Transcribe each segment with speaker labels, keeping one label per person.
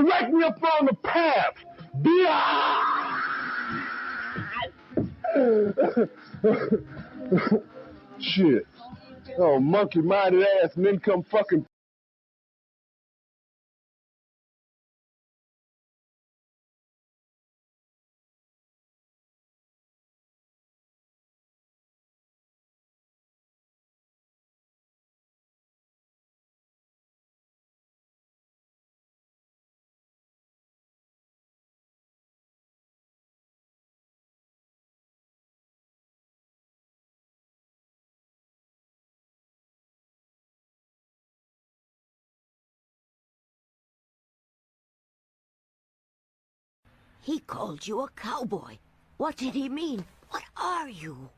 Speaker 1: wake me up on the path. Shit. Oh, monkey-minded ass income fucking.
Speaker 2: He called you a cowboy. What did he mean? What are you?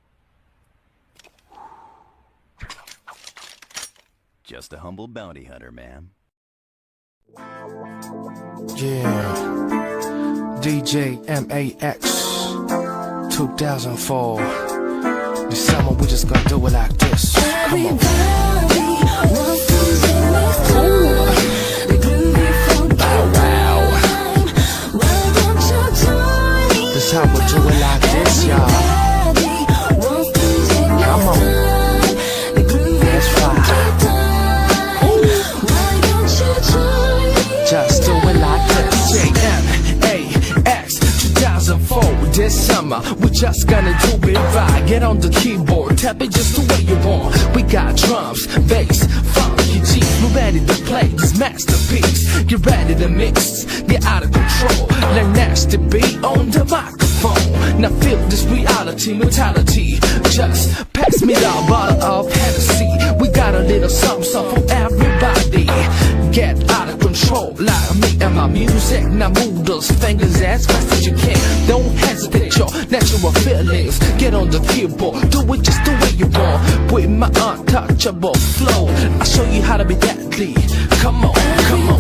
Speaker 3: Just a humble bounty hunter, ma'am.
Speaker 4: Yeah. DJ MAX 2004. This summer we just gonna do it like this. Come on. This how we do it like this, y'all. Come on. That's right. Just do it like this. JMAX 2004. This summer we just gonna do it right. Get on the keyboard, tap it just the way you want. We got drums, bass, funky G's. We're ready to play this masterpiece. Get ready to mix, get out of control. Like nasty beat on the microphone. Now feel this reality mentality. Just pass me the bottle of Hennessy. We got a little something for everybody. Get out of control like me and my music. Now move those fingers as fast as you can. Don't hesitate your natural feelings. Get on the keyboard, do it just the way you want. With my untouchable flow, I'll show you how to be deadly. Come on, come on.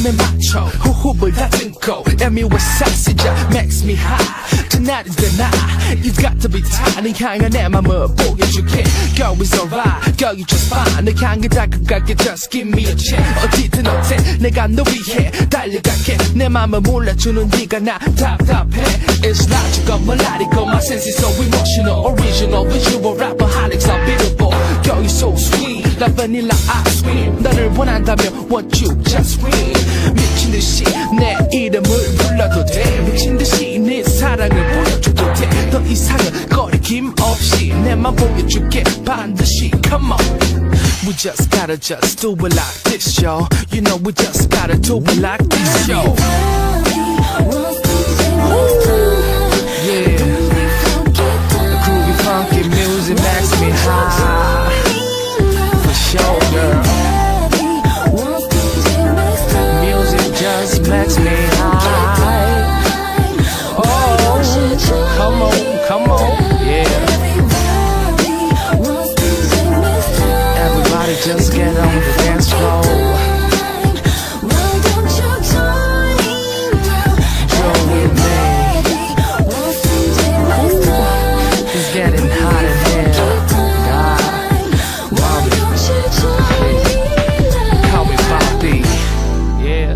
Speaker 4: ritm에 맞춰 호흡을 다듬고 MUSI 시작 makes me high Tonight is the night You got to be tight 네 향한 내 맘을 보여줄게 Girl is alright Girl you just fine 내 향해 다가갈게 Just give me a chance 어디든 어때 내가 너 위해 달려갈게 내 맘을 몰라주는 네가 나 답답해 It's logical melodical My sense is so emotional Original visual rapperholics are beautiful Girl you're so sweet Like vanilla ice cream 너를 원한다면 what you just win 미친듯이 내 이름을 불러도 돼 미친듯이 네 사랑을 보여줘도 돼 더 이상은 거리낌 없이 내맘 보여줄게 반드시 Come on We just gotta just do it like this yo You know we just gotta do it like this yo Yeah The groovy funky music makes me high For sure girl Music just makes me high Oh come on, yeah Everybody just get on the dance floor Join with me It's getting hot in here God, Bobby Call me Bobby Yeah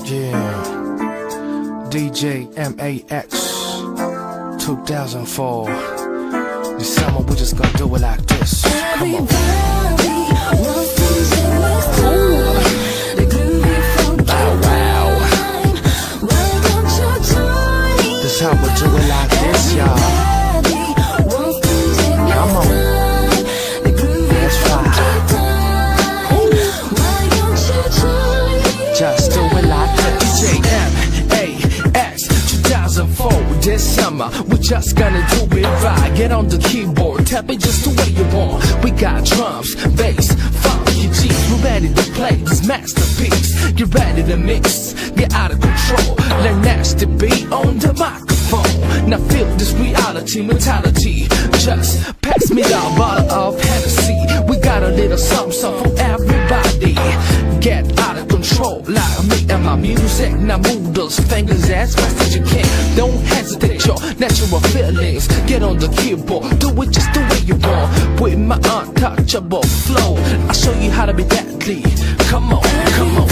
Speaker 4: Yeah, DJ MAX 2004. This summer we just gonna do it like this. Come on. Bow wow. This how we do it like this, y'all. Come on. That's right. Just do it like this. JMAX 2004. This summer we just gonna do it right. Get on the keyboard, tap it just the way you want. We got drums, bass, funky G's. We're ready to play this masterpiece. You ready to mix, get out of control. Let nasty be on the microphone. Now feel this reality mentality. Just pass me a bottle of Hennessy. We got a little something for everybody. Get out of control like me and my music. Now move those fingers as fast as you can. Don't hesitate your natural feelings. Get on the keyboard, do it just the way you want. With my untouchable flow, I'll show you how to be deadly. Come on, come on.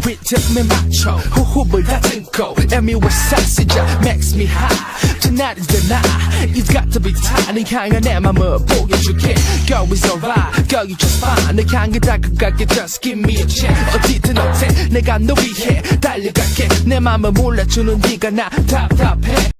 Speaker 4: Rhythm and macho, 후후불 같은 거 애미와 사시자 makes me high. Tonight is the night, it's got to be time. 네 향한 내 맘을 보여줄게. Girl is alright, girl you just fine. 내 향해 다가갈게, just give me a chance. 어디든 어때 내가 너 위해 달려갈게. 내 맘을 몰라주는 네가 나 답답해.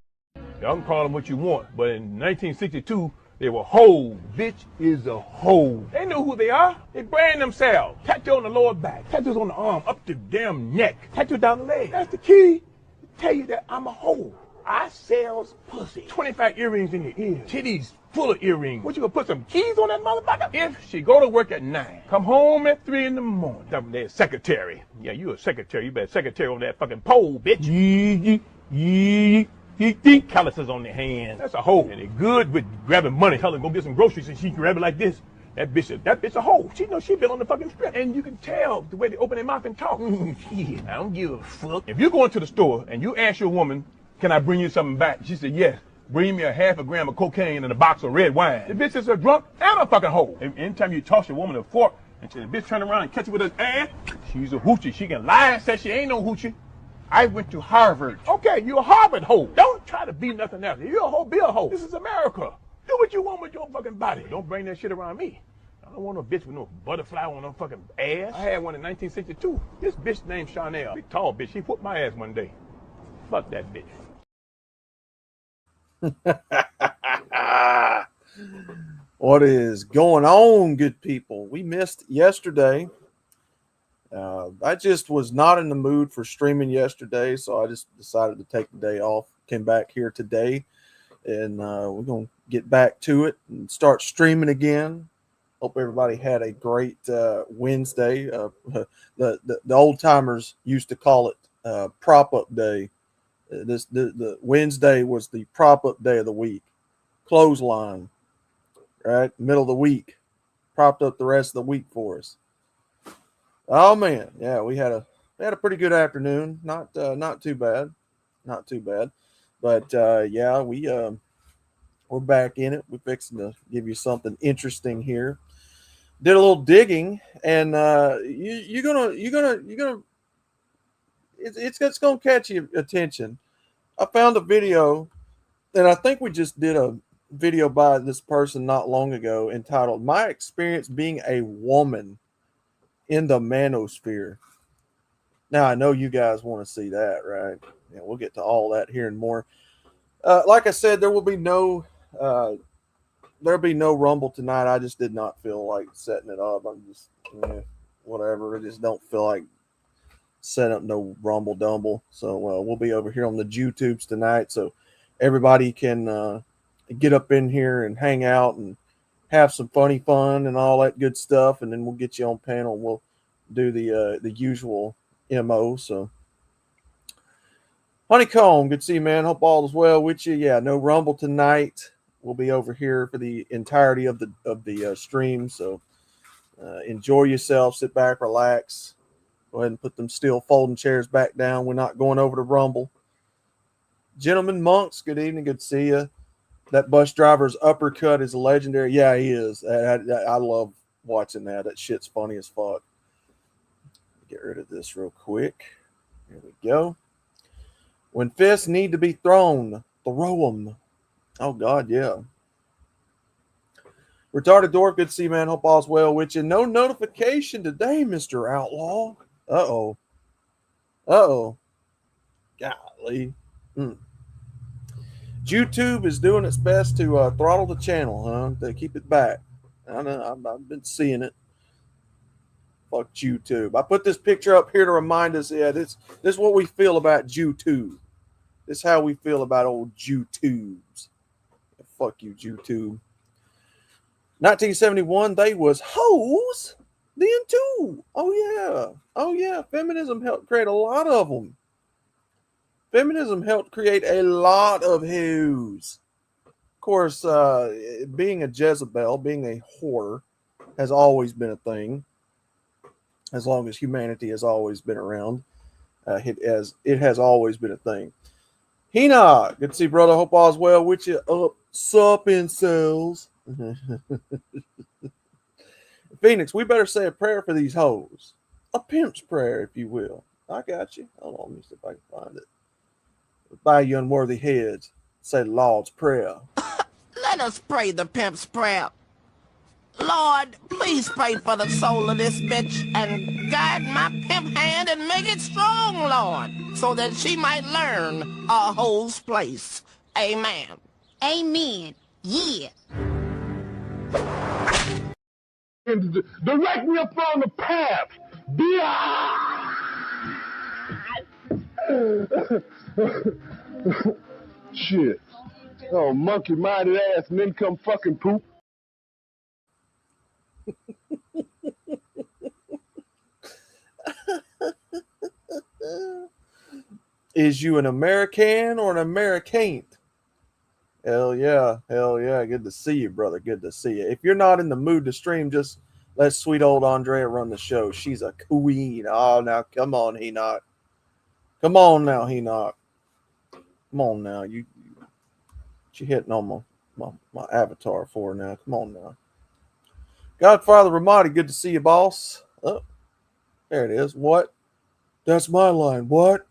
Speaker 5: Y'all can call them what you want, but in 1962, they were hoes. Bitch is a hoe. They know who they are. They brand themselves. Tattoo on the lower back. Tattoos on the arm, up the damn neck. Tattoo down the leg. That's the key to tell you that I'm a hoe. I sells pussy. 25 earrings in your ears. Titties full of earrings. What, you gonna put some keys on that motherfucker? If she go to work at 9, come home at 3 in the morning. There's secretary. Yeah, you a secretary. You better secretary on that fucking pole, bitch. Yee. Calluses on their hands. That's a hoe. And they're good with grabbing money. Tell her go get some groceries and she can grab it like this. That bitch a hoe. She knows she been on the fucking strip. And you can tell the way they open their mouth and talk. Shit, I don't give a fuck. If you go into the store and you ask your woman, can I bring you something back? She said, yes. Bring me a half a gram of cocaine and a box of red wine. The bitch is a drunk and a fucking hoe. Anytime you toss your woman a fork and the bitch turn around and catch it with her ass, she's a hoochie. She can lie and say she ain't no hoochie. I went to Harvard. Okay, you a Harvard hoe. Don't try to be nothing else. If you're a hoe, be a hoe. This is America. Do what you want with your fucking body. Don't bring that shit around me. I don't want no bitch with no butterfly on her fucking ass. I had one in 1962. This bitch named Chanel. Big tall bitch. She whooped my ass one day. Fuck that bitch.
Speaker 6: What is going on, good people? We missed yesterday. I just was not in the mood for streaming yesterday, so I just decided to take the day off. Came back here today, and we're going to get back to it and start streaming again. Hope everybody had a great Wednesday. The old timers used to call it prop up day. The Wednesday was the prop up day of the week. Clothesline, right? Middle of the week, propped up the rest of the week for us. Oh man, yeah, we had a pretty good afternoon. Not too bad, But yeah, we're back in it. We're fixing to give you something interesting here. Did a little digging, and you're gonna it's gonna catch your attention. I found a video, and I think we just did a video by this person not long ago entitled "My Experience Being a Woman in the Manosphere." Now, I know you guys want to see that, right? Yeah, we'll get to all that here and more. Like I said, there'll be no Rumble tonight. I just did not feel like setting it up. I'm just whatever. I just don't feel like setting up no Rumble Dumble. So we'll be over here on the YouTubes tonight, so everybody can get up in here and hang out and have some funny fun and all that good stuff, and then we'll get you on panel. We'll do the usual MO. So Honeycomb, good to see you, man. Hope all is well with you. Yeah, no Rumble tonight. We'll be over here for the entirety of the stream. So enjoy yourself. Sit back, relax. Go ahead and put them steel folding chairs back down. We're not going over to Rumble. Gentlemen Monks, good evening. Good to see you. That bus driver's uppercut is legendary. Yeah, he is. I love watching that. That shit's funny as fuck. Get rid of this real quick. Here we go. When fists need to be thrown, throw them. Oh, God, yeah. Retarded Dwarf, good to see you, man. Hope all's well with you. No notification today, Mr. Outlaw. Uh-oh. YouTube is doing its best to throttle the channel, huh? To keep it back. I know, I've been seeing it. Fuck YouTube. I put this picture up here to remind us, yeah, this is what we feel about YouTube. This is how we feel about old YouTubes. Fuck you, YouTube. 1971, they was hoes then too. Oh yeah. Oh yeah. Feminism helped create a lot of them. Feminism helped create a lot of hoes. Of course, being a Jezebel, being a whore, has always been a thing. As long as humanity has always been around, it has always been a thing. Hina, good to see, brother. Hope all's well with you. Up, sup, incels. Phoenix, we better say a prayer for these hoes. A pimp's prayer, if you will. I got you. Hold on, let me see if I can find it. By you unworthy heads, say the Lord's Prayer.
Speaker 7: Let us pray the pimp's prayer. Lord, please pray for the soul of this bitch and guide my pimp hand and make it strong, Lord, so that she might learn a hoe's place. Amen.
Speaker 2: Amen. Yeah.
Speaker 1: And direct me up on the path. Shit. Oh, monkey minded ass nincome fucking poop.
Speaker 6: Is you an American or an American? Hell yeah. Hell yeah. Good to see you, brother. Good to see you. If you're not in the mood to stream, just let sweet old Andrea run the show. She's a queen. Oh, now come on, Enoch. Come on now, Enoch. Come on now. You hitting on my avatar for now. Come on now. Godfather Ramadi, good to see you, boss. Oh, there it is. What? That's my line. What?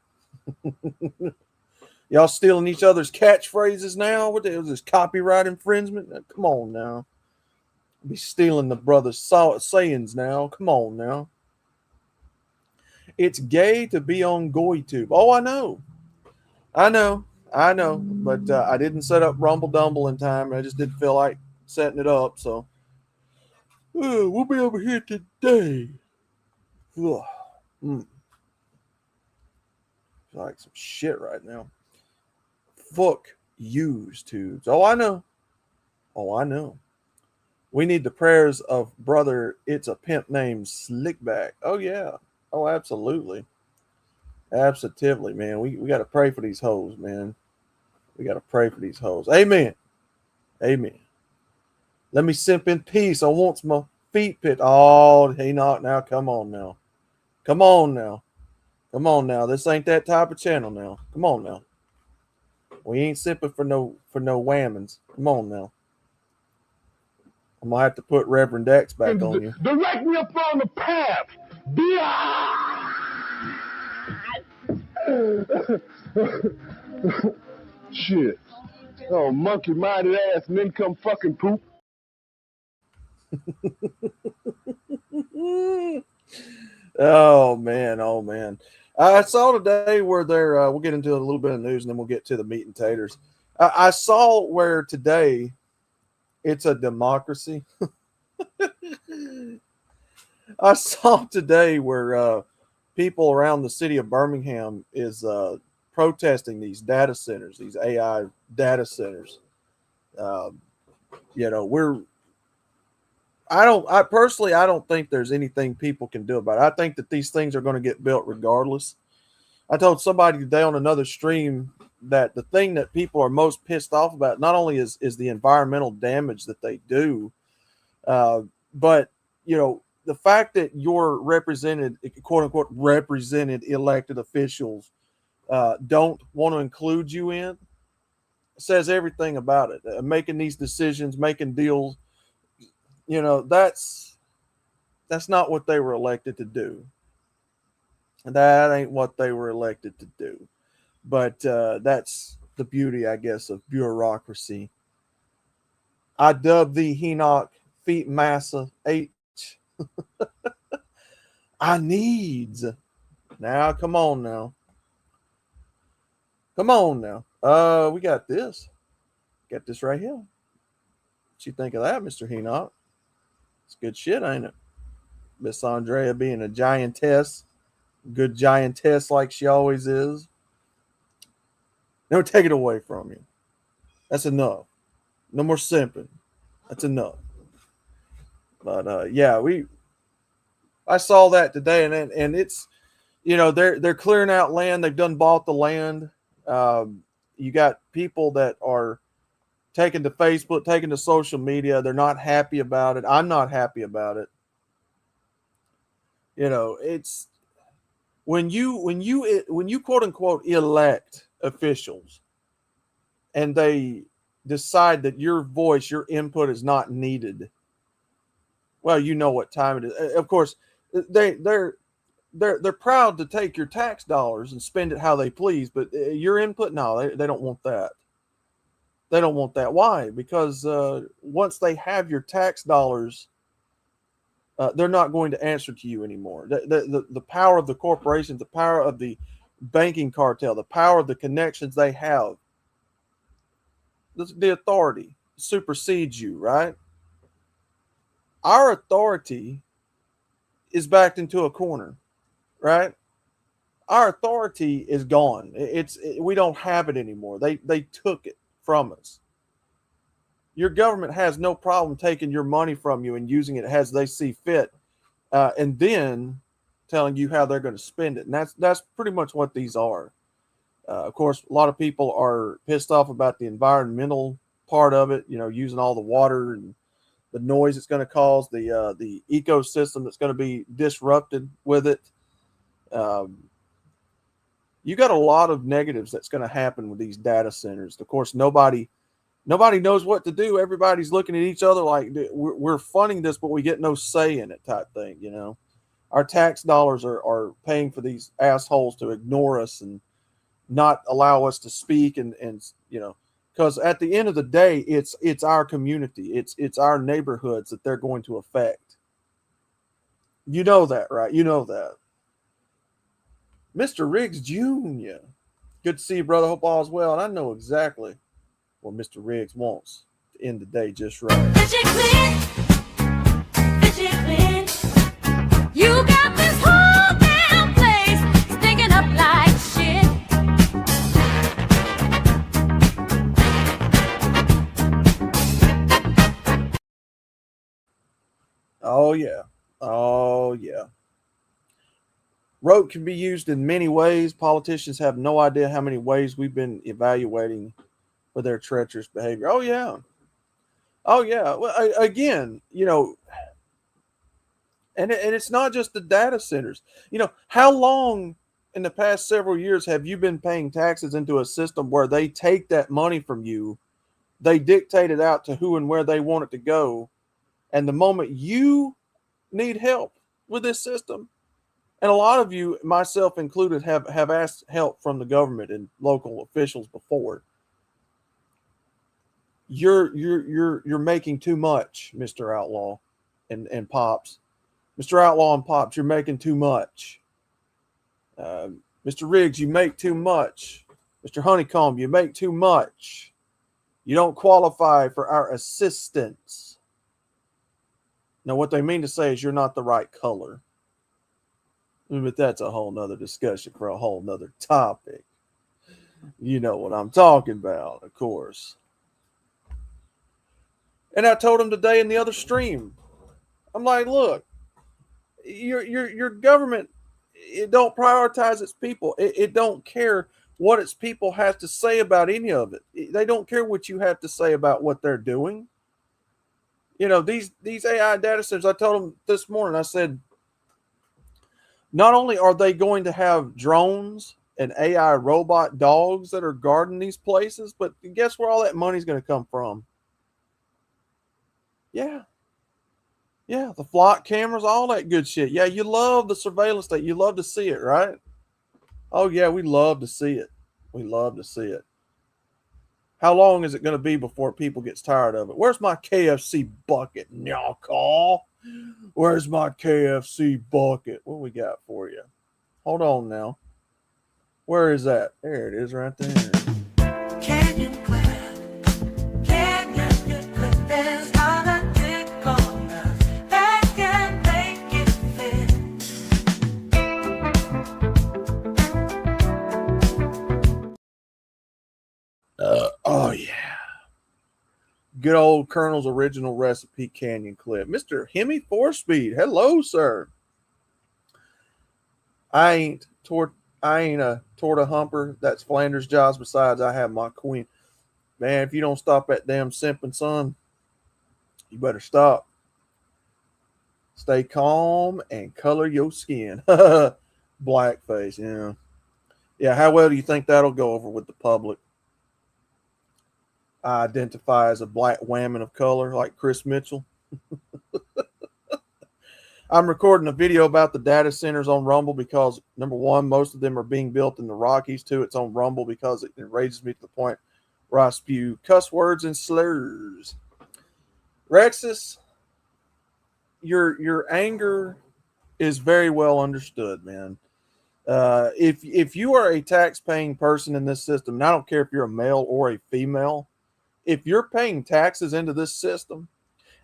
Speaker 6: Y'all stealing each other's catchphrases now? What is this, copyright infringement? Now, come on now. Be stealing the brother's sayings now. Come on now. It's gay to be on GoyTube. Oh, I know. But I didn't set up Rumble Dumble in time. I just didn't feel like setting it up. So we'll be over here today. Ugh. Like some shit right now. Fuck yous tubes. Oh, I know. We need the prayers of brother. It's a pimp named Slickback. Oh yeah. Oh, absolutely. Absolutely, man. We got to pray for these hoes, man. We got to pray for these hoes. Amen. Amen. Let me simp in peace. I want my feet pit. Oh, hey, not now. Come on now. Come on now. Come on now. This ain't that type of channel now. Come on now. We ain't simping for no whammons. Come on now. I'm gonna have to put Reverend Dex back on you.
Speaker 1: Direct me up on the path. Shit. Oh, monkey minded ass nincome fucking poop.
Speaker 6: Oh man. I saw today where they're we'll get into a little bit of news and then we'll get to the meat and taters. I saw where today it's a democracy. I saw today where people around the city of Birmingham is protesting these data centers, these AI data centers. I personally don't think there's anything people can do about it. I think that these things are going to get built regardless. I told somebody today on another stream that the thing that people are most pissed off about not only is the environmental damage that they do, but the fact that your represented, quote unquote, represented elected officials don't want to include you in says everything about it. Making these decisions, making deals. That's not what they were elected to do. That ain't what they were elected to do. But that's the beauty, I guess, of bureaucracy. I dub thee Enoch Feet Massa H. I needs. Come on now. We got this. Got this right here. What you think of that, Mr. Henoch? It's good shit, ain't it? Miss Andrea being a giantess, good giantess like she always is. Never take it away from you. That's enough. No more simping. That's enough. But yeah, I saw that today, and it's, you know, they're clearing out land. They've done bought the land. You got people that are taking to Facebook, taking to social media. They're not happy about it. I'm not happy about it. You know, it's when you quote unquote elect officials and they decide that your voice, your input is not needed. Well, you know what time it is. Of course, they're proud to take your tax dollars and spend it how they please, but your input, no, they don't want that. They don't want that. Why? Because once they have your tax dollars, they're not going to answer to you anymore. The power of the corporations, the power of the banking cartel, the power of the connections they have, the authority supersedes you, right? Our authority is backed into a corner, right? Our authority is gone. We don't have it anymore. They took it from us. Your government has no problem taking your money from you and using it as they see fit, and then telling you how they're going to spend it. And that's pretty much what these are. Of course, a lot of people are pissed off about the environmental part of it. You know, using all the water and the noise it's going to cause, the ecosystem that's going to be disrupted with it. You got a lot of negatives that's going to happen with these data centers. Of course, nobody knows what to do. Everybody's looking at each other like we're funding this, but we get no say in it type thing. You know, our tax dollars are paying for these assholes to ignore us and not allow us to speak. And you know, because at the end of the day, it's our community. It's our neighborhoods that they're going to affect. You know that, right? You know that. Mr. Riggs Jr. Good to see you, brother. Hope all is well. And I know exactly what Mr. Riggs wants to end the day just right.
Speaker 8: You got this whole damn place stinking up like shit.
Speaker 6: Oh, yeah. Oh, yeah. Rote can be used in many ways. Politicians have no idea how many ways we've been evaluating for their treacherous behavior. Oh, yeah. Oh, yeah. Well, again, you know, and it's not just the data centers. You know, how long in the past several years have you been paying taxes into a system where they take that money from you, they dictate it out to who and where they want it to go, and the moment you need help with this system, and a lot of you, myself included, have asked help from the government and local officials before. You're making too much, Mr. Outlaw and Pops. Mr. Outlaw and Pops, you're making too much. Mr. Riggs, you make too much. Mr. Honeycomb, you make too much. You don't qualify for our assistance. Now, what they mean to say is you're not the right color. But that's a whole nother discussion for a whole nother topic. You know what I'm talking about, of course. And I told him today in the other stream, I'm like, look, your government, it don't prioritize its people. It don't care what its people have to say about any of it. They don't care what you have to say about what they're doing. You know, these AI data centers, I told them this morning, I said, not only are they going to have drones and AI robot dogs that are guarding these places, but guess where all that money's going to come from? Yeah. Yeah, the flock cameras, all that good shit. Yeah, you love the surveillance state. You love to see it, right? Oh, yeah, we love to see it. We love to see it. How long is it going to be before people gets tired of it? Where's my KFC bucket, y'all? Where's my KFC bucket? What we got for you? Hold on now. Where is that? There it is right there.
Speaker 8: Can you
Speaker 6: Good old Colonel's original recipe canyon clip. Mr. Hemi 4-Speed. Hello, sir. I ain't a torta humper. That's Flanders Jaws. Besides, I have my queen. Man, if you don't stop that damn simping, son, you better stop. Stay calm and color your skin. Blackface, yeah. Yeah, how well do you think that'll go over with the public? I identify as a black whammon of color like Chris Mitchell. I'm recording a video about the data centers on Rumble because, number one, most of them are being built in the Rockies. Two, it's on Rumble because it enrages me to the point where I spew cuss words and slurs. Rexus, your anger is very well understood, man. If you are a tax-paying person in this system, and I don't care if you're a male or a female, if you're paying taxes into this system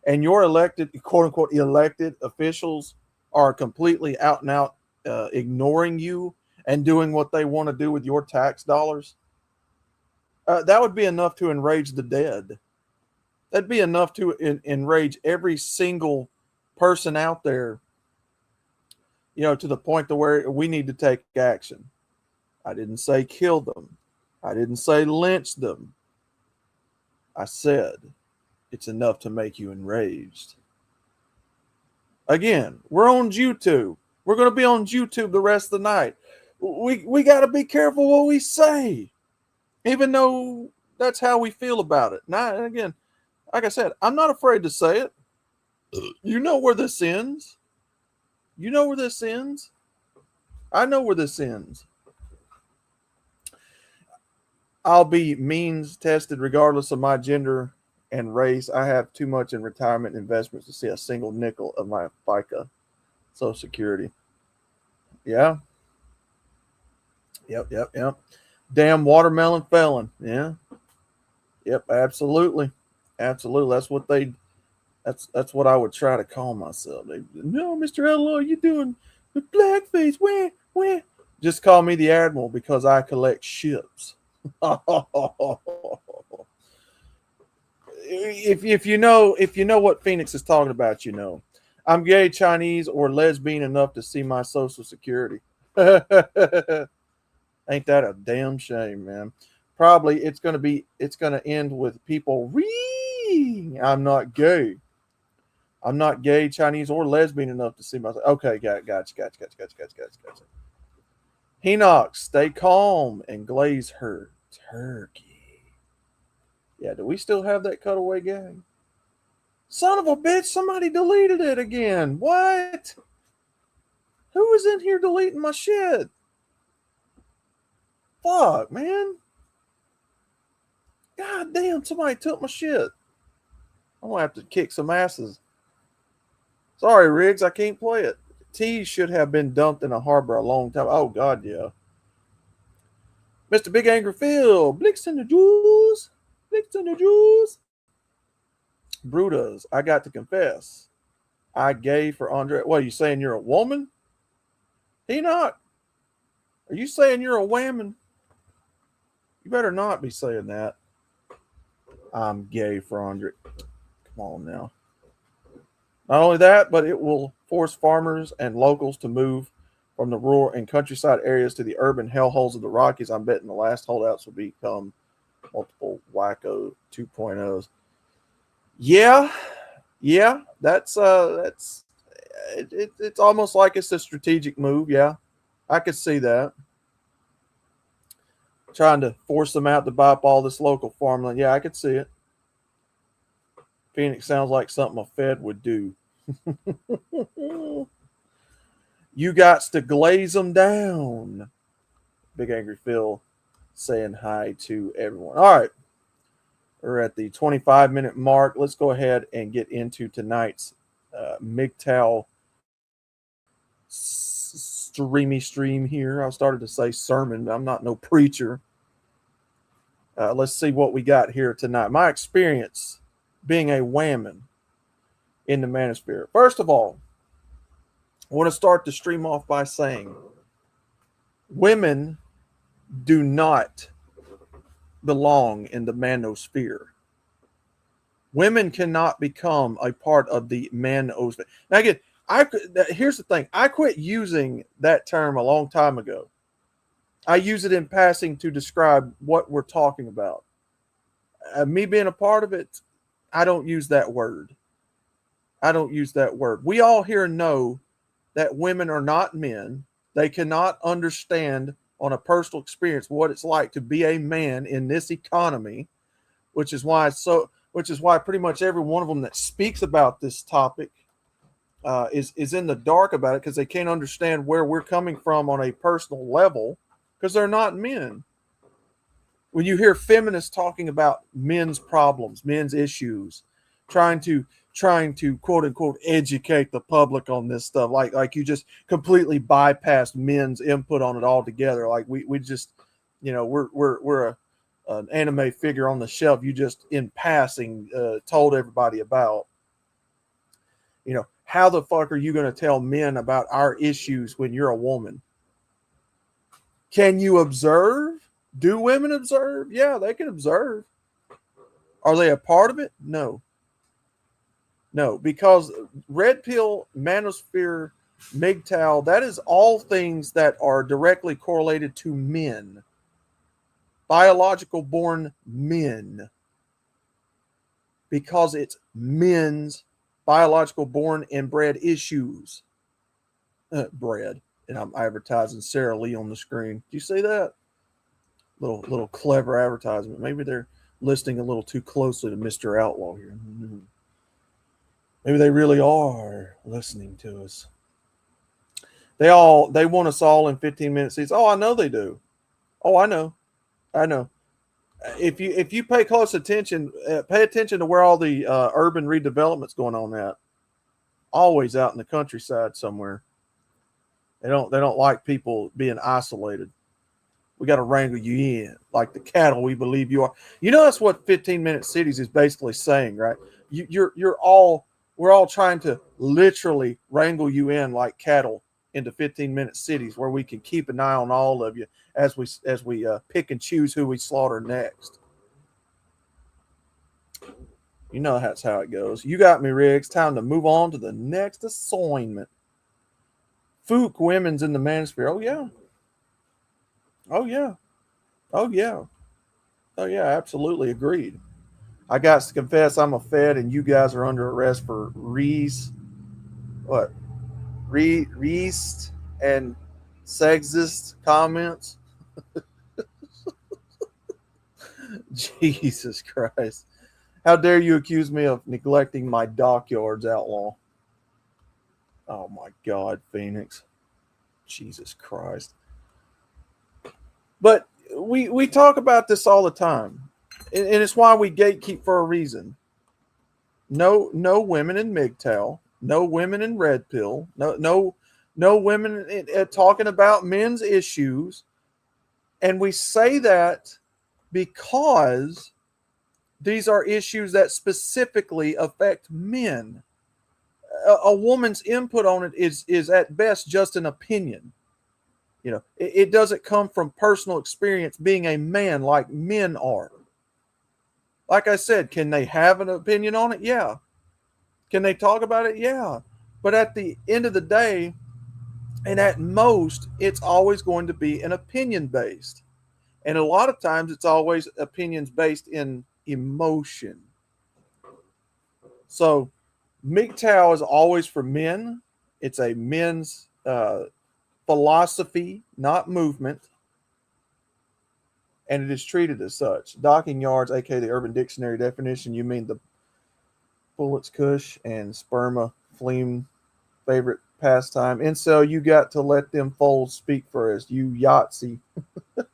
Speaker 6: and your elected, quote-unquote, elected officials are completely out and out ignoring you and doing what they want to do with your tax dollars, that would be enough to enrage the dead. That'd be enough to enrage every single person out there, you know, to the point to where we need to take action. I didn't say kill them. I didn't say lynch them. I said it's enough to make you enraged. Again, we're on YouTube. We're going to be on YouTube the rest of the night. We got to be careful what we say, even though that's how we feel about it. Now, again, like I said, I'm not afraid to say it. You know where this ends. You know where this ends. I know where this ends. I'll be means tested regardless of my gender and race. I have too much in retirement investments to see a single nickel of my FICA, Social Security. Yeah. Yep. Damn watermelon felon. Yeah. Yep, absolutely. Absolutely. That's what I would try to call myself. No, Mr. Ello, you doing the blackface? Where? Just call me the Admiral because I collect ships. If you know what Phoenix is talking about, you know. I'm gay, Chinese, or lesbian enough to see my Social Security. Ain't that a damn shame, man? Probably it's gonna end with people I'm not gay. I'm not gay, Chinese, or lesbian enough to see myself. Okay, gotcha. Henox, stay calm and glaze her turkey. Yeah, do we still have that cutaway gang? Son of a bitch, somebody deleted it again. What? Who is in here deleting my shit? Fuck, man. God damn, somebody took my shit. I'm going to have to kick some asses. Sorry, Riggs, I can't play it. Tea should have been dumped in a harbor a long time. Oh, God, yeah. Mr. Big Angry Phil, Blicks in the Juice. Brutas, I got to confess. I gay for Andre. What, are you saying you're a woman? He not. Are you saying you're a whammon? You better not be saying that. I'm gay for Andre. Come on now. Not only that, but it will force farmers and locals to move from the rural and countryside areas to the urban hellholes of the Rockies. I'm betting the last holdouts will become multiple wacko 2.0s. Yeah, that's it's almost like it's a strategic move. Yeah, I could see that. Trying to force them out to buy up all this local farmland. Yeah, I could see it. Phoenix sounds like something a Fed would do. You got to glaze them down. Big Angry Phil saying hi to everyone. All right. We're at the 25-minute mark. Let's go ahead and get into tonight's MGTOW stream here. I started to say sermon, but I'm not no preacher. Let's see what we got here tonight. My experience being a whammon in the manosphere. First of all, I want to start the stream off by saying women do not belong in the manosphere. Women cannot become a part of the manosphere. Now again, here's the thing. I quit using that term a long time ago. I use it in passing to describe what we're talking about. Me being a part of it, I don't use that word. I don't use that word. We all here know that women are not men. They cannot understand on a personal experience what it's like to be a man in this economy, which is why pretty much every one of them that speaks about this topic is in the dark about it, because they can't understand where we're coming from on a personal level, because they're not men. When you hear feminists talking about men's problems, men's issues, trying to quote unquote educate the public on this stuff, like you just completely bypassed men's input on it altogether. Like we just, we're an anime figure on the shelf. You just in passing told everybody about. How the fuck are you going to tell men about our issues when you're a woman? Can you observe? Do women observe? Yeah, they can observe. Are they a part of it? No. No, because red pill, manosphere, MGTOW, that is all things that are directly correlated to men. Biological born men. Because it's men's biological born and bred issues. Bred. And I'm advertising Sarah Lee on the screen. Do you see that? Little clever advertisement. Maybe they're listening a little too closely to Mr. Outlaw here. Maybe they really are listening to us. They want us all in 15-minute seats. Oh, I know they do. Oh, I know. If you pay close attention, pay attention to where all the urban redevelopment's going on at. Always out in the countryside somewhere. They don't like people being isolated. We got to wrangle you in like the cattle we believe you are. That's what 15-minute cities is basically saying, right? We're all trying to literally wrangle you in like cattle into 15-minute cities where we can keep an eye on all of you as we pick and choose who we slaughter next. That's how it goes. You got me, Riggs. Time to move on to the next assignment. Fook women's in the manosphere. Oh yeah. Absolutely agreed. I got to confess, I'm a Fed, and you guys are under arrest for Reist and sexist comments. Jesus Christ. How dare you accuse me of neglecting my dockyards, Outlaw? Oh my God, Phoenix. Jesus Christ. But we talk about this all the time. And it's why we gatekeep for a reason. No women in MGTOW, no women in red pill, no women talking about men's issues. And we say that because these are issues that specifically affect men. A woman's input on it is at best just an opinion. It doesn't come from personal experience being a man like men are. Like I said, can they have an opinion on it? Yeah. Can they talk about it? Yeah. But at the end of the day, and at most, it's always going to be an opinion based. And a lot of times it's always opinions based in emotion. So MGTOW is always for men. It's a men's philosophy, not movement. And it is treated as such. Docking yards, aka the Urban Dictionary definition, you mean the bullets, kush, and sperma, flame, favorite pastime. Incel, you got to let them foals speak for us. You Yahtzee.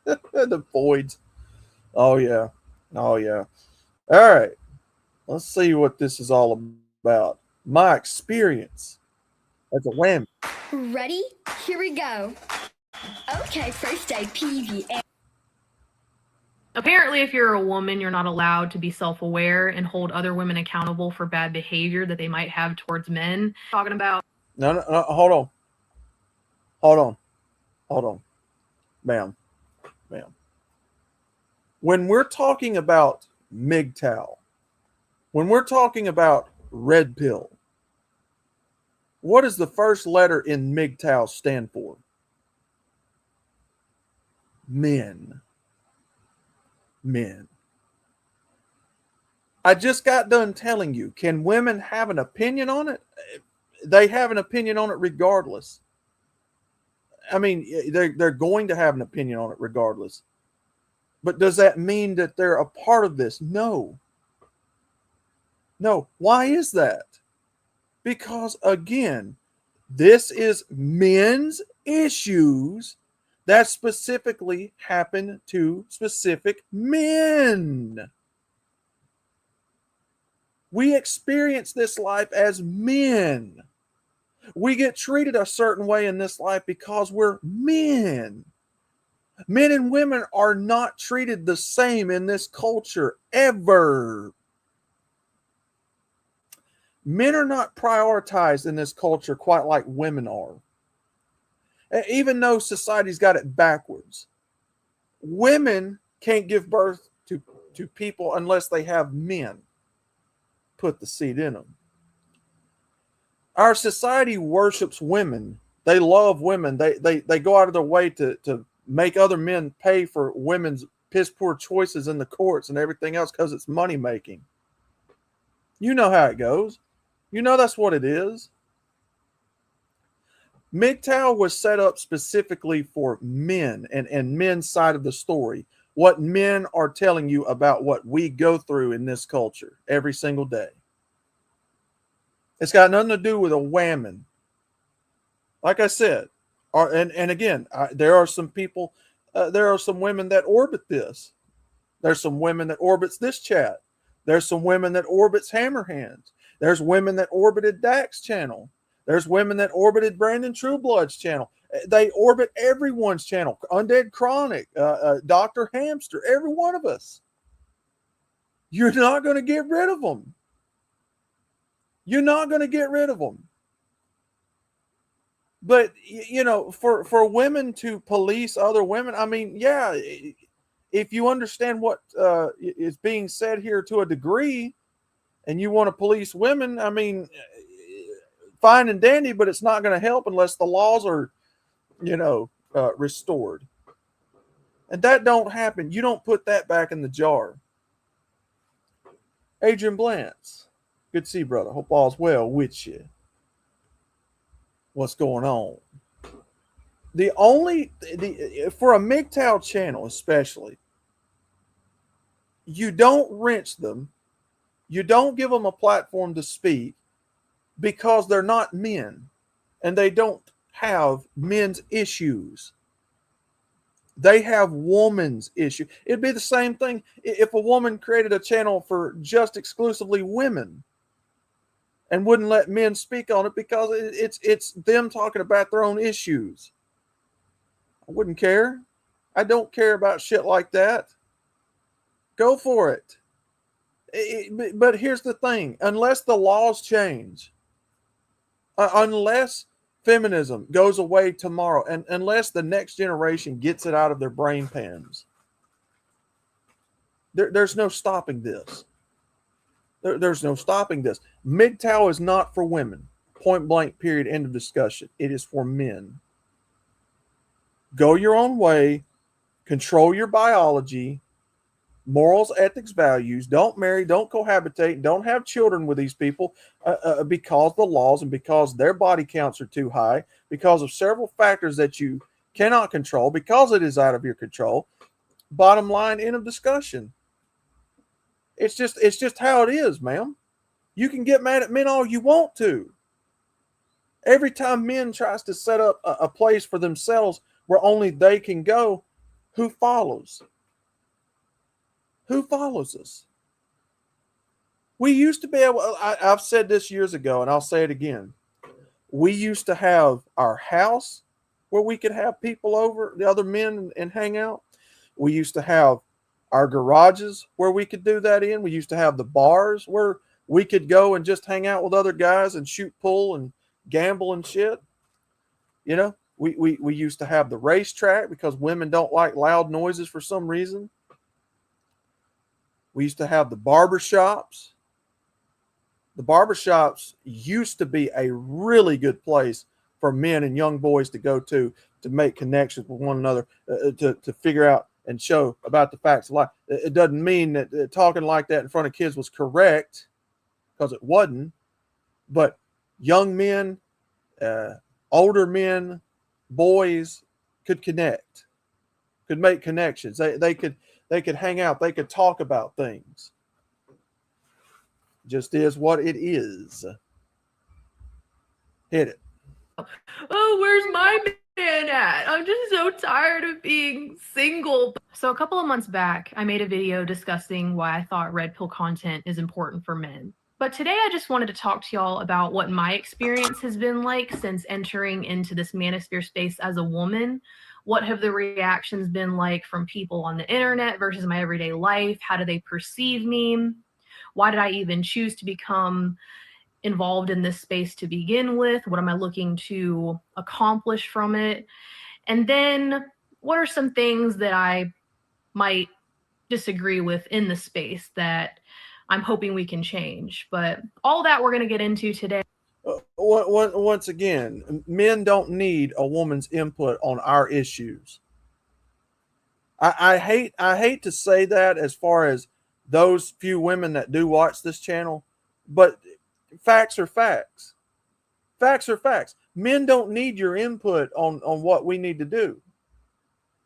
Speaker 6: The voids. Oh, yeah. All right. Let's see what this is all about. My experience as a whammy.
Speaker 9: Ready? Here we go. Okay, first day, PVA.
Speaker 10: Apparently, if you're a woman, you're not allowed to be self-aware and hold other women accountable for bad behavior that they might have towards men. Talking about...
Speaker 6: No, hold on. Ma'am. When we're talking about MGTOW, When we're talking about red pill, what does the first letter in MGTOW stand for? Men. Men. I just got done telling you, can women have an opinion on it? They have an opinion on it regardless. I mean, they're going to have an opinion on it regardless. But does that mean that they're a part of this? No. No. Why is that? Because, again, this is men's issues that specifically happen to specific men. We experience this life as men. We get treated a certain way in this life because we're men. Men and women are not treated the same in this culture ever. Men are not prioritized in this culture quite like women are. Even though society's got it backwards. Women can't give birth to people unless they have men put the seed in them. Our society worships women. They love women. They go out of their way to make other men pay for women's piss poor choices in the courts and everything else because it's money making. You know how it goes. You know that's what it is. MGTOW was set up specifically for men and men's side of the story. What men are telling you about what we go through in this culture every single day. It's got nothing to do with a woman. Like I said, and again, there are some people, there are some women that orbit this. There's some women that orbits this chat. There's some women that orbits Hammerhands. There's women that orbited Dak's channel. There's women that orbited Brandon Trueblood's channel. They orbit everyone's channel. Undead Chronic, Dr. Hamster, every one of us. You're not going to get rid of them. You're not going to get rid of them. But, you know, for women to police other women, I mean, yeah, if you understand what is being said here to a degree and you want to police women, I mean, fine and dandy, but it's not going to help unless the laws are, you know, restored. And that don't happen. You don't put that back in the jar. Adrian Blantz, good to see you, brother. Hope all's well with you. What's going on? For a MGTOW channel especially, you don't wrench them. You don't give them a platform to speak because they're not men and they don't have men's issues. They have woman's issue. It'd be the same thing if a woman created a channel for just exclusively women and wouldn't let men speak on it because it's them talking about their own issues. I wouldn't care. I don't care about shit like that. Go for it. But here's the thing. Unless the laws change, unless feminism goes away tomorrow, and unless the next generation gets it out of their brain pans, there's no stopping this. There's no stopping this. MGTOW is not for women. Point blank, period, end of discussion. It is for men. Go your own way. Control your biology. Morals, ethics, values. Don't marry, don't cohabitate, don't have children with these people because the laws and because their body counts are too high, because of several factors that you cannot control, because it is out of your control. Bottom line, end of discussion. It's just how it is, ma'am. You can get mad at men all you want to. Every time men tries to set up a place for themselves where only they can go, who follows? Who follows us? We used to be able, I've said this years ago, and I'll say it again. We used to have our house where we could have people over, the other men, and hang out. We used to have our garages where we could do that in. We used to have the bars where we could go and just hang out with other guys and shoot pool and gamble and shit. You know, we used to have the racetrack because women don't like loud noises for some reason. We used to have the barber shops. the barbershops used to be a really good place for men and young boys to go to make connections with one another, to figure out and show about the facts of life. It doesn't mean that talking like that in front of kids was correct, because it wasn't. But young men, older men, boys could connect, could make connections. They could hang out. They could talk about things. Just is what it is. Hit it.
Speaker 10: Oh, where's my man at? I'm just so tired of being single. So a couple of months back, I made a video discussing why I thought red pill content is important for men. But today I just wanted to talk to y'all about what my experience has been like since entering into this manosphere space as a woman. What have the reactions been like from people on the internet versus my everyday life? How do they perceive me? Why did I even choose to become involved in this space to begin with? What am I looking to accomplish from it? And then what are some things that I might disagree with in the space that I'm hoping we can change? But all that we're going to get into today.
Speaker 6: Once again, men don't need a woman's input on our issues. I hate to say that as far as those few women that do watch this channel, but facts are facts. Facts are facts. Men don't need your input on what we need to do.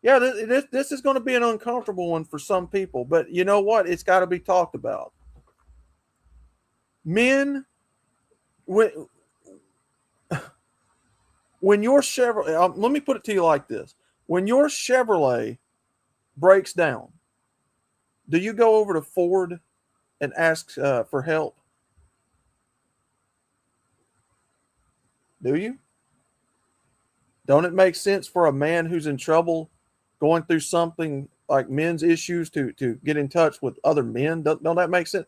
Speaker 6: Yeah, this is going to be an uncomfortable one for some people, but you know what? It's got to be talked about. Men, when your Chevrolet, let me put it to you like this. When your Chevrolet breaks down, do you go over to Ford and ask for help? Do you? Don't it make sense for a man who's in trouble, going through something like men's issues, to get in touch with other men? Don't that make sense?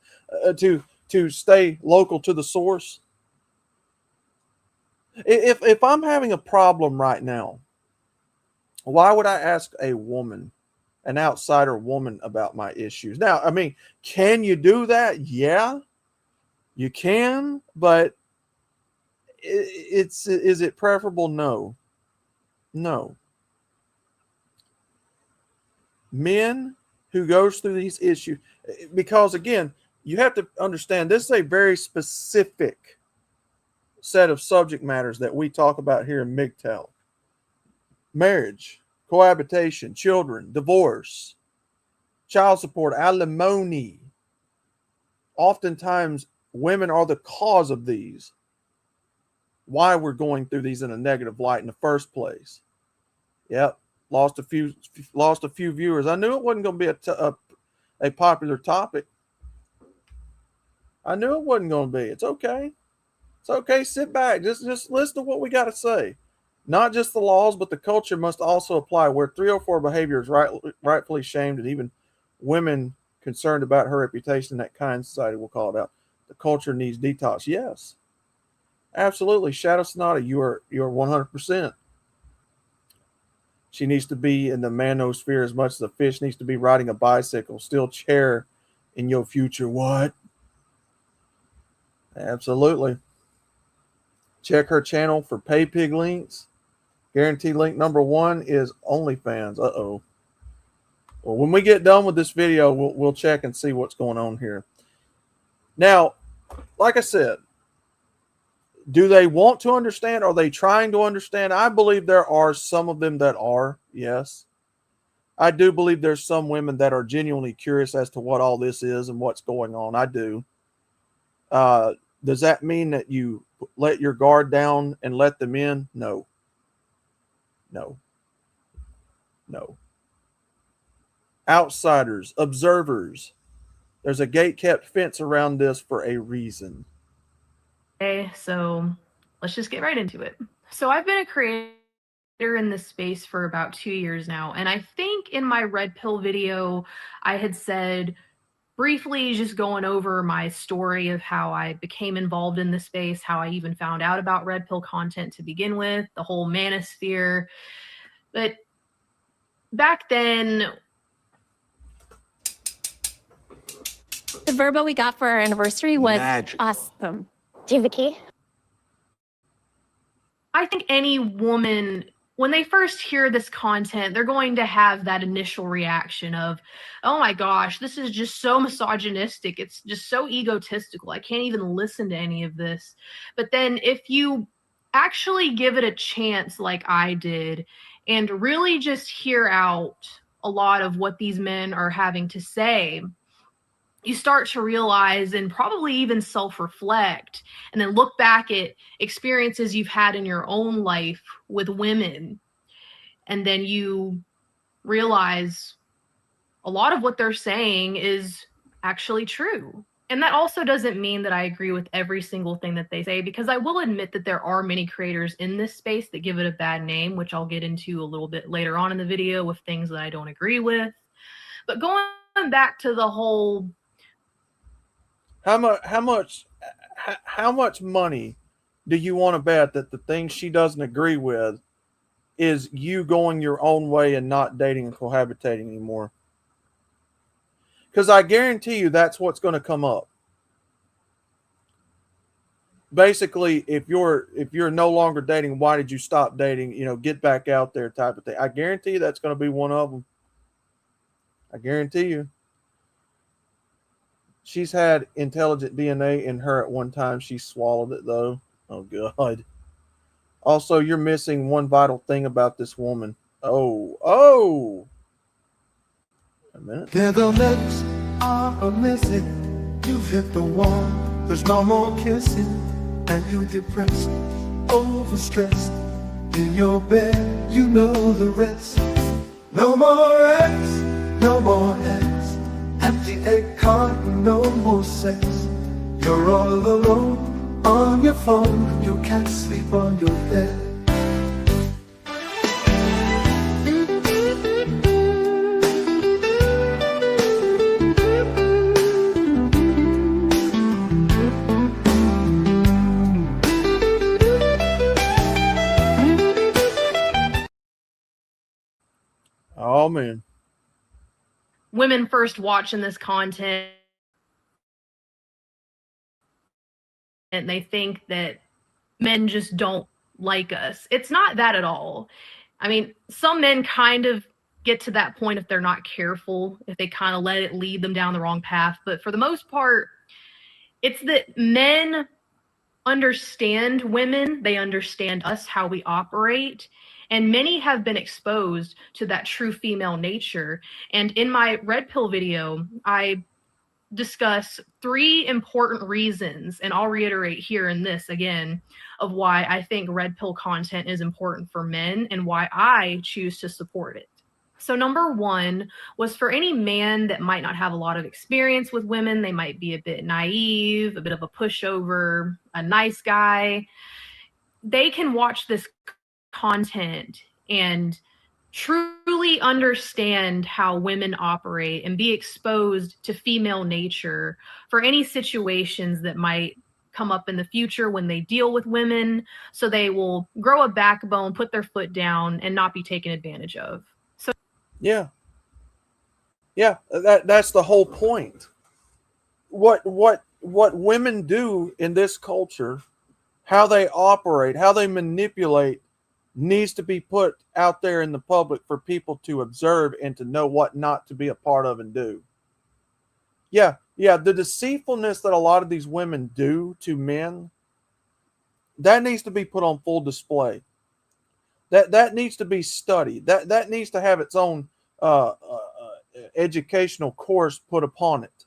Speaker 6: To stay local to the source? If I'm having a problem right now, why would I ask a woman, an outsider woman, about my issues? Now, I mean, can you do that? Yeah, you can, but is it preferable? No. Men who goes through these issues, because again, you have to understand, this is a very specific set of subject matters that we talk about here in MGTOW. Marriage, cohabitation, children, divorce, child support, alimony. Oftentimes, women are the cause of these. Why we're going through these in a negative light in the first place. Yep, lost a few viewers. I knew it wasn't going to be a popular topic. I knew it wasn't going to be. It's okay. It's okay. Sit back. Just listen to what we got to say. Not just the laws, but the culture must also apply. Where 304 behavior is rightfully shamed, and even women concerned about her reputation in that kind society will call it out. The culture needs detox. Yes. Absolutely. Shadow Sonata, you are 100%. She needs to be in the manosphere as much as a fish needs to be riding a bicycle. Still chair in your future. What? Absolutely. Check her channel for pay pig links. Guaranteed link number 1 is OnlyFans. Uh-oh. Well, when we get done with this video, we'll check and see what's going on here. Now, like I said, do they want to understand? Are they trying to understand? I believe there are some of them that are, yes. I do believe there's some women that are genuinely curious as to what all this is and what's going on. I do. Does that mean that you let your guard down and let them in? No. Outsiders, observers. There's a gate-kept fence around this for a reason.
Speaker 10: Okay, so let's just get right into it. So I've been a creator in this space for about 2 years now, and I think in my red pill video I had said, briefly just going over my story of how I became involved in this space, how I even found out about red pill content to begin with, the whole manosphere. But back then,
Speaker 8: The Verbo we got for our anniversary was awesome. Do you have a key?
Speaker 10: I think any woman, when they first hear this content, they're going to have that initial reaction of, oh my gosh, this is just so misogynistic. It's just so egotistical. I can't even listen to any of this. But then if you actually give it a chance like I did and really just hear out a lot of what these men are having to say, you start to realize and probably even self-reflect and then look back at experiences you've had in your own life with women. And then you realize a lot of what they're saying is actually true. And that also doesn't mean that I agree with every single thing that they say, because I will admit that there are many creators in this space that give it a bad name, which I'll get into a little bit later on in the video with things that I don't agree with. But going back to the whole,
Speaker 6: how much money do you want to bet that the thing she doesn't agree with is you going your own way and not dating and cohabitating anymore? Because I guarantee you that's what's going to come up. Basically, if you're no longer dating, why did you stop dating? You know, get back out there type of thing. I guarantee you that's going to be one of them. I guarantee you. She's had intelligent DNA in her at one time. She swallowed it, though. Oh, God. Also, you're missing one vital thing about this woman. Oh. A minute.
Speaker 4: There the lips are missing. You've hit the wall. There's no more kissing. And you're depressed, overstressed. In your bed, you know the rest. No more X, no more X. Empty egg carton, no more sex. You're all alone on your phone. You can't sleep on your bed.
Speaker 6: Oh, man.
Speaker 10: women first watching this content and they think that men just don't like us. It's not that at all. I mean, some men kind of get to that point if they're not careful, if they kind of let it lead them down the wrong path. But for the most part, it's that men understand women, they understand us, how we operate, and many have been exposed to that true female nature. And in my Red Pill video, I discuss 3 important reasons, and I'll reiterate here in this again, of why I think Red Pill content is important for men and why I choose to support it. So number 1 was for any man that might not have a lot of experience with women. They might be a bit naive, a bit of a pushover, a nice guy. They can watch this content and truly understand how women operate and be exposed to female nature for any situations that might come up in the future when they deal with women. So they will grow a backbone, put their foot down, and not be taken advantage of. So
Speaker 6: yeah, that's the whole point. What women do in this culture, how they operate, how they manipulate, needs to be put out there in the public for people to observe and to know what not to be a part of and do. Yeah, the deceitfulness that a lot of these women do to men, that needs to be put on full display. That needs to be studied. That needs to have its own educational course put upon it.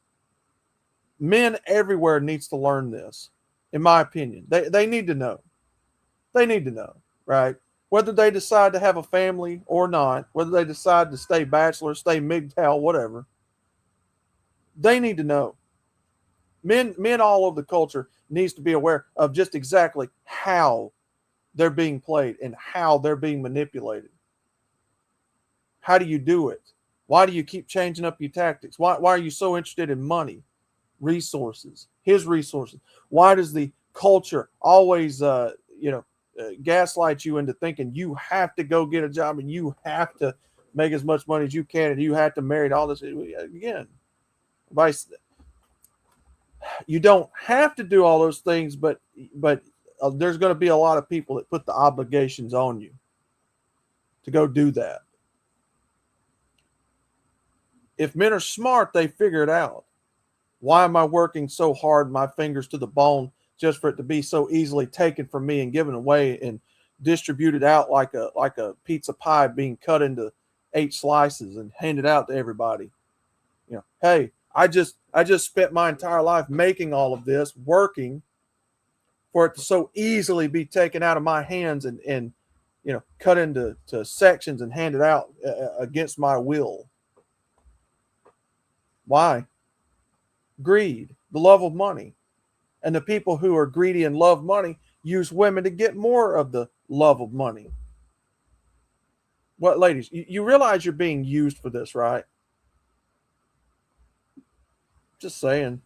Speaker 6: Men everywhere needs to learn this, in my opinion. They need to know. They need to know, right? Whether they decide to have a family or not, whether they decide to stay bachelor, stay MGTOW, whatever, they need to know. Men all over the culture needs to be aware of just exactly how they're being played and how they're being manipulated. How do you do it? Why do you keep changing up your tactics? Why are you so interested in money, resources, his resources? Why does the culture always, gaslight you into thinking you have to go get a job and you have to make as much money as you can and you have to marry all this? Again, You don't have to do all those things, but there's going to be a lot of people that put the obligations on you to go do that. If men are smart, they figure it out. Why am I working so hard, my fingers to the bone, just for it to be so easily taken from me and given away and distributed out like a pizza pie being cut into 8 slices and handed out to everybody? You know, hey, I just spent my entire life making all of this, working for it to so easily be taken out of my hands and you know, cut into sections and handed out against my will. Why? Greed, the love of money. And the people who are greedy and love money use women to get more of the love of money. What, ladies, you realize you're being used for this, right? Just saying.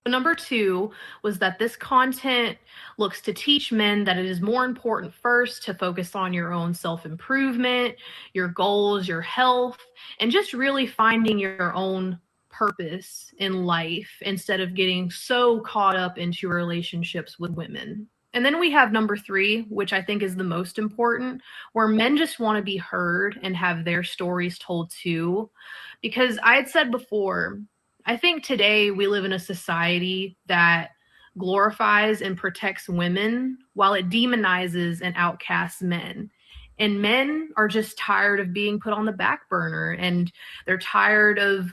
Speaker 10: Number 2 was that this content looks to teach men that it is more important first to focus on your own self-improvement, your goals, your health, and just really finding your own purpose in life instead of getting so caught up into relationships with women. And then we have number 3, which I think is the most important, where men just want to be heard and have their stories told too. Because I had said before, I think today we live in a society that glorifies and protects women while it demonizes and outcasts men. And men are just tired of being put on the back burner, and they're tired of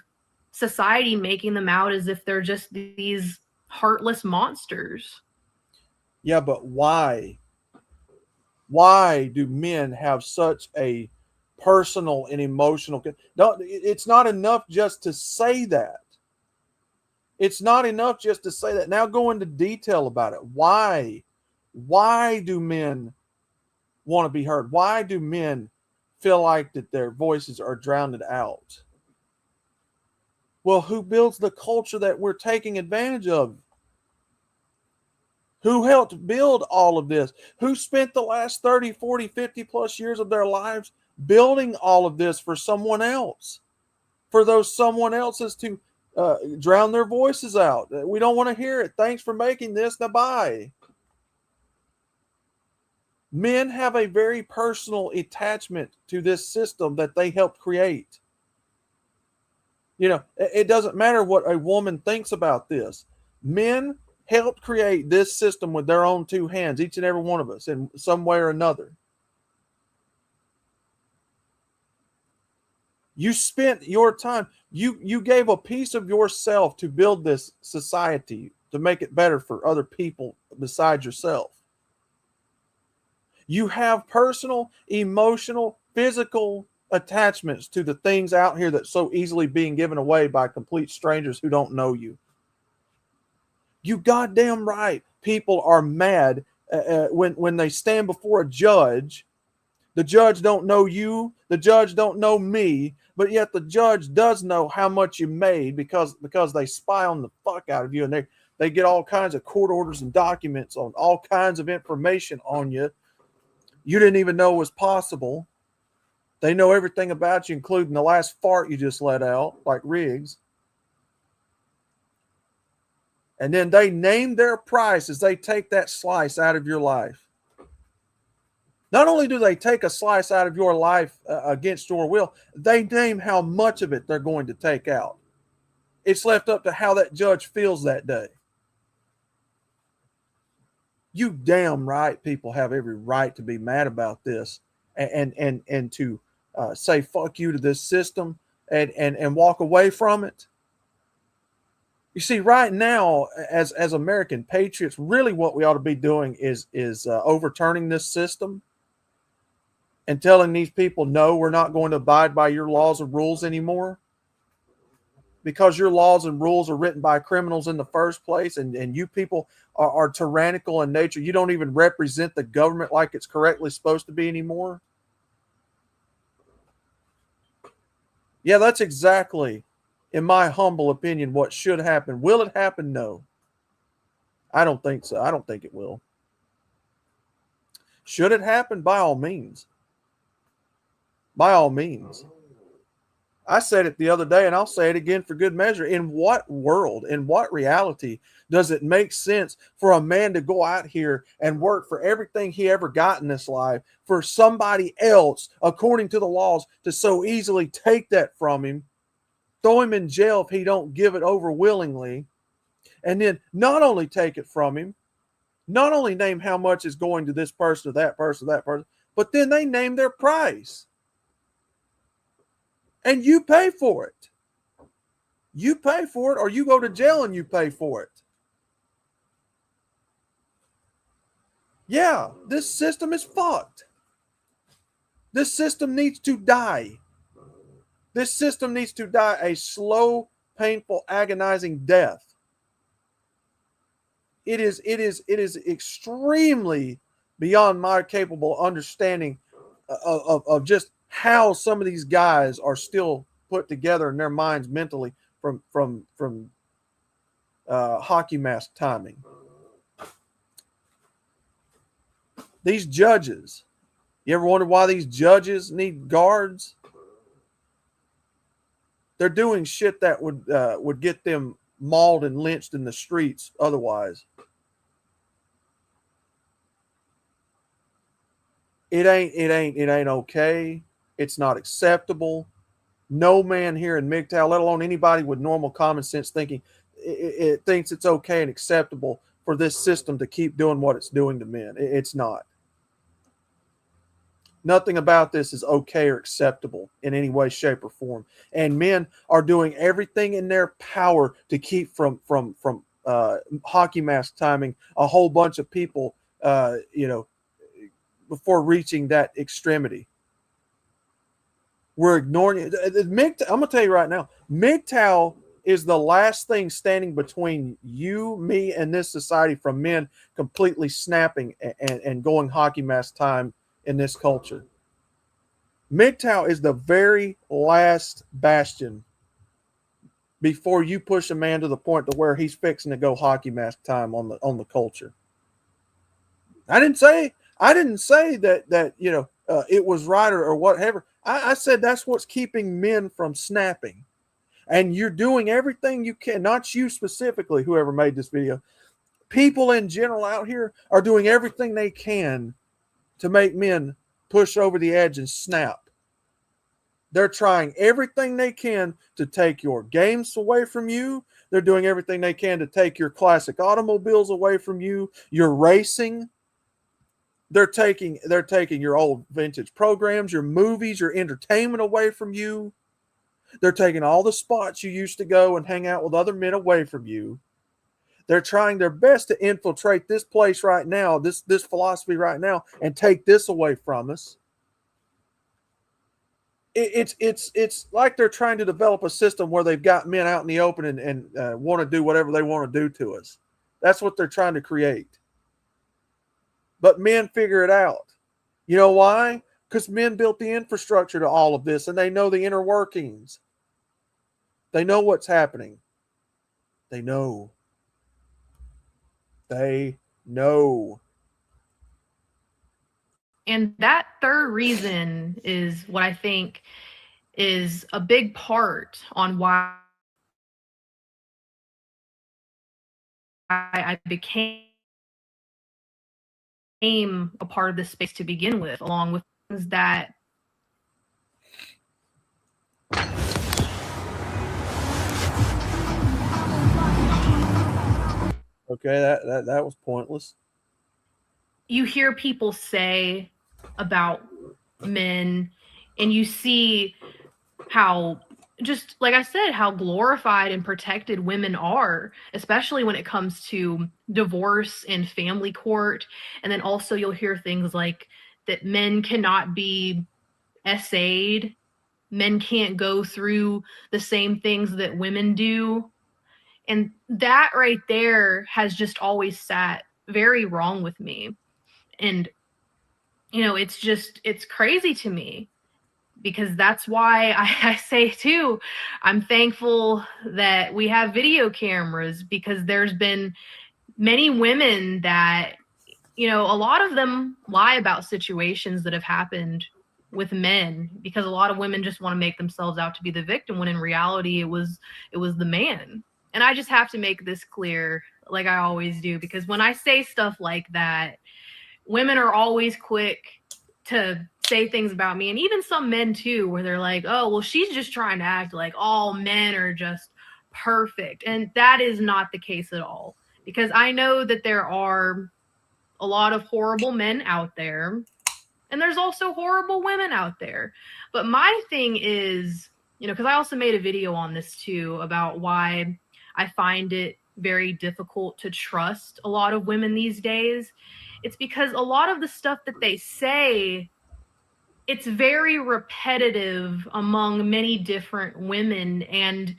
Speaker 10: society making them out as if they're just these heartless monsters.
Speaker 6: Yeah, but why? Why do men have such a personal and emotional? It's not enough just to say that. It's not enough just to say that. Now go into detail about it. Why? Why do men want to be heard? Why do men feel like that their voices are drowned out? Well, who builds the culture that we're taking advantage of? Who helped build all of this? Who spent the last 30, 40, 50 plus years of their lives building all of this for someone else? For those someone else's to drown their voices out. We don't want to hear it. Thanks for making this. Now bye. Men have a very personal attachment to this system that they helped create. You know, it doesn't matter what a woman thinks about this. Men helped create this system with their own 2 hands, each and every one of us, in some way or another. You spent your time, you gave a piece of yourself to build this society, to make it better for other people besides yourself. You have personal, emotional, physical attachments to the things out here that's so easily being given away by complete strangers who don't know you. You goddamn right. People are mad when they stand before a judge. The judge don't know you. The judge don't know me. But yet the judge does know how much you made because they spy on the fuck out of you, and they get all kinds of court orders and documents on all kinds of information on you you didn't even know was possible. They know everything about you, including the last fart you just let out, like Riggs. And then they name their price as they take that slice out of your life. Not only do they take a slice out of your life against your will, they name how much of it they're going to take out. It's left up to how that judge feels that day. You damn right people have every right to be mad about this and to say fuck you to this system and walk away from it. You see, right now, as American patriots, really what we ought to be doing is overturning this system and telling these people, no, we're not going to abide by your laws and rules anymore, because your laws and rules are written by criminals in the first place, and you people are tyrannical in nature. You don't even represent the government like it's correctly supposed to be anymore. Yeah, that's exactly, in my humble opinion, what should happen. Will it happen? No. I don't think so. I don't think it will. Should it happen? By all means. By all means. I said it the other day, and I'll say it again for good measure. In what world, in what reality does it make sense for a man to go out here and work for everything he ever got in this life for somebody else, according to the laws, to so easily take that from him, throw him in jail if he don't give it over willingly, and then not only take it from him, not only name how much is going to this person or that person, but then they name their price. And you pay for it. You pay for it, or you go to jail and you pay for it. Yeah, this system is fucked. This system needs to die. This system needs to die a slow, painful, agonizing death. It is extremely beyond my capable understanding of just how some of these guys are still put together in their minds mentally from hockey mask timing. These judges, you ever wonder why these judges need guards? They're doing shit that would get them mauled and lynched in the streets otherwise. It ain't okay. It's not acceptable. No man here in MGTOW, let alone anybody with normal common sense thinking, it thinks it's okay and acceptable for this system to keep doing what it's doing to men. It's not. Nothing about this is okay or acceptable in any way, shape, or form. And men are doing everything in their power to keep from hockey mask timing a whole bunch of people, before reaching that extremity. We're ignoring it. I'm going to tell you right now, MGTOW is the last thing standing between you, me, and this society from men completely snapping and going hockey mask time in this culture. MGTOW is the very last bastion before you push a man to the point to where he's fixing to go hockey mask time on the culture. I didn't say that it was right or whatever. I said that's what's keeping men from snapping. And you're doing everything you can, not you specifically, whoever made this video. People in general out here are doing everything they can to make men push over the edge and snap. They're trying everything they can to take your games away from you. They're doing everything they can to take your classic automobiles away from you, your racing. They're taking your old vintage programs, your movies, your entertainment away from you. They're taking all the spots you used to go and hang out with other men away from you. They're trying their best to infiltrate this place right now, this philosophy right now, and take this away from us. It's like they're trying to develop a system where they've got men out in the open and want to do whatever they want to do to us. That's what they're trying to create. But men figure it out. You know why? Because men built the infrastructure to all of this, and they know the inner workings. They know what's happening. They know. They know.
Speaker 10: And that third reason is what I think is a big part on why I became a part of this space to begin with, along with things that
Speaker 6: Okay, that was pointless.
Speaker 10: you hear people say about men, and you see how, just like I said, how glorified and protected women are, especially when it comes to divorce and family court. And then also you'll hear things like that men cannot be essayed, men can't go through the same things that women do. And that right there has just always sat very wrong with me. And, it's crazy to me, because that's why I say too, I'm thankful that we have video cameras, because there's been many women that, a lot of them lie about situations that have happened with men, because a lot of women just want to make themselves out to be the victim when in reality it was the man. And I just have to make this clear, like I always do, because when I say stuff like that, women are always quick to say things about me, and even some men too, where they're like, oh, well, she's just trying to act like all men are just perfect. And that is not the case at all, because I know that there are a lot of horrible men out there, and there's also horrible women out there. But my thing is, because I also made a video on this too about why I find it very difficult to trust a lot of women these days. It's because a lot of the stuff that they say, it's very repetitive among many different women. And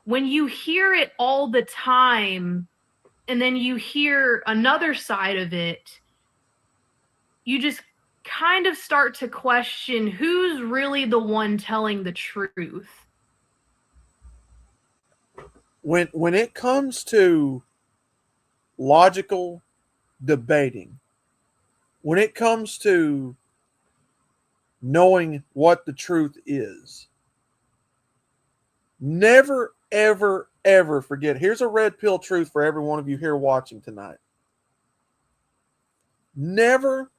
Speaker 10: when you hear it all the time, and then you hear another side of it, you just kind of start to question who's really the one telling the truth.
Speaker 6: When it comes to logical debating, when it comes to knowing what the truth is, never, ever, ever forget. Here's a red pill truth for every one of you here watching tonight. Never,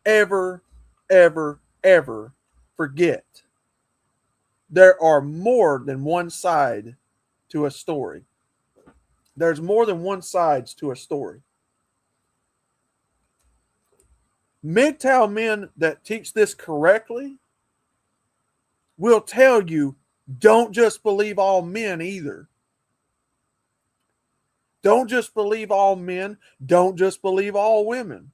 Speaker 6: ever, ever, ever forget there are more than one side to a story. There's more than one sides to a story. MGTOW men that teach this correctly will tell you, don't just believe all men either. Don't just believe all men. Don't just believe all women.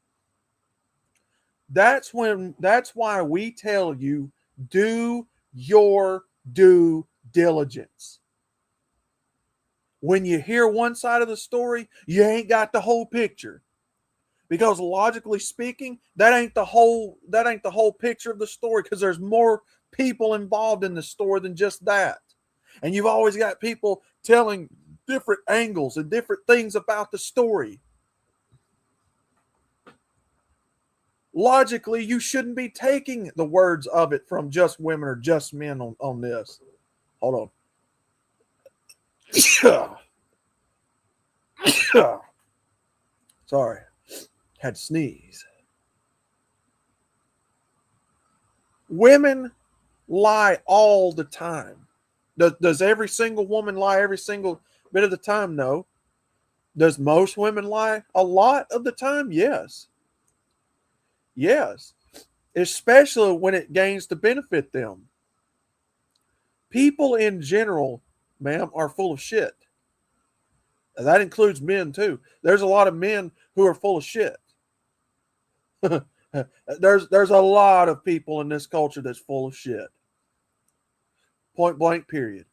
Speaker 6: That's why we tell you, do your due diligence. When you hear one side of the story, you ain't got the whole picture. Because logically speaking, that ain't the whole picture of the story, because there's more people involved in the story than just that. And you've always got people telling different angles and different things about the story. Logically, you shouldn't be taking the words of it from just women or just men on this. Hold on. Sorry. Had to sneeze. Women lie all the time. Does every single woman lie every single bit of the time? No. Does most women lie a lot of the time? Yes. Yes. Especially when it gains to benefit them. People in general, ma'am, are full of shit. That includes men too. There's a lot of men who are full of shit. There's a lot of people in this culture that's full of shit. Point blank, period.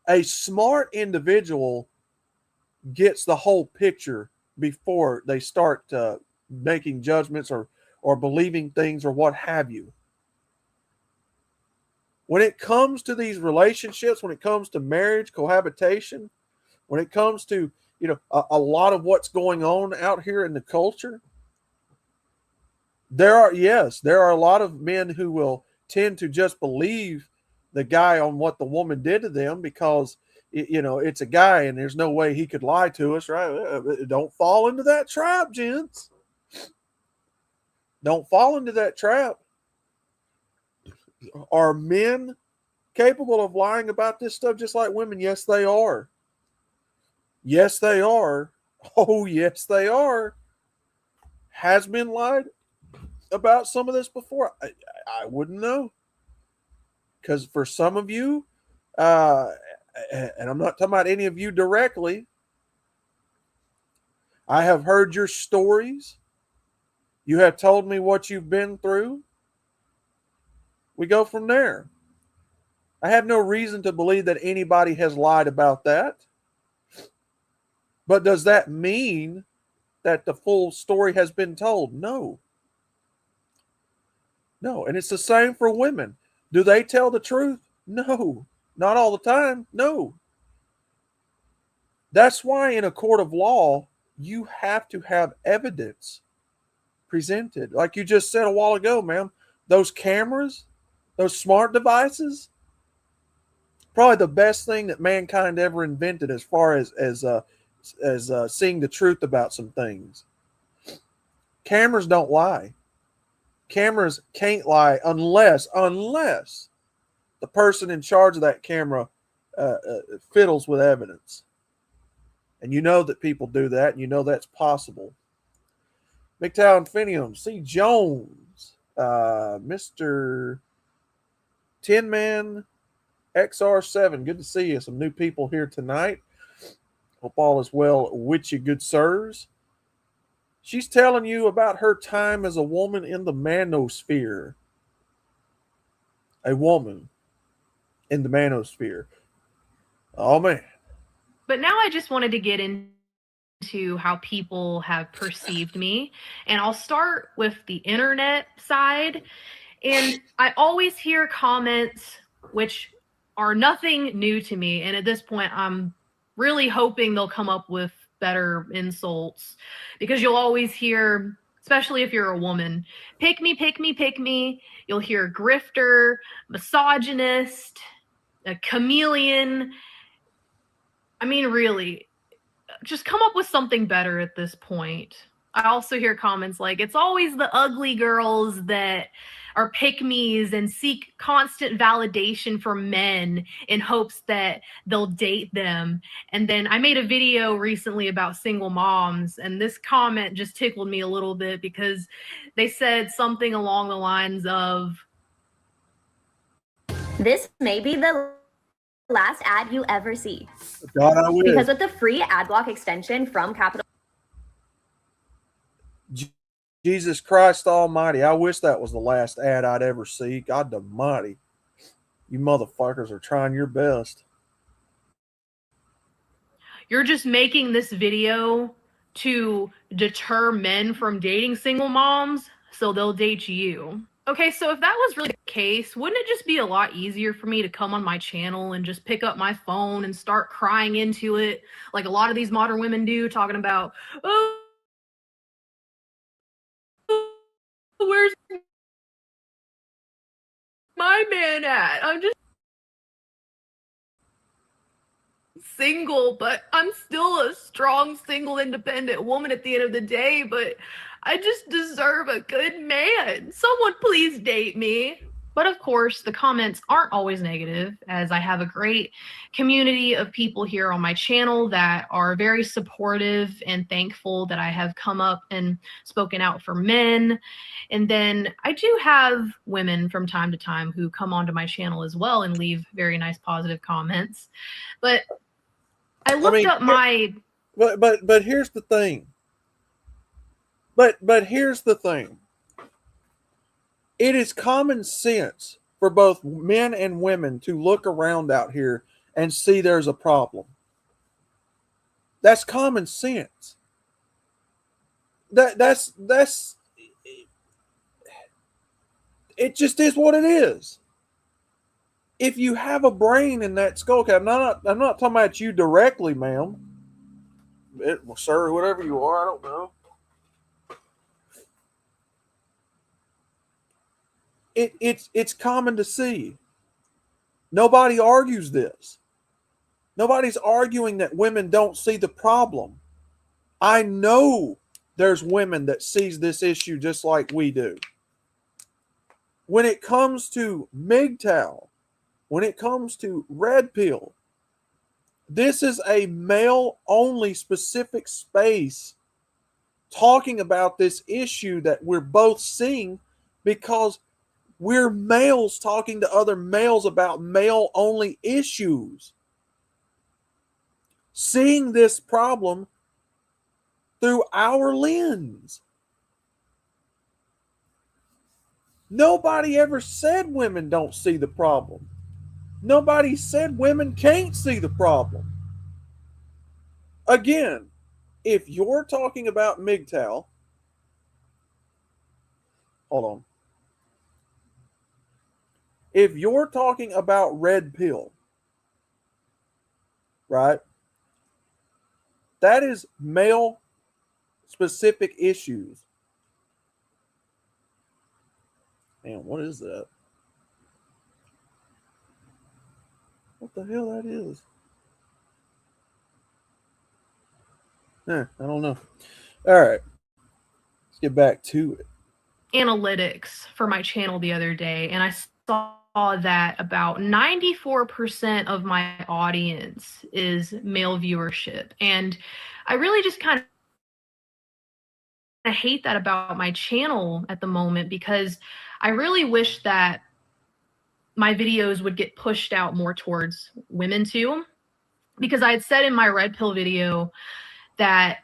Speaker 6: A smart individual gets the whole picture before they start making judgments or believing things or what have you. When it comes to these relationships, when it comes to marriage, cohabitation, when it comes to a lot of what's going on out here in the culture, there are a lot of men who will tend to just believe the guy on what the woman did to them because it's a guy and there's no way he could lie to us, right? Don't fall into that trap, gents. Don't fall into that trap. Are men capable of lying about this stuff just like women? Yes, they are. Yes, they are. Oh, yes, they are. Has been lied about some of this before? I wouldn't know. Because for some of you, and I'm not talking about any of you directly, I have heard your stories. You have told me what you've been through. We go from there. I have no reason to believe that anybody has lied about that. But does that mean that the full story has been told? No. No. And it's the same for women. Do they tell the truth? No. Not all the time. No. That's why in a court of law, you have to have evidence presented. Like you just said a while ago, ma'am, those cameras, those smart devices, probably the best thing that mankind ever invented as far as seeing the truth about some things. Cameras don't lie. Cameras can't lie unless the person in charge of that camera fiddles with evidence. And you know that people do that, and you know that's possible. MGTOW Infinium, C. Jones, Mr. Tin Man XR7. Good to see you. Some new people here tonight. Hope all is well with you, good sirs. She's telling you about her time as a woman in the manosphere. A woman in the manosphere. Oh, man.
Speaker 10: But now I just wanted to get into how people have perceived me. And I'll start with the internet side. And I always hear comments which are nothing new to me. And at this point, I'm really hoping they'll come up with better insults, because you'll always hear, especially if you're a woman, pick me, pick me, pick me. You'll hear grifter, misogynist, a chameleon. I mean, really, just come up with something better at this point. I also hear comments like, it's always the ugly girls that are pick-me's and seek constant validation from men in hopes that they'll date them. And then I made a video recently about single moms, and this comment just tickled me a little bit because they said something along the lines of,
Speaker 9: This may be the last ad you ever see.
Speaker 6: God, I wish.
Speaker 9: Because with the free ad block extension from Capital.
Speaker 6: Jesus Christ Almighty, I wish that was the last ad I'd ever see. God almighty. You motherfuckers are trying your best.
Speaker 10: you're just making this video to deter men from dating single moms so they'll date you. Okay, so if that was really the case, wouldn't it just be a lot easier for me to come on my channel and just pick up my phone and start crying into it like a lot of these modern women do, talking about, oh, where's my man at? I'm just single, but I'm still a strong, single, independent woman at the end of the day, but I just deserve a good man. Someone please date me. But of course, the comments aren't always negative, as I have a great community of people here on my channel that are very supportive and thankful that I have come up and spoken out for men. And then I do have women from time to time who come onto my channel as well and leave very nice positive comments. But I looked up my...
Speaker 6: But here's the thing. But here's the thing. It is common sense for both men and women to look around out here and see there's a problem. That's common sense. That's it just is what it is. If you have a brain in that skull cap, I'm not talking about you directly, ma'am. Well, sir, whatever you are, I don't know. It's common to see. Nobody argues this. Nobody's arguing that women don't see the problem. I know there's women that sees this issue just like we do. When it comes to MGTOW, when it comes to Red Pill, this is a male-only specific space talking about this issue that we're both seeing because we're males talking to other males about male-only issues. Seeing this problem through our lens. Nobody ever said women don't see the problem. Nobody said women can't see the problem. Again, if you're talking about MGTOW, hold on. If you're talking about Red Pill, right? That is male specific issues. Man, what is that? What the hell that is? I don't know. All right. Let's get back to it.
Speaker 10: Analytics for my channel the other day, and I saw that about 94% of my audience is male viewership. And I really just kind of hate that about my channel at the moment, because I really wish that my videos would get pushed out more towards women too. Because I had said in my red pill video that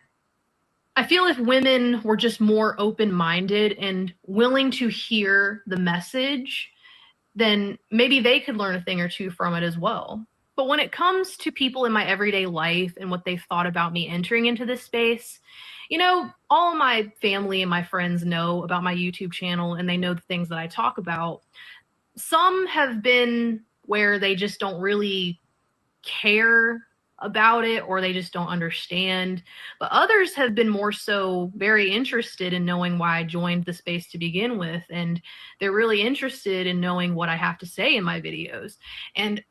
Speaker 10: I feel if women were just more open-minded and willing to hear the message, then maybe they could learn a thing or two from it as well. But when it comes to people in my everyday life and what they've thought about me entering into this space, you know, all my family and my friends know about my YouTube channel, and they know the things that I talk about. Some have been where they just don't really care about it, or they just don't understand. But others have been more so very interested in knowing why I joined the space to begin with, and they're really interested in knowing what I have to say in my videos. And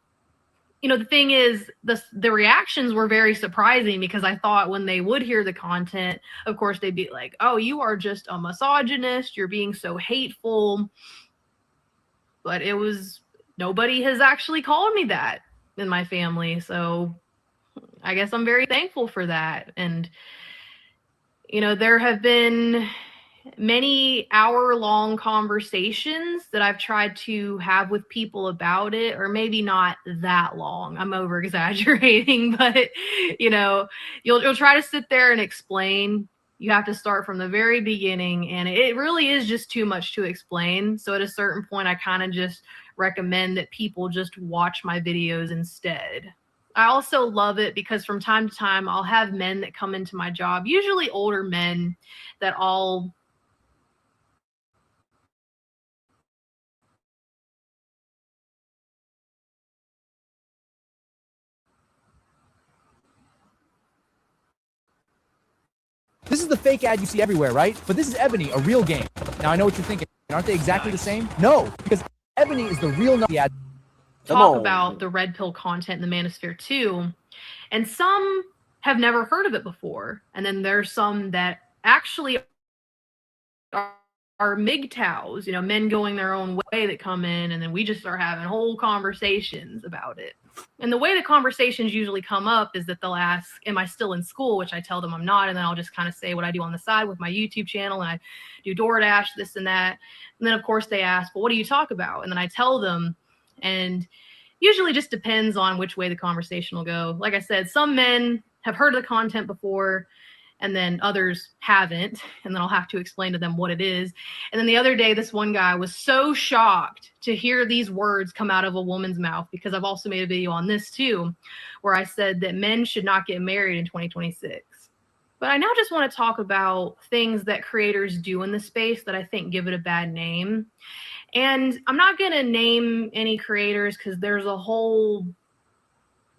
Speaker 10: you know, the thing is, the reactions were very surprising, because I thought when they would hear the content, of course they'd be like, oh, you are just a misogynist, you're being so hateful. But it was, nobody has actually called me that in my family, so I guess I'm very thankful for that. And you know, there have been many hour-long conversations that I've tried to have with people about it, or maybe not that long. I'm over exaggerating, but you know, you'll try to sit there and explain. You have to start from the very beginning, and it really is just too much to explain. So at a certain point, I kind of just recommend that people just watch my videos instead. I also love it because from time to time, I'll have men that come into my job, usually older men, that all
Speaker 11: This is the fake ad you see everywhere, right? But this is Ebony, a real game. Now, I know what you're thinking. Aren't they exactly the same? No, because Ebony is the real ad.
Speaker 10: talk about the red pill content in the Manosphere too. And some have never heard of it before. And then there's some that actually are MGTOWs, you know, men going their own way, that come in, and then we just start having whole conversations about it. And the way the conversations usually come up is that they'll ask, am I still in school? Which I tell them I'm not. And then I'll just kind of say what I do on the side with my YouTube channel, and I do DoorDash, this and that. And then of course they ask, well, what do you talk about? And then I tell them, and usually just depends on which way the conversation will go. Like I said, some men have heard of the content before, and then others haven't, and then I'll have to explain to them what it is. And then the other day, this one guy was so shocked to hear these words come out of a woman's mouth, because I've also made a video on this too, where I said that men should not get married in 2026. But I now just want to talk about things that creators do in the space that I think give it a bad name. And I'm not going to name any creators, because there's a whole,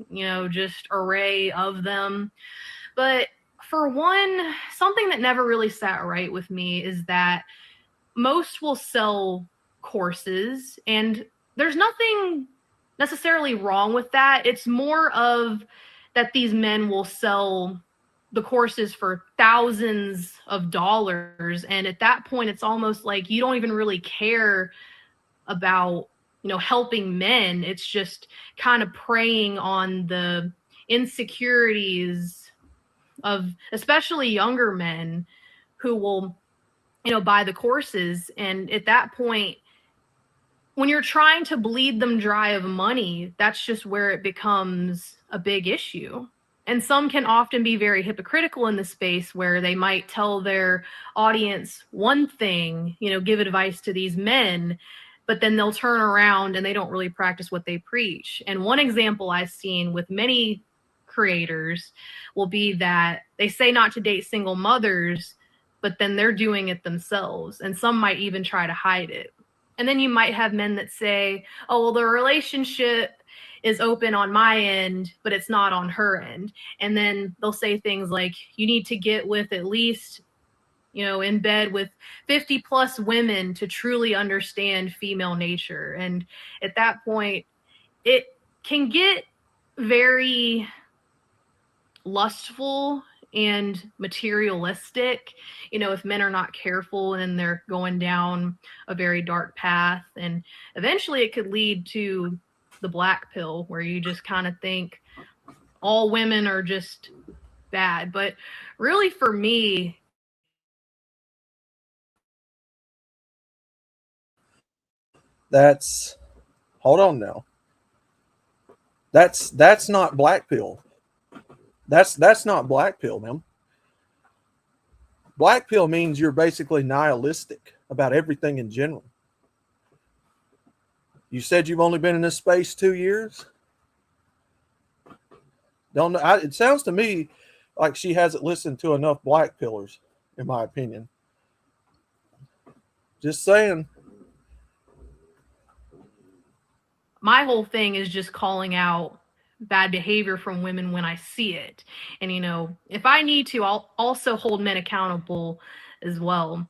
Speaker 10: you know, just array of them. But for one, something that never really sat right with me is that most will sell courses, and there's nothing necessarily wrong with that. It's more of that these men will sell the courses for thousands of dollars, and at that point it's almost like you don't even really care about, you know, helping men. It's just kind of preying on the insecurities of especially younger men who will, you know, buy the courses. And at that point, when you're trying to bleed them dry of money, that's just where it becomes a big issue. And some can often be very hypocritical in the space, where they might tell their audience one thing, you know, give advice to these men, but then they'll turn around and they don't really practice what they preach. And one example I've seen with many creators will be that they say not to date single mothers, but then they're doing it themselves. And some might even try to hide it. And then you might have men that say, oh, well, the relationship is open on my end, but it's not on her end. And then they'll say things like, you need to get with at least, in bed with 50 plus women to truly understand female nature. And at that point, it can get very lustful and materialistic, if men are not careful and they're going down a very dark path. And eventually it could lead to the black pill, where you just kind of think all women are just bad. But really, for me,
Speaker 6: hold on now. That's not black pill. That's not black pill, man. Black pill means you're basically nihilistic about everything in general. You said you've only been in this space 2 years. Don't know. It sounds to me like she hasn't listened to enough black pillars, in my opinion. Just saying.
Speaker 10: my whole thing is just calling out bad behavior from women when I see it. And, if I need to, I'll also hold men accountable as well.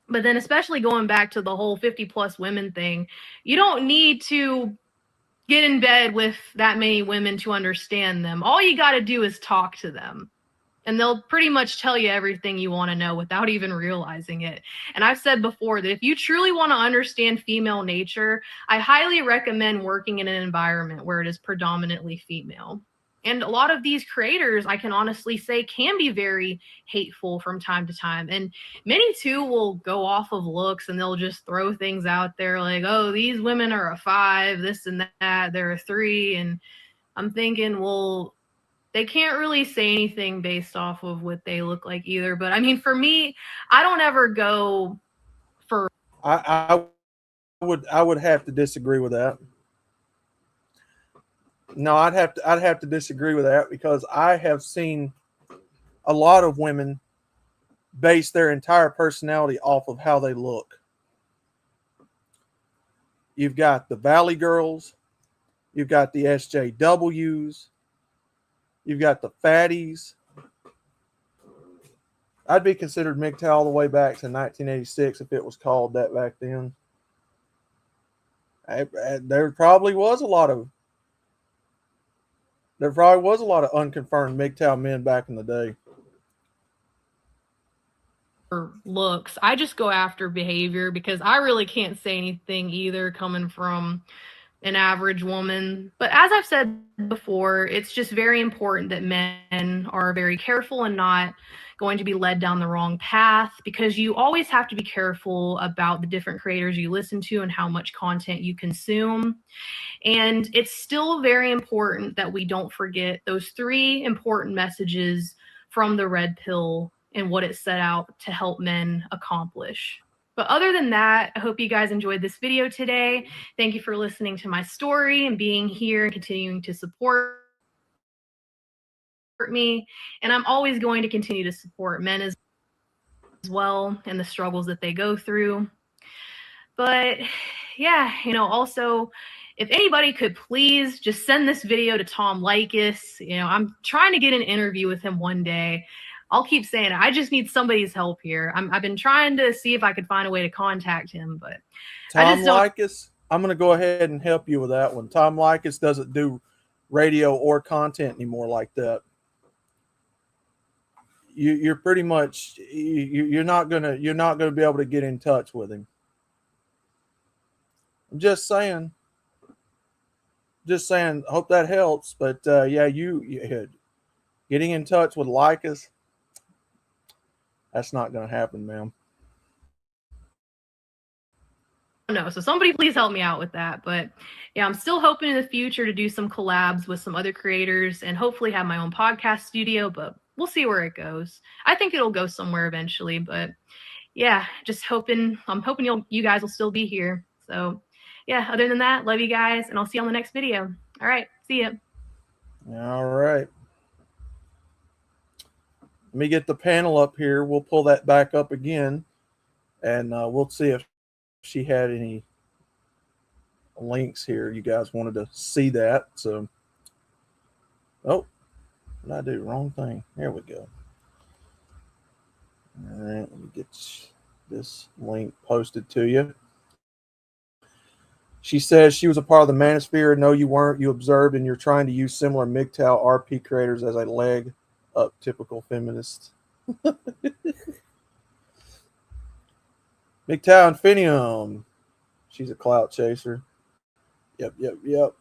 Speaker 10: But then, especially going back to the whole 50 plus women thing, you don't need to get in bed with that many women to understand them. All you got to do is talk to them, and they'll pretty much tell you everything you want to know without even realizing it. And I've said before that if you truly want to understand female nature, I highly recommend working in an environment where it is predominantly female. And a lot of these creators, I can honestly say, can be very hateful from time to time. And many too will go off of looks, and they'll just throw things out there like, oh, these women are a 5, this and that, they're a 3. And I'm thinking, well, they can't really say anything based off of what they look like either. But I mean, for me, I don't ever go for.
Speaker 6: I would have to disagree with that. No, I'd have to disagree with that, because I have seen a lot of women base their entire personality off of how they look. You've got the Valley Girls, you've got the SJWs, you've got the fatties. I'd be considered MGTOW all the way back to 1986 if it was called that back then. There probably was a lot of unconfirmed MGTOW men back in the day.
Speaker 10: Looks. I just go after behavior, because I really can't say anything either coming from an average woman. But as I've said before, it's just very important that men are very careful and not going to be led down the wrong path, because you always have to be careful about the different creators you listen to and how much content you consume. And it's still very important that we don't forget those 3 important messages from the red pill and what it set out to help men accomplish. But other than that, I hope you guys enjoyed this video today. Thank you for listening to my story and being here and continuing to support me. And I'm always going to continue to support men as well and the struggles that they go through. But yeah, also, if anybody could please just send this video to Tom Likas. I'm trying to get an interview with him one day. I'll keep saying it. I just need somebody's help here. I've been trying to see if I could find a way to contact him, but
Speaker 6: Tom Likas, I'm going to go ahead and help you with that one. Tom Likas doesn't do radio or content anymore like that. You're pretty much you're not gonna be able to get in touch with him. I'm just saying. Hope that helps. But yeah, you getting in touch with Likas, that's not going to happen, ma'am.
Speaker 10: No, so somebody please help me out with that. But yeah, I'm still hoping in the future to do some collabs with some other creators and hopefully have my own podcast studio, but we'll see where it goes. I think it'll go somewhere eventually, but yeah, I'm hoping you guys will still be here. So yeah, other than that, love you guys, and I'll see you on the next video. All right, see ya.
Speaker 6: All right. Let me get the panel up here. We'll pull that back up again, and we'll see if she had any links here. You guys wanted to see that. So, oh, what did I do? Wrong thing. There we go. All right, let me get this link posted to you. She says she was a part of the manosphere. No, you weren't. You observed, and you're trying to use similar MGTOW RP creators as a leg up. Typical feminist. MGTOW Infinium. She's a clout chaser. Yep.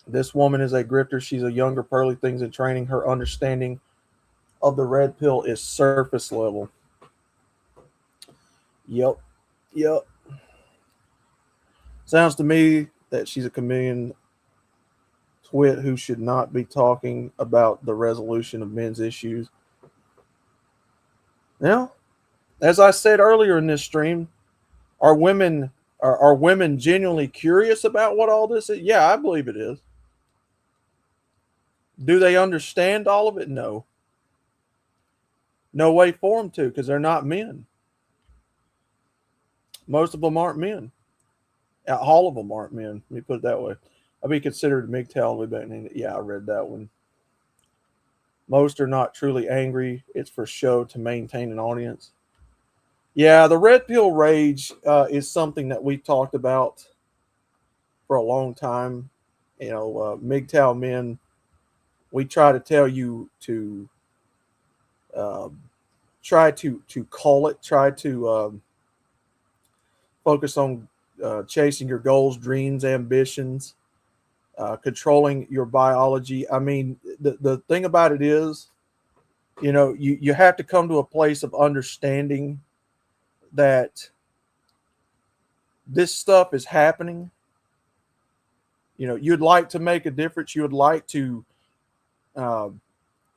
Speaker 6: This woman is a grifter. She's a younger pearly things in training. Her understanding of the red pill is surface level. Yep. Sounds to me that she's a chameleon twit who should not be talking about the resolution of men's issues. Now, as I said earlier in this stream, are women genuinely curious about what all this is? Yeah, I believe it is. Do they understand all of it? No. No way for them to, because they're not men. Most of them aren't men. All of them aren't men. Let me put it that way. I'll be considered MGTOW way back then. Yeah, I read that one. Most are not truly angry. It's for show to maintain an audience. Yeah, the red pill rage is something that we've talked about for a long time. You know, MGTOW men, we try to tell you to try to call it, try to focus on chasing your goals, dreams, ambitions, controlling your biology. I mean, the thing about it is, you know, you have to come to a place of understanding that this stuff is happening. You know, you'd like to make a difference. You would like to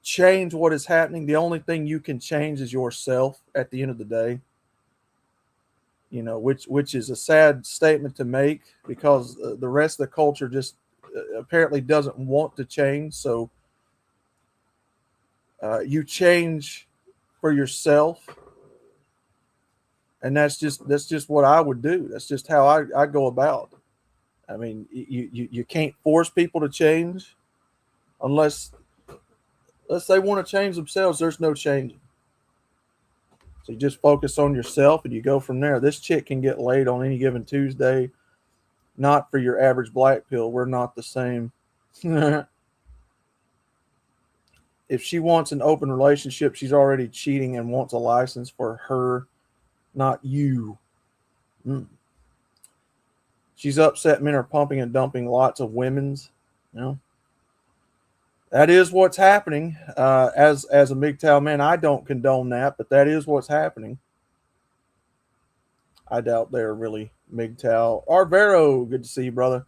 Speaker 6: change what is happening. The only thing you can change is yourself at the end of the day. You know, which is a sad statement to make, because the rest of the culture just apparently doesn't want to change. So you change for yourself, and that's just what I would do. That's just how I go about. I mean, you can't force people to change unless they want to change themselves. There's no changing. So you just focus on yourself and you go from there. This chick can get laid on any given Tuesday. Not for your average black pill. We're not the same. If she wants an open relationship, she's already cheating and wants a license for her, not you. She's upset men are pumping and dumping lots of women's. You know, that is what's happening. As a MGTOW man, I don't condone that, but that is what's happening. I doubt they're really MGTOW. Arvero, good to see you, brother.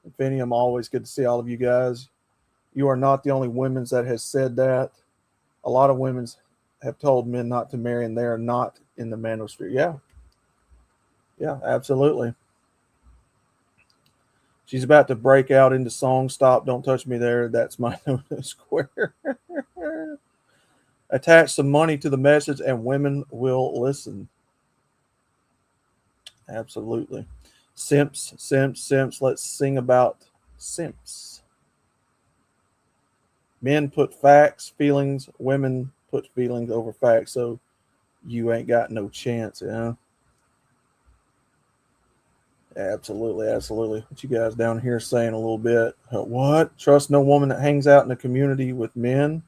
Speaker 6: Infinium, always good to see all of you guys. You are not the only women that has said that. A lot of women have told men not to marry, and they are not in the manosphere. Yeah, absolutely. She's about to break out into song. Stop, don't touch me there. That's my square. Attach some money to the message and women will listen. Absolutely. Simps. Let's sing about simps. Men put facts, feelings. Women put feelings over facts. So you ain't got no chance, you know? Absolutely. What you guys down here saying a little bit? What? Trust no woman that hangs out in the community with men.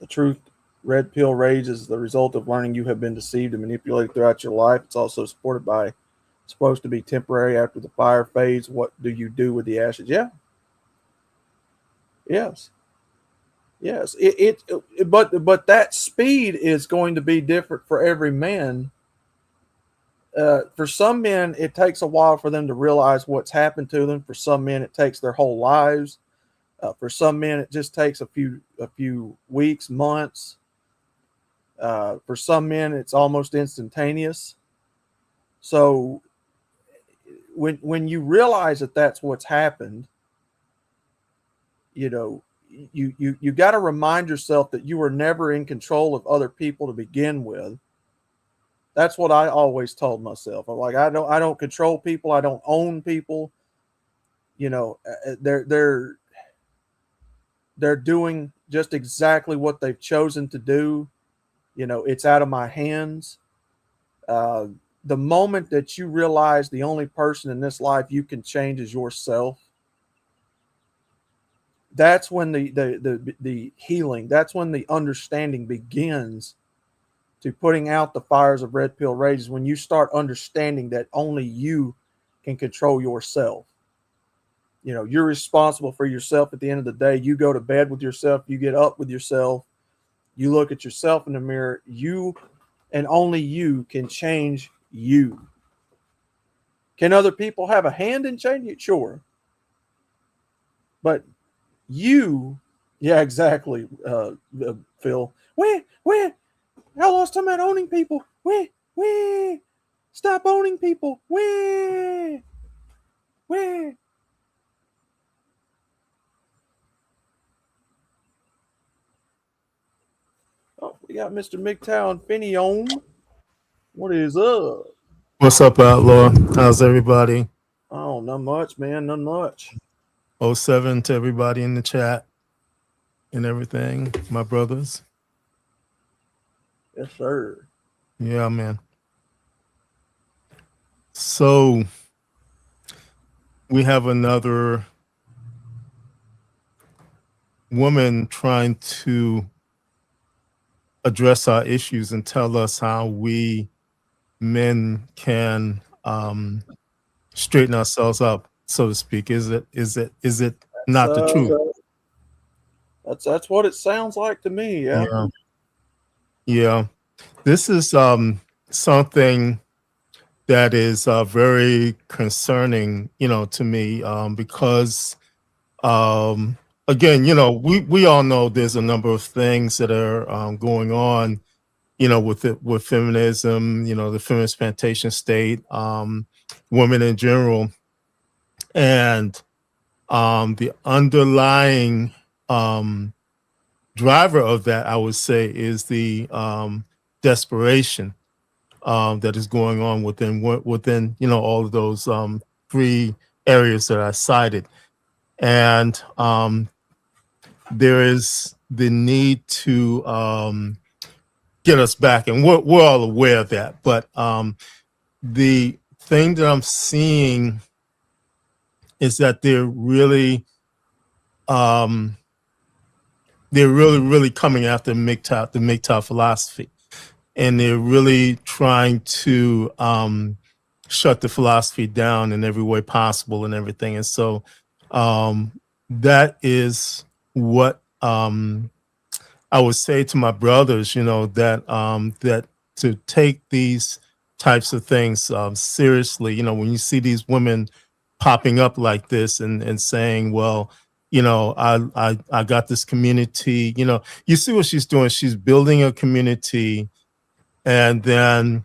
Speaker 6: The truth, red pill rage is the result of learning you have been deceived and manipulated throughout your life. It's also supported by, supposed to be temporary after the fire fades. What do you do with the ashes? Yeah. Yes. But that speed is going to be different for every man. For some men, it takes a while for them to realize what's happened to them. For some men, it takes their whole lives. For some men, it just takes a few weeks, months. For some men, it's almost instantaneous. So when you realize that that's what's happened, you know, you got to remind yourself that you were never in control of other people to begin with. That's what I always told myself. I'm like, I don't control people. I don't own people. You know, they're doing just exactly what they've chosen to do. It's out of my hands. The moment that you realize the only person in this life you can change is yourself, that's when the healing, that's when the understanding begins to putting out the fires of red pill rage, is when you start understanding that only you can control yourself. You're responsible for yourself at the end of the day. You go to bed with yourself, you get up with yourself, you look at yourself in the mirror. You and only you can change you. Can other people have a hand in changing it? Sure. But you, yeah, exactly, Phil. Where? I lost time at owning people. Where? Stop owning people. Where? Oh, we got Mr. MGTOW and Finney on. What is up?
Speaker 12: What's up, Outlaw? How's everybody?
Speaker 6: Oh, not much, man. Not much.
Speaker 12: 07 to everybody in the chat and everything, my brothers.
Speaker 6: Yes, sir.
Speaker 12: Yeah, man. So we have another woman trying to address our issues and tell us how we men can straighten ourselves up, so to speak. Is it not the truth?
Speaker 6: That's what it sounds like to me.
Speaker 12: Yeah. This is something that is very concerning, to me, because again, we all know there's a number of things that are going on, with feminism, the feminist plantation state, women in general, and the underlying driver of that, I would say, is the desperation that is going on within all of those three areas that I cited, and there is the need to get us back, and we're all aware of that. But the thing that I'm seeing is that they're really coming after the MGTOW philosophy, and they're really trying to shut the philosophy down in every way possible and everything. And so that is what I would say to my brothers, that to take these types of things seriously. When you see these women popping up like this and saying, well, I got this community, you see what she's doing. She's building a community, and then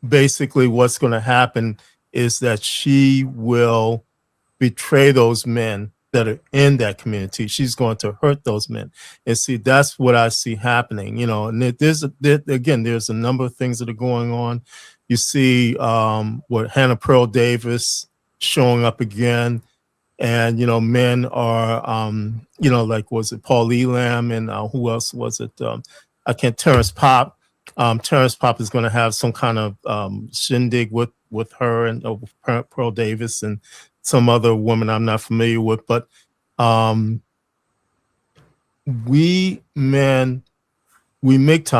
Speaker 12: basically what's going to happen is that she will betray those men that are in that community. She's going to hurt those men. And see, that's what I see happening, and there's a number of things that are going on. You see what Hannah Pearl Davis showing up again, and men are like, was it Paul Elam, and who else was it? Terrence Pop. Terrence Pop is going to have some kind of shindig with her and Pearl Davis and some other woman I'm not familiar with. But we MGTOW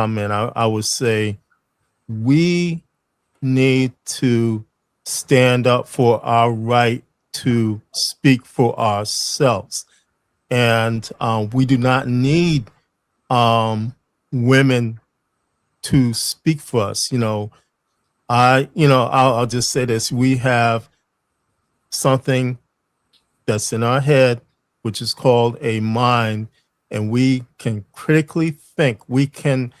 Speaker 12: men, I would say, we need to stand up for our right to speak for ourselves, and we do not need women to speak for us. I'll just say this: we have something that's in our head, which is called a mind, and we can critically think. We can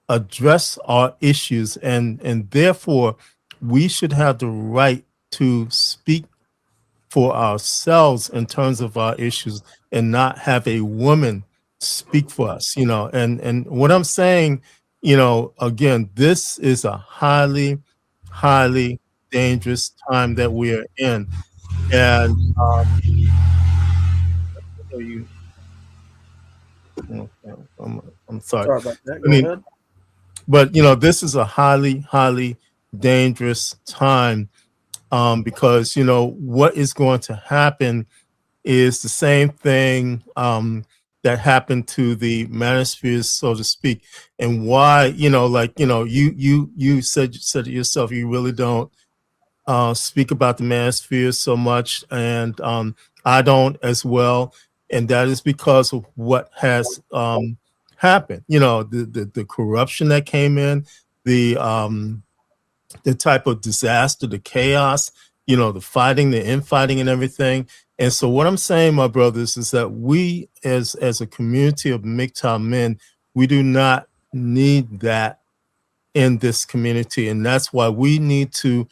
Speaker 12: address our issues, and therefore we should have the right to speak for ourselves in terms of our issues, and not have a woman speak for us. And what I'm saying, again, this is a highly dangerous time that we are in. And I'm sorry.
Speaker 6: Sorry about that. Go ahead.
Speaker 12: But this is a highly dangerous time, because what is going to happen is the same thing that happened to the manospheres, so to speak. And why, you said it yourself, you really don't speak about the manosphere so much, and I don't as well, and that is because of what has happened. The corruption that came in, the type of disaster, the chaos, the fighting, the infighting, and everything. And so, what I'm saying, my brothers, is that we, as a community of MGTOW men, we do not need that in this community, and that's why we need to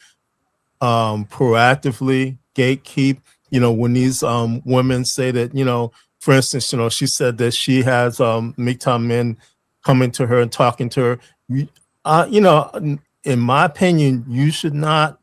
Speaker 12: proactively gatekeep. When these women say that, for instance, she said that she has MGTOW men coming to her and talking to her. In my opinion, you should not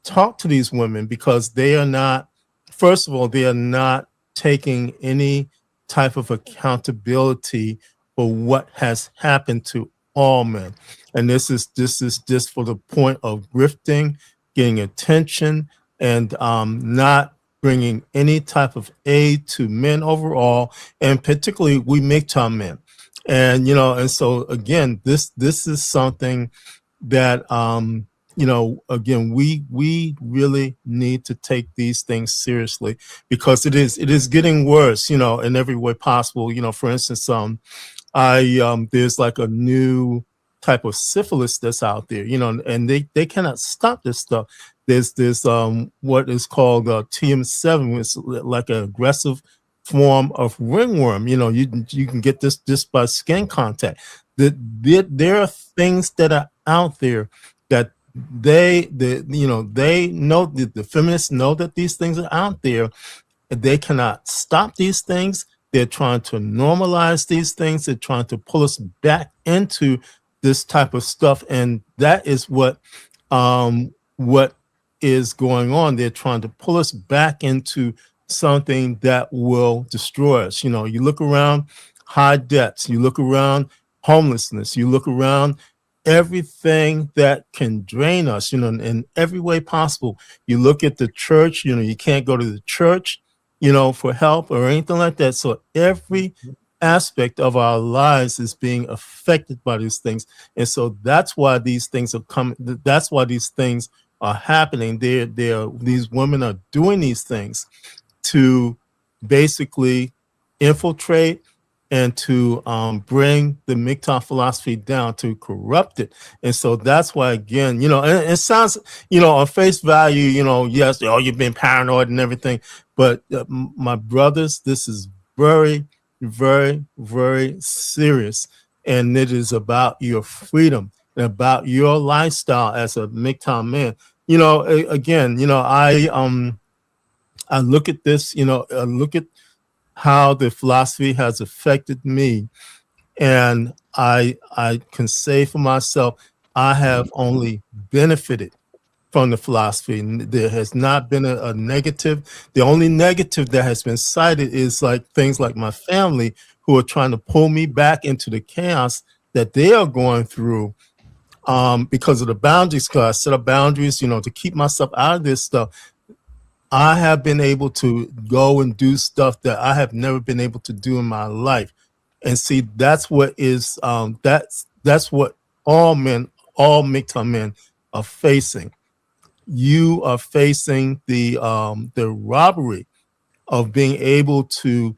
Speaker 12: talk to these women, because they are not, first of all, they are not taking any type of accountability for what has happened to all men. And this is just for the point of grifting, getting attention, and not bringing any type of aid to men overall, and particularly we MGTOW men. And and so again, this is something that again, we really need to take these things seriously, because it is getting worse, in every way possible. For instance, there's like a new type of syphilis that's out there, and they cannot stop this stuff. There's what is called TM7, which is like an aggressive form of ringworm. You can get this just by skin contact. There are things that are out there that they know, that the feminists know that these things are out there. They cannot stop these things. They're trying to normalize these things. They're trying to pull us back into this type of stuff, and that is what is going on. They're trying to pull us back into something that will destroy us. You look around, high debts. You look around, homelessness. You look around, everything that can drain us, in every way possible. You look at the church, you can't go to the church, for help or anything like that. So every aspect of our lives is being affected by these things. And so that's why these things are coming. That's why these things are happening. These women are doing these things to basically infiltrate and to bring the MGTOW philosophy down, to corrupt it. And so that's why, again, and it sounds, on face value, yes, you've been paranoid and everything. But my brothers, this is very, very, very serious. And it is about your freedom and about your lifestyle as a MGTOW man. Again, I look at this, I look at how the philosophy has affected me, and I can say for myself, I have only benefited from the philosophy. There has not been a negative. The only negative that has been cited is like things like my family, who are trying to pull me back into the chaos that they are going through because of the boundaries. Because I set up boundaries, to keep myself out of this stuff. I have been able to go and do stuff that I have never been able to do in my life. And see, that's what is that's what all men, all MGTOW men are facing. You are facing the robbery of being able to,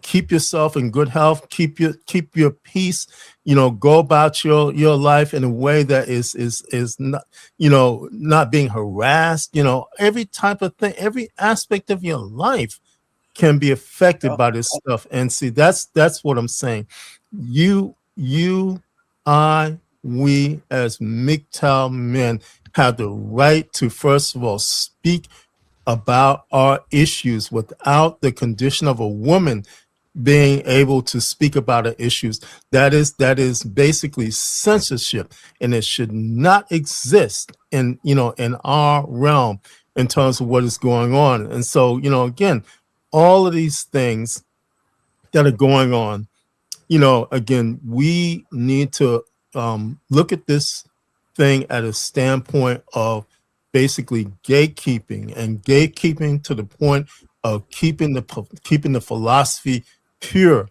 Speaker 12: keep yourself in good health, keep your peace, go about your life in a way that is not, not being harassed. Every type of thing, every aspect of your life can be affected by this stuff. And see, that's what I'm saying. We as MGTOW men have the right to, first of all, speak about our issues without the condition of a woman being able to speak about her issues. That is basically censorship, and it should not exist in our realm in terms of what is going on. And so, again, all of these things that are going on, again, we need to look at this thing at a standpoint of basically gatekeeping to the point of keeping the philosophy pure,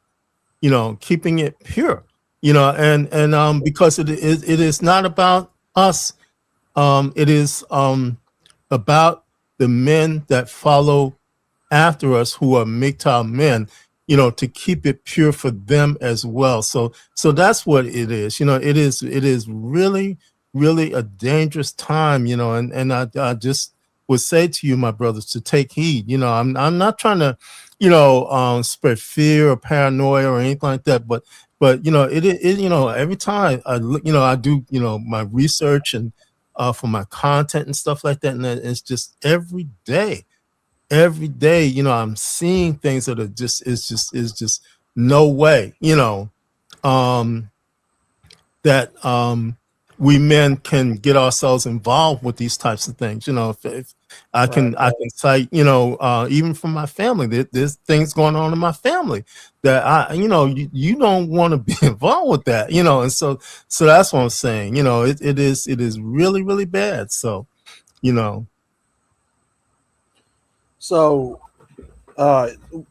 Speaker 12: keeping it pure, and because it is not about us, it is about the men that follow after us who are MGTOW men, to keep it pure for them as well. So that's what it is. It is really, really a dangerous time, and I just would say to you, my brothers, to take heed. I'm not trying to, spread fear or paranoia or anything like that, but every time I look, I do, my research and for my content and stuff like that, and it's just every day, I'm seeing things that are just no way, that we men can get ourselves involved with these types of things. If I can cite, even from my family, there's things going on in my family that you don't want to be involved with that, and so that's what I'm saying. It is really, really bad. So,
Speaker 6: So,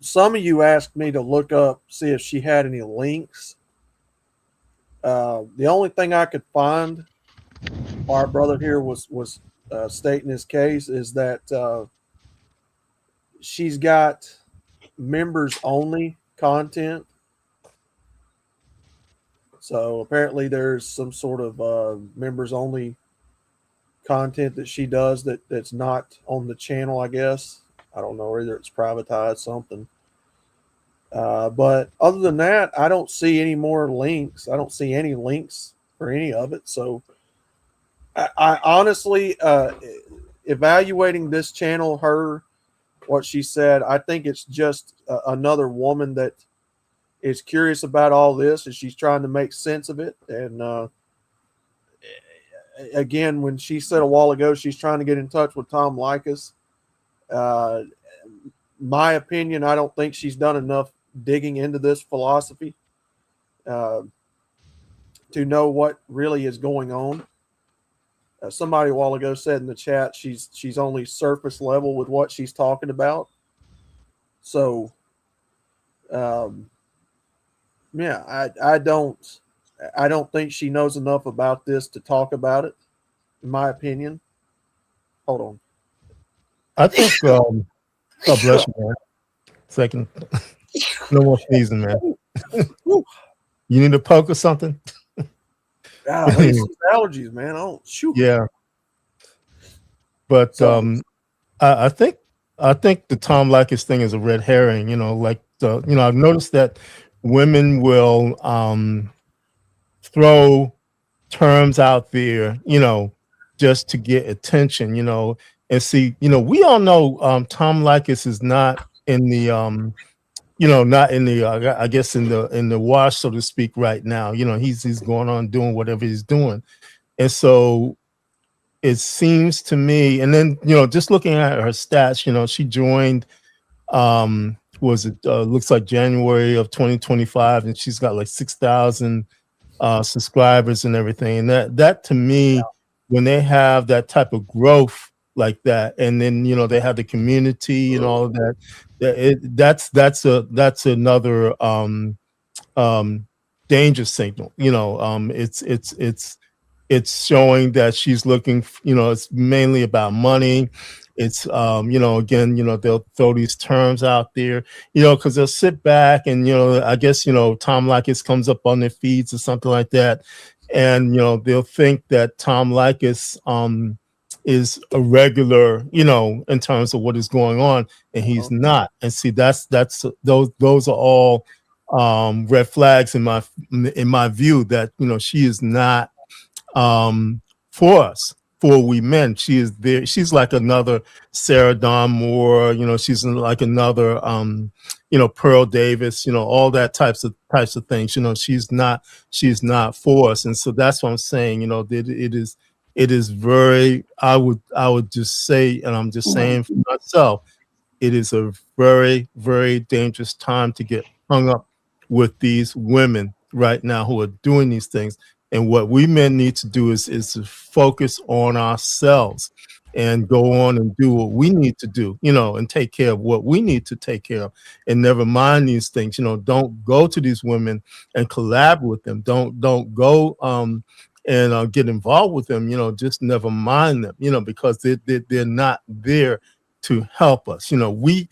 Speaker 6: some of you asked me to look up, see if she had any links. The only thing I could find, our brother here was stating his case, is that she's got members only content. So apparently there's some sort of members only content that she does that's not on the channel, I guess. I don't know, either it's privatized something. But other than that, I don't see any more links. I don't see any links for any of it. So I honestly, evaluating this channel, what she said, I think it's just another woman that is curious about all this, and she's trying to make sense of it. And again, when she said a while ago she's trying to get in touch with Tom Likas, my opinion, I don't think she's done enough digging into this philosophy to know what really is going on. Somebody a while ago said in the chat she's only surface level with what she's talking about. So, yeah, I don't think she knows enough about this to talk about it, in my opinion. Hold on.
Speaker 12: I think. God bless you, man. Second, no more sneezing, man. You need a poke or something?
Speaker 6: These allergies, man. I don't shoot.
Speaker 12: Yeah, but I think the Tom Likas thing is a red herring. I've noticed that women will throw terms out there, just to get attention, and see, we all know Tom Likas is not in the not in the I guess in the wash, so to speak, right now. He's going on doing whatever he's doing. And so it seems to me, and then just looking at her stats, she joined looks like January of 2025, and she's got like 6,000 subscribers and everything. And that to me, when they have that type of growth like that, and then they have the community and all of that, that's another danger signal. It's showing that she's looking, it's mainly about money. It's again, they'll throw these terms out there, because they'll sit back and I guess Tom Likas comes up on their feeds or something like that, and they'll think that Tom Likas is a regular, in terms of what is going on, and he's not. And see, those are all red flags in my view, that she is not for us, for we men. She is there. She's like another Sarah Dawn Moore. She's like another Pearl Davis. All that types of things. She's not for us. And so that's what I'm saying. It is very, I would just say, and I'm just saying for myself, it is a very, very dangerous time to get hung up with these women right now who are doing these things. And what we men need to do is to focus on ourselves and go on and do what we need to do, and take care of what we need to take care of, and never mind these things. Don't go to these women and collab with them. Don't go and get involved with them. Just never mind them. Because they're not there to help us. We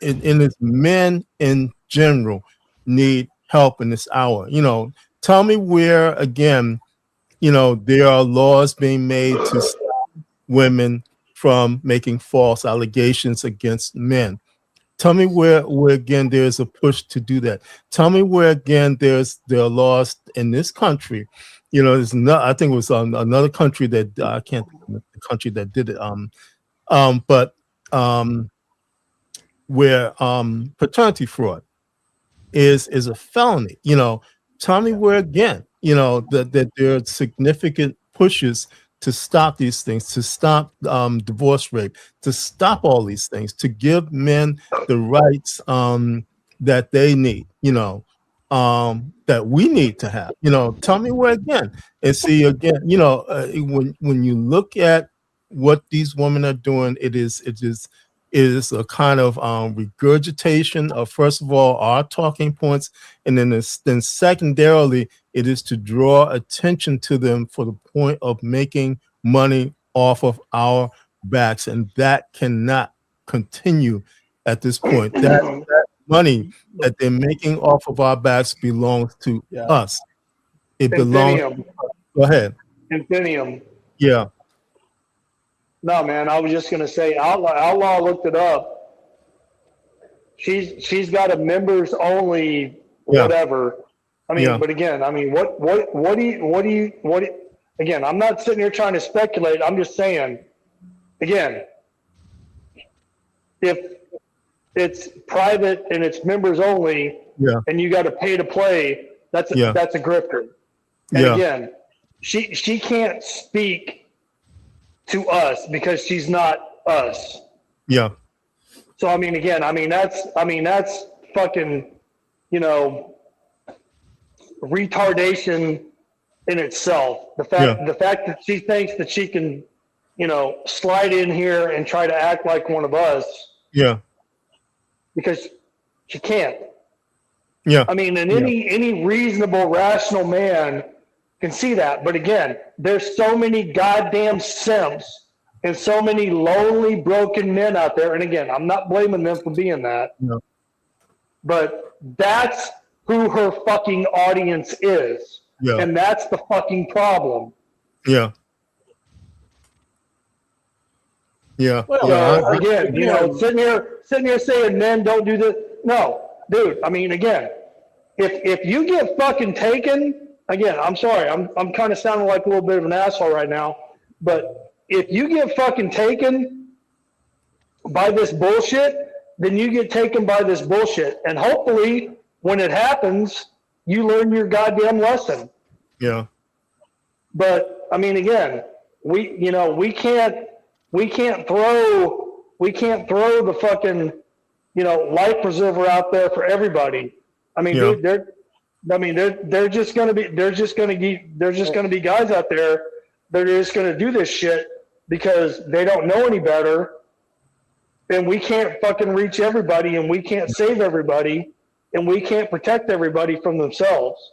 Speaker 12: in as men in general need help in this hour. Tell me where again, there are laws being made to stop women from making false allegations against men. Tell me where again there's a push to do that. Tell me where again there are laws in this country. There's not. I think it was another country that I can't think of the country that did it. But where paternity fraud is a felony. Tell me where again. That there are significant pushes to stop these things, to stop divorce rate, to stop all these things, to give men the rights that they need, that we need to have. Tell me where again. And see again, when you look at what these women are doing, it is a kind of regurgitation of, first of all, our talking points, and then secondarily, it is to draw attention to them for the point of making money off of our backs, and that cannot continue at this point. That money that they're making off of our backs belongs to us. It belongs. Go ahead.
Speaker 13: Infinium.
Speaker 12: Yeah.
Speaker 13: No, man, I was just gonna say, Outlaw looked it up. She's got a members only whatever. I mean, but again, I mean, what do you again, I'm not sitting here trying to speculate. I'm just saying, again, if it's private and it's members only, and you got to pay to play, that's a grifter. And again, she can't speak to us because she's not us. Yeah. So I mean, again, that's fucking, retardation in itself. The fact that she thinks that she can, slide in here and try to act like one of us. Yeah. Because she can't. Yeah. I mean, and any reasonable, rational man can see that. But again, there's so many goddamn simps and so many lonely, broken men out there. And again, I'm not blaming them for being that. No. But that's who her fucking audience is. Yeah. And that's the fucking problem. Yeah. Yeah. Well, again, sitting here saying men don't do this. No, dude. I mean, again, if you get fucking taken, again, I'm sorry, I'm kind of sounding like a little bit of an asshole right now, but if you get fucking taken by this bullshit, then you get taken by this bullshit, and hopefully, when it happens, you learn your goddamn lesson. Yeah. But I mean, again, we can't throw the fucking life preserver out there for everybody. I mean, dude, they're just gonna be guys out there that are just gonna do this shit because they don't know any better, and we can't fucking reach everybody, and we can't save everybody, and we can't protect everybody from themselves.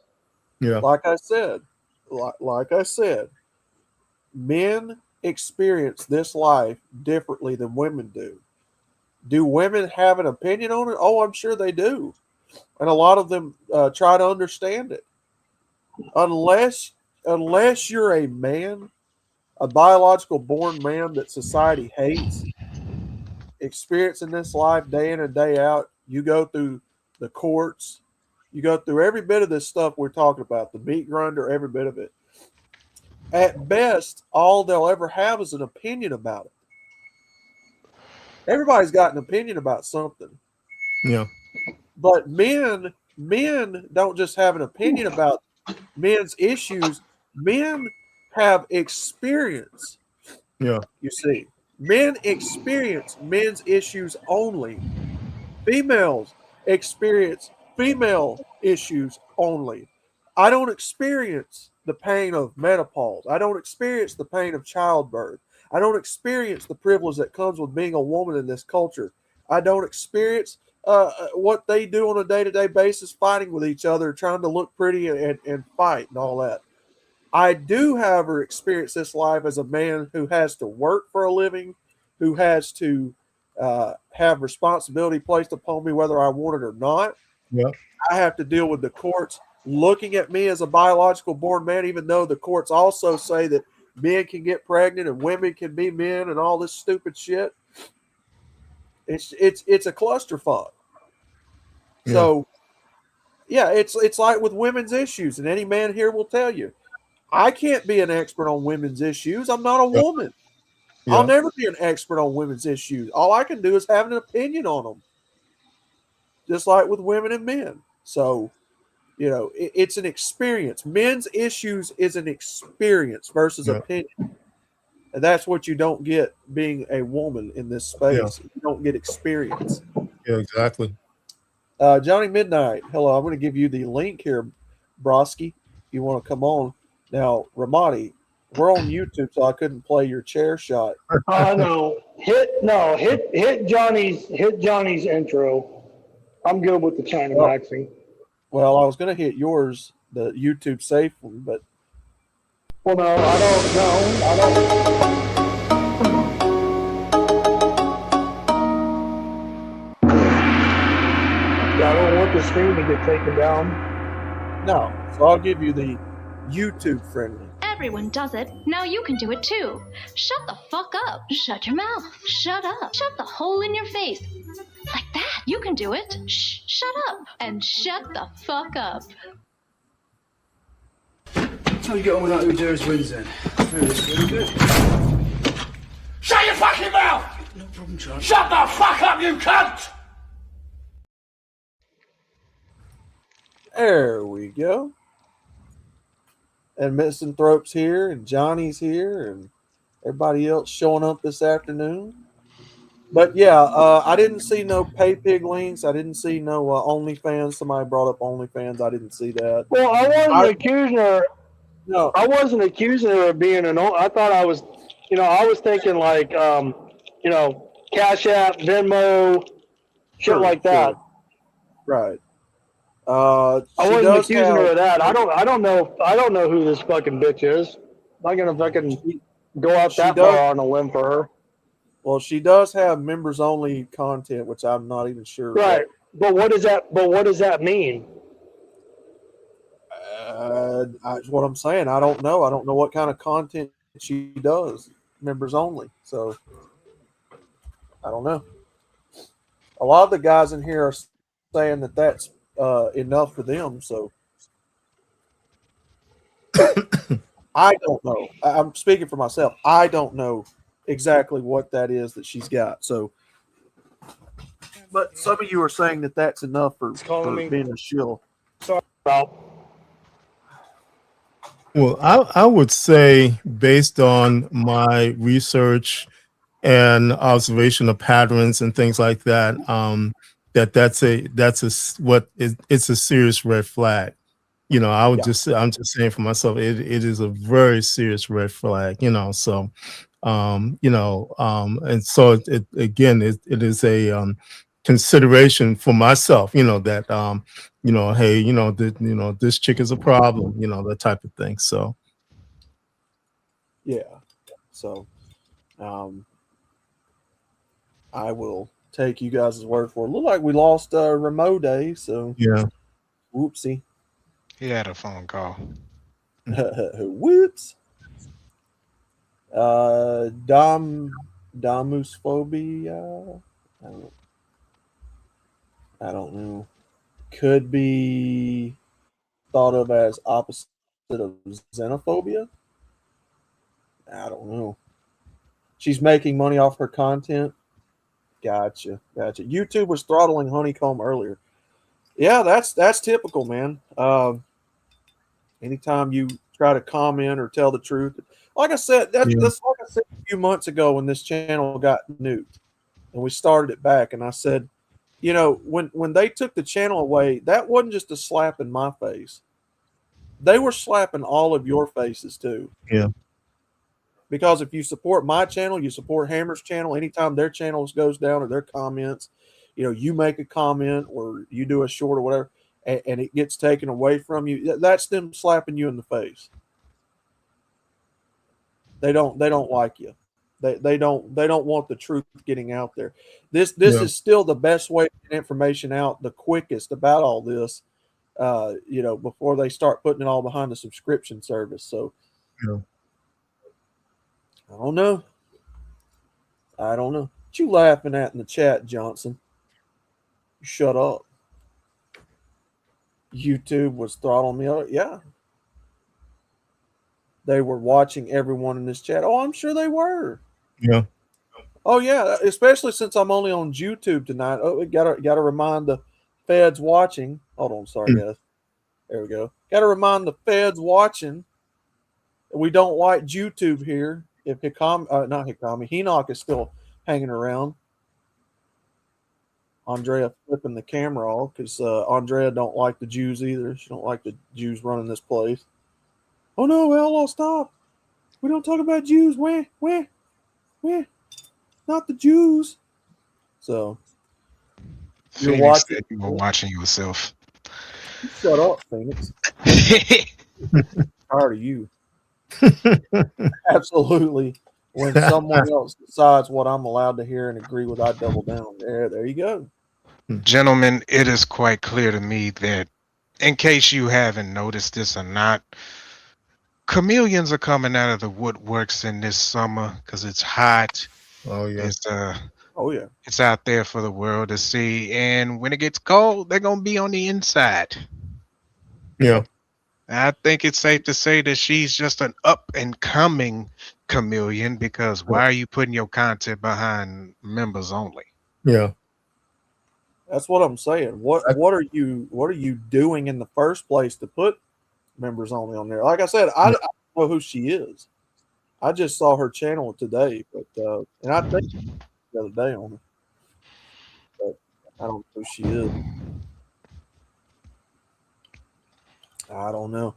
Speaker 13: Yeah.
Speaker 6: Like I said, men experience this life differently than women do. Do women have an opinion on it? Oh, I'm sure they do. And a lot of them try to understand it. Unless you're a man, a biological born man that society hates, experiencing this life day in and day out, you go through the courts, you go through every bit of this stuff we're talking about, the meat grinder, every bit of it. At best, all they'll ever have is an opinion about it. Everybody's got an opinion about something. Yeah. But men don't just have an opinion about men's issues. Men have experience. Yeah. You see, men experience men's issues only. Females experience female issues only. I don't experience the pain of menopause. I don't experience the pain of childbirth. I don't experience the privilege that comes with being a woman in this culture. I don't experience what they do on a day-to-day basis, fighting with each other, trying to look pretty and fight and all that. I do, however, experience this life as a man who has to work for a living, who has to have responsibility placed upon me whether I want it or not.
Speaker 12: Yeah.
Speaker 6: I have to deal with the courts looking at me as a biological born man, even though the courts also say that men can get pregnant and women can be men and all this stupid shit. It's a clusterfuck.
Speaker 12: Yeah.
Speaker 6: So yeah, it's like with women's issues, and any man here will tell you, I can't be an expert on women's issues. I'm not a woman.
Speaker 12: Yeah.
Speaker 6: I'll never be an expert on women's issues. All I can do is have an opinion on them, just like with women and men. So, you know, it's an experience. Men's issues is an experience versus
Speaker 12: Yeah.
Speaker 6: opinion. And that's what you don't get being a woman in this space.
Speaker 12: Yeah.
Speaker 6: You don't get experience.
Speaker 12: Yeah, exactly.
Speaker 6: Johnny Midnight, hello. I'm going to give you the link here, Broski, if you want to come on. Now, Ramadi, we're on YouTube, so I couldn't play your chair shot.
Speaker 13: No. Hit Johnny's intro. I'm good with the China maxing.
Speaker 6: Well, I was going to hit yours, the YouTube safe one, but.
Speaker 13: Well, no, I don't know. I don't. I don't want the screen to get taken down.
Speaker 6: No, so I'll give you the YouTube friendly.
Speaker 8: Everyone does it. Now you can do it too. Shut the fuck up. Shut your mouth. Shut up. Shut the hole in your face. Like that. You can do it. Shh. Shut up. And shut the fuck up.
Speaker 14: How you get on with that Udo's wins then? Really good.
Speaker 7: Shut your fucking mouth!
Speaker 14: No problem, John.
Speaker 7: Shut the fuck up, you cunt!
Speaker 6: There we go. And Misanthrope's here, and Johnny's here, and everybody else showing up this afternoon. But yeah, I didn't see no pay pig links. I didn't see no OnlyFans. Somebody brought up OnlyFans. I didn't see that.
Speaker 13: Well, I wasn't accusing her.
Speaker 6: No,
Speaker 13: I wasn't accusing her of being I thought I was, I was thinking like, Cash App, Venmo, shit like that.
Speaker 6: Right.
Speaker 13: I wasn't accusing her of that. I don't know who this fucking bitch is. I'm not gonna fucking go out that far on a limb for her.
Speaker 6: Well, she does have members only content, which I'm not even sure.
Speaker 13: Right. But what does that mean?
Speaker 6: What I'm saying, I don't know. I don't know what kind of content she does. Members only. So I don't know. A lot of the guys in here are saying that that's enough for them. So I don't know. I'm speaking for myself. I don't know exactly what that is that she's got. So, but some of you are saying that that's enough for being a shill.
Speaker 13: Sorry about.
Speaker 12: Well, I would say, based on my research and observation of patterns and things like that, it's a serious red flag. I'm just saying for myself, it is a very serious red flag. And so it is a consideration for myself, that hey, this chick is a problem, that type of thing. So
Speaker 6: yeah, so I will take you guys' word for it. Look like we lost Remo Day, so
Speaker 12: yeah,
Speaker 6: whoopsie.
Speaker 15: He had a phone call.
Speaker 6: Whoops. Domusphobia. I don't know. Could be thought of as opposite of xenophobia. I don't know. She's making money off her content. Gotcha. YouTube was throttling Honeycomb earlier. Yeah, that's typical, man. Anytime you try to comment or tell the truth, like I said, that's like I said a few months ago when this channel got nuked and we started it back, and I said, when they took the channel away, that wasn't just a slap in my face. they were slapping all of your faces too.
Speaker 12: Yeah.
Speaker 6: Because if you support my channel, you support Hammer's channel. Anytime their channels goes down or their comments, you make a comment or you do a short or whatever, and it gets taken away from you. That's them slapping you in the face. They don't like you. They don't want the truth getting out there. This is still the best way to get information out, the quickest about all this. Before they start putting it all behind the subscription service. So I don't know. What you laughing at in the chat, Johnson? Shut up. YouTube was throttling me. Yeah. They were watching everyone in this chat. Oh, I'm sure they were.
Speaker 12: Yeah.
Speaker 6: Oh yeah, especially since I'm only on YouTube tonight. Oh, we gotta remind the feds watching. Hold on, sorry guys. There we go. Gotta remind the feds watching. We don't like YouTube here. If Henoch is still hanging around. Andrea flipping the camera off because Andrea don't like the Jews either. She don't like the Jews running this place. Oh no, well, stop. We don't talk about Jews. Where? Not the Jews. So
Speaker 15: you're watching. You were watching yourself.
Speaker 6: Shut up, Phoenix. Tired of you. Absolutely. When someone else decides what I'm allowed to hear and agree with, I double down. There you go.
Speaker 15: Gentlemen, it is quite clear to me that, in case you haven't noticed this or not, chameleons are coming out of the woodworks in this summer because it's hot.
Speaker 12: Oh yeah.
Speaker 15: It's out there for the world to see. And when it gets cold, they're gonna be on the inside.
Speaker 12: Yeah.
Speaker 15: I think it's safe to say that she's just an up and coming chameleon, because why are you putting your content behind members only?
Speaker 12: Yeah.
Speaker 6: That's what I'm saying. What are you doing in the first place to put members only on there? Like I said, I don't know who she is. I just saw her channel today, but and I think the other day on her. But I don't know who she is. I don't know.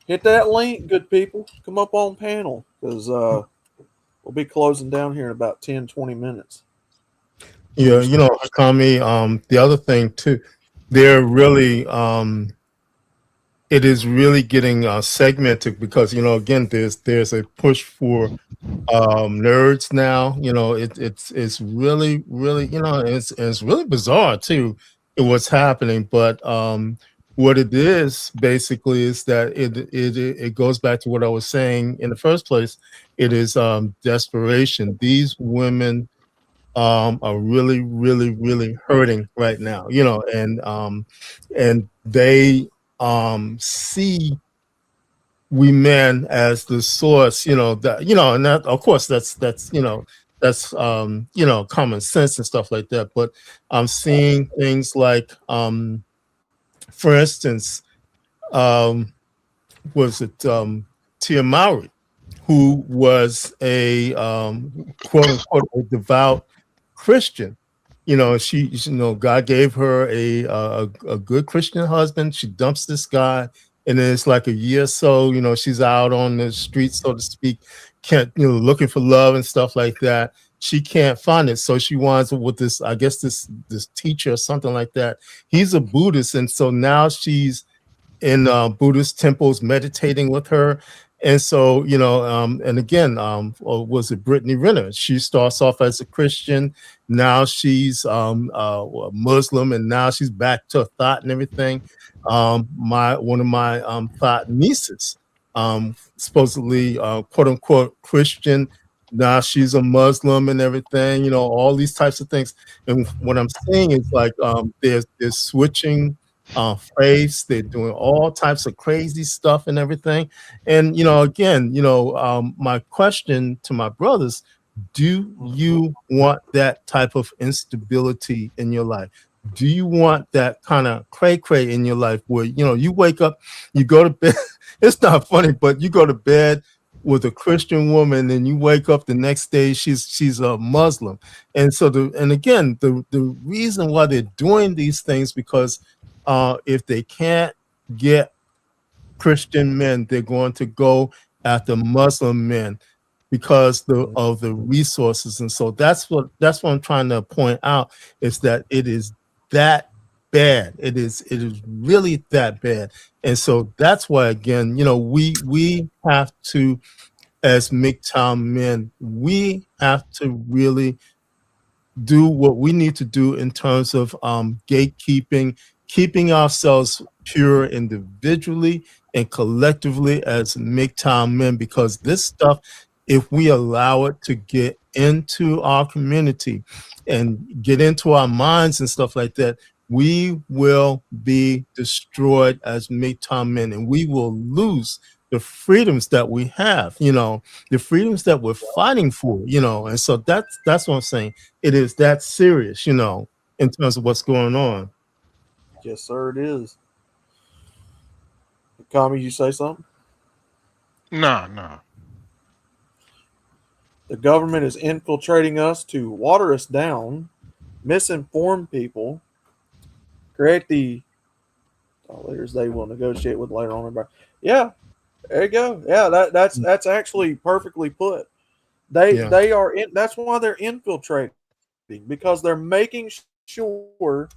Speaker 6: Hit that link, good people. Come up on panel because we'll be closing down here in about 10, 20 minutes.
Speaker 12: Yeah, Hakami, the other thing too, they're really it is really getting segmented because again there's a push for nerds now. It's really it's really bizarre too what's happening, but what it is basically is that it goes back to what I was saying in the first place. It is desperation. These women are really, really, really hurting right now, and they see we men as the source, that and that of course that's common sense and stuff like that. But I'm seeing things like for instance, was it Tia Mowry, who was a quote unquote a devout Christian. She God gave her a good Christian husband. She dumps this guy, and then it's like a year or so, she's out on the streets, so to speak, looking for love and stuff like that. She can't find it, so she winds up with this, I guess this teacher or something like that. He's a Buddhist, and so now she's in Buddhist temples meditating with her. And so, and again, was it Brittany Renner? She starts off as a Christian. Now she's a Muslim, and now she's back to thought and everything. One of my thought nieces, supposedly quote unquote Christian. Now she's a Muslim and everything. All these types of things. And what I'm saying is like they're switching faiths. They're doing all types of crazy stuff and everything. And again, my question to my brothers: do you want that type of instability in your life? Do you want that kind of cray in your life where you wake up, you go to bed? It's not funny, but you go to bed with a Christian woman, and you wake up the next day, she's a Muslim. And so the reason why they're doing these things, because if they can't get Christian men. They're going to go after Muslim men because of the resources. And so that's what I'm trying to point out, is that it is that bad. It is really that bad. And so that's why, again, we have to, as MGTOW men, we have to really do what we need to do in terms of gatekeeping, keeping ourselves pure individually and collectively as MGTOW men, because this stuff, if we allow it to get into our community and get into our minds and stuff like that, we will be destroyed as MGTOW men, and we will lose the freedoms that we have, the freedoms that we're fighting for, and so that's what I'm saying. It is that serious, in terms of what's going on.
Speaker 6: Yes, sir, it is. Kami, you say something?
Speaker 15: No.
Speaker 6: The government is infiltrating us to water us down, misinform people, create the leaders they will negotiate with later on. Yeah, there you go. Yeah, that's actually perfectly put. They are in. That's why they're infiltrating, because they're making sure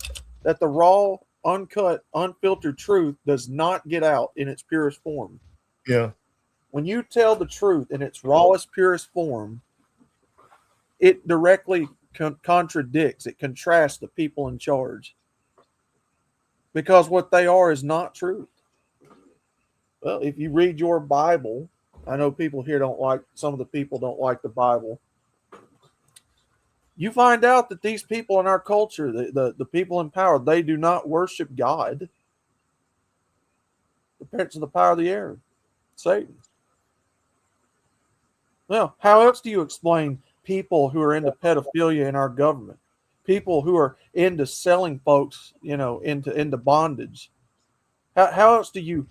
Speaker 6: that the raw, uncut, unfiltered truth does not get out in its purest form.
Speaker 12: Yeah.
Speaker 6: When you tell the truth in its rawest, purest form, it directly contradicts, it contrasts the people in charge. Because what they are is not truth. Well, if you read your Bible, I know people here some of the people don't like the Bible. You find out that these people in our culture, the people in power, they do not worship God. The prince of the power of the air, Satan. Well, how else do you explain people who are into pedophilia in our government? People who are into selling folks, into bondage. How else do you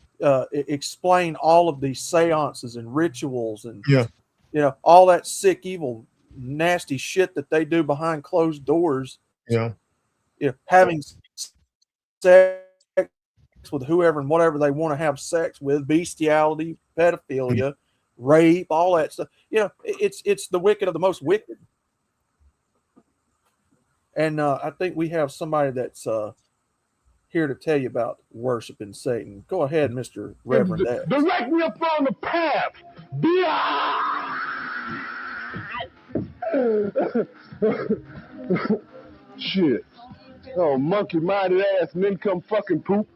Speaker 6: explain all of these seances and rituals and all that sick, evil, nasty shit that they do behind closed doors? Having sex with whoever and whatever they want to have sex with, bestiality, pedophilia, rape, all that stuff. It's the wicked of the most wicked. And I think we have somebody that's here to tell you about worshiping Satan. Go ahead, Mr. Reverend X.
Speaker 1: Direct me up on the path. Shit. Oh, monkey-minded ass nincome fucking poop.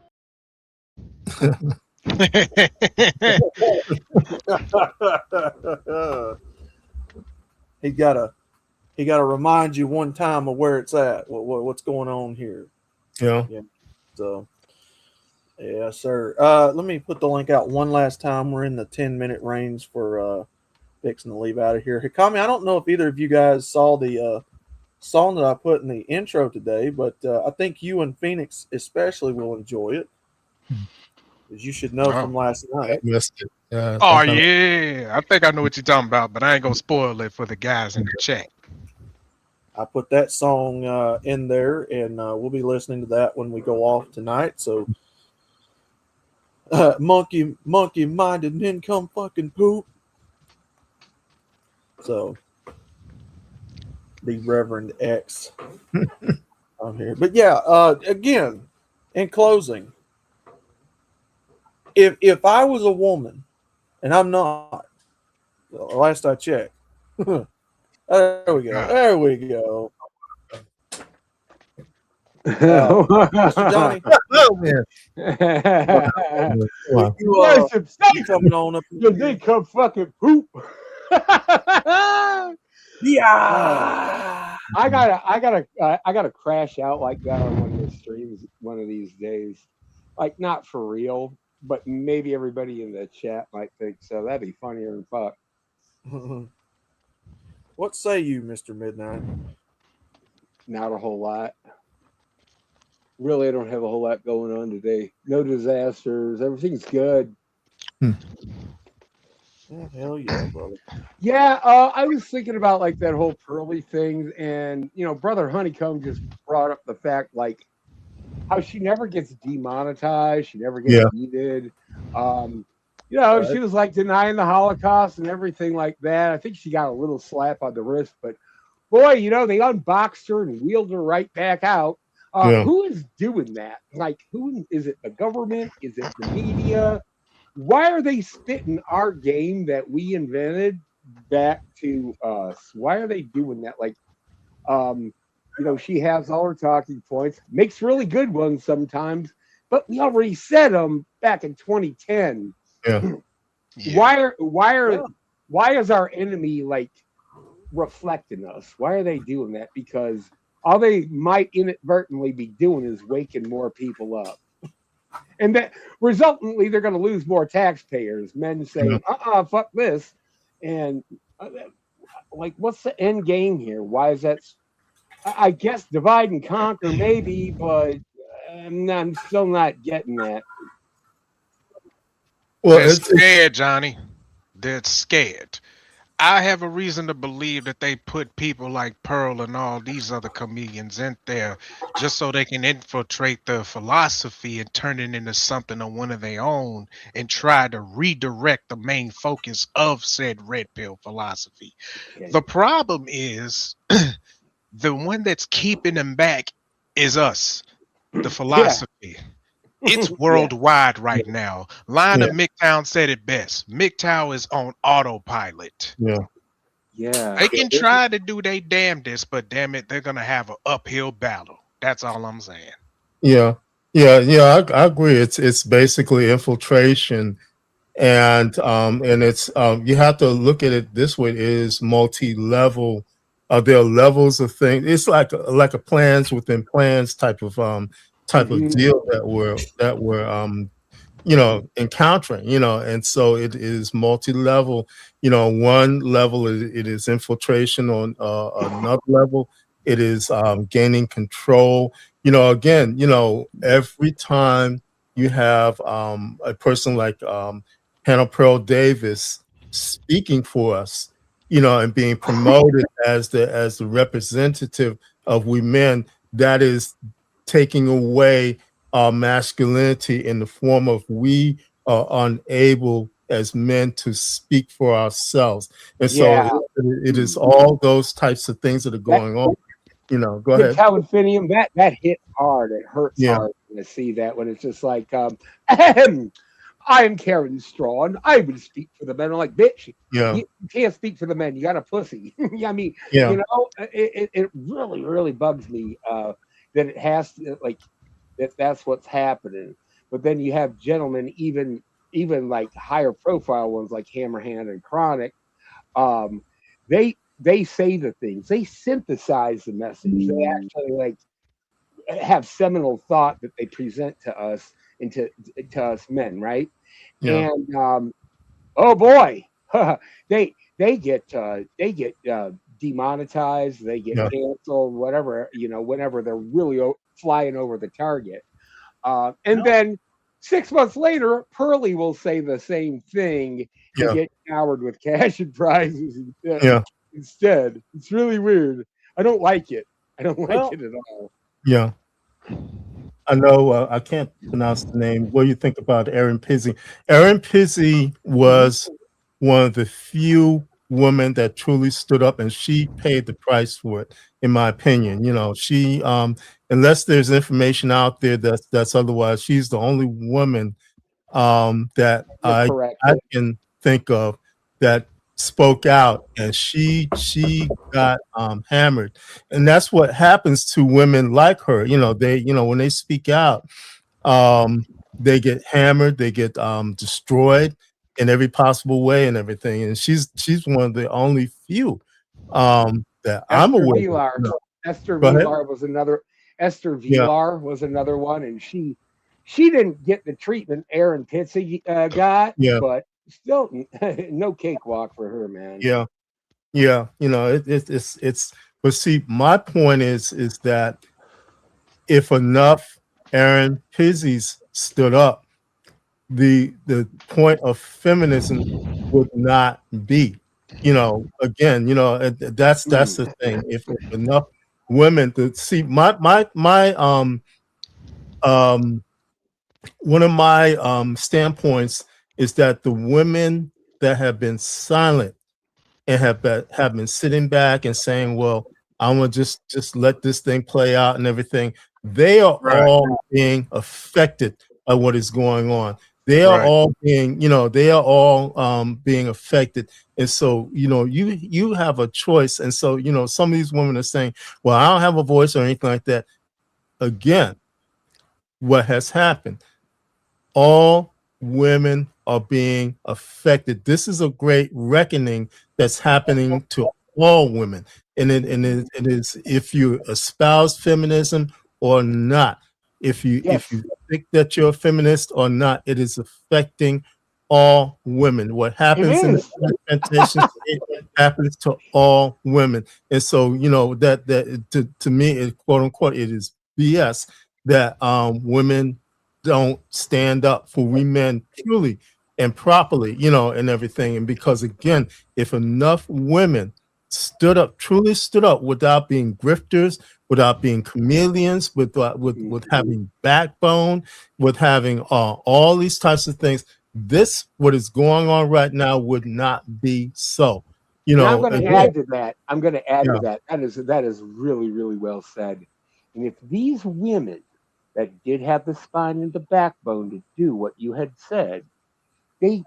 Speaker 6: He gotta remind you one time of where it's at. What's going on here?
Speaker 12: Yeah.
Speaker 6: So, yeah, sir. Let me put the link out one last time. We're in the 10-minute range for fixing to leave out of here. Hikami, I don't know if either of you guys saw the song that I put in the intro today, but I think you and Phoenix especially will enjoy it, as you should know from last night.
Speaker 12: I missed it.
Speaker 15: I think I know what you're talking about, but I ain't gonna spoil it for the guys in the chat.
Speaker 6: I put that song in there, and we'll be listening to that when we go off tonight. So, monkey-minded nincome fucking poop. So, the Reverend X on here. But yeah, again, in closing, if I was a woman, and I'm not, last I checked. There we go. There we go. Mr. Johnny.
Speaker 16: Oh, man.
Speaker 6: You coming on up?
Speaker 16: You nincome fucking poop.
Speaker 6: Yeah.
Speaker 16: I gotta crash out like that on one of the streams one of these days. Like, not for real, but maybe everybody in the chat might think so. That'd be funnier than fuck.
Speaker 6: What say you, Mr. Midnight?
Speaker 16: Not a whole lot. Really, I don't have a whole lot going on today. No disasters. Everything's good.
Speaker 6: Hell yeah, brother.
Speaker 16: Yeah, I was thinking about like that whole Pearly thing, and Brother Honeycomb just brought up the fact, like, how she never gets demonetized, she never gets
Speaker 12: Yeah.
Speaker 16: muted. She was like denying the Holocaust and everything like that. I think she got a little slap on the wrist, but boy, they unboxed her and wheeled her right back out.
Speaker 12: Yeah.
Speaker 16: Who is doing that? Like, who is it? The government? Is it the media? Why are they spitting our game that we invented back to us? Why are they doing that? Like, she has all her talking points, makes really good ones sometimes, but we already said them back in 2010.
Speaker 12: Yeah.
Speaker 16: Why is our enemy like reflecting us? Why are they doing that? Because all they might inadvertently be doing is waking more people up. And that resultantly they're going to lose more taxpayers. Men say, fuck this. And like, what's the end game here? Why is that? I guess divide and conquer, maybe, but I'm still not getting that.
Speaker 15: Well, they're scared, Johnny. They're scared. I have a reason to believe that they put people like Pearl and all these other comedians in there just so they can infiltrate the philosophy and turn it into something of one of their own and try to redirect the main focus of said red pill philosophy. Okay. The problem is the one that's keeping them back is us, the philosophy. Yeah. It's worldwide right now. Lionel MGTOW said it best. MGTOW is on autopilot.
Speaker 16: Yeah.
Speaker 15: They can try to do their damnedest, but damn it, they're gonna have an uphill battle. That's all I'm saying.
Speaker 12: Yeah. I agree. It's basically infiltration, and it's you have to look at it this way. It is multi-level. There are levels of things. It's like a plans within plans type of deal that we're encountering, and so it is multi-level. One level it is infiltration, on another level it is gaining control. Again, every time you have a person like Hannah Pearl Davis speaking for us, and being promoted as the representative of we men, that is taking away our masculinity in the form of we are unable as men to speak for ourselves. And so it is all those types of things that are going on. Go ahead.
Speaker 16: Calvin that hit hard. It hurts hard to see that when it's just like, I am Karen Strawn. I would speak for the men. I'm like, bitch, you can't speak for the men. You got a pussy. I mean, it really, really bugs me that it has to, like, that's what's happening. But then you have gentlemen, even like higher profile ones like Hammerhand and Chronic. They say the things. They synthesize the message. They actually like have seminal thought that they present to us and to us men, right?
Speaker 12: Yeah.
Speaker 16: And oh boy, they get demonetized, they get canceled, whatever, whenever they're really flying over the target. And then 6 months later, Pearly will say the same thing and get showered with cash and prizes instead. It's really weird. I don't like it. I don't like it at all.
Speaker 12: Yeah. I know I can't pronounce the name. What do you think about Erin Pizzi? Erin Pizzi was one of the few women that truly stood up, and she paid the price for it, in my opinion. She unless there's information out there that's otherwise, she's the only woman that I can think of that spoke out, and she got hammered. And that's what happens to women like her. They when they speak out, they get hammered, they get destroyed in every possible way and everything. And she's one of the only few that I'm aware of.
Speaker 16: Esther Vilar was another. Esther Vilar was another one, and she didn't get the treatment Erin Pizzi got, but still no cakewalk for her, man.
Speaker 12: It's but see, my point is that if enough Erin Pizzi's stood up, the point of feminism would not be. Again, that's the thing. If enough women to see my one of my standpoints is that the women that have been silent and have been sitting back and saying, well, I'm gonna just let this thing play out and everything, they are all being affected by what is going on. They are all being, being affected. And so, you have a choice. And so, some of these women are saying, well, I don't have a voice or anything like that. Again, what has happened? All women are being affected. This is a great reckoning that's happening to all women. And it is if you espouse feminism or not, if you think that you're a feminist or not, it is affecting all women. What happens in the plantation it happens to all women. And so, that to me, it, quote unquote, it is BS that women don't stand up for we men truly and properly, and everything. And because again, if enough women truly stood up without being grifters, without being chameleons, with having backbone, with having all these types of things, what is going on right now would not be so.
Speaker 16: I'm going to add to that. That is really, really well said. And if these women that did have the spine and the backbone to do what you had said, they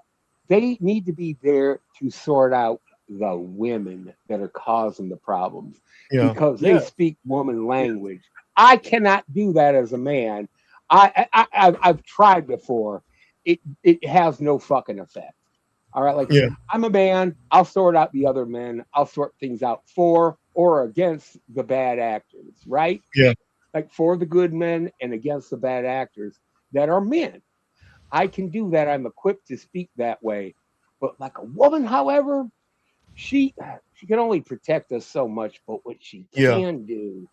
Speaker 16: need to be there to sort out the women that are causing the problems because they speak woman language. I cannot do that as a man. I've tried before. It has no fucking effect. All right, I'm a man. I'll sort out the other men. I'll sort things out for or against the bad actors. Right?
Speaker 12: Yeah.
Speaker 16: Like for the good men and against the bad actors that are men. I can do that. I'm equipped to speak that way. But like a woman, however, she can only protect us so much. But what she can do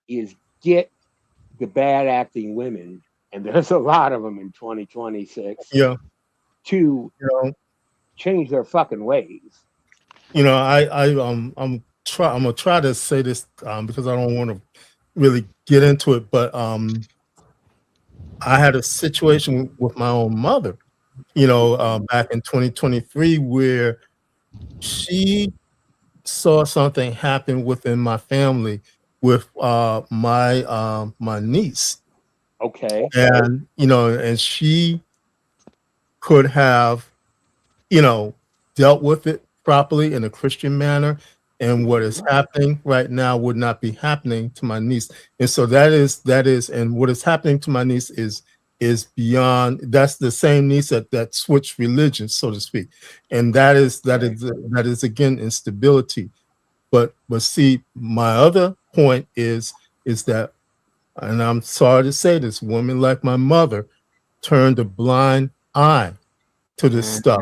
Speaker 16: is get the bad acting women, and there's a lot of them in 2026, to change their fucking ways.
Speaker 12: I'm gonna try to say this because I don't want to really get into it, but I had a situation with my own mother, back in 2023 where she saw something happen within my family with my niece.
Speaker 16: Okay.
Speaker 12: And and she could have dealt with it properly in a Christian manner, and what is happening right now would not be happening to my niece. And so that is and what is happening to my niece is beyond. That's the same niece that switched religions, so to speak, and that is again instability. But see, my other point is that, and I'm sorry to say this, women like my mother turned a blind eye to this stuff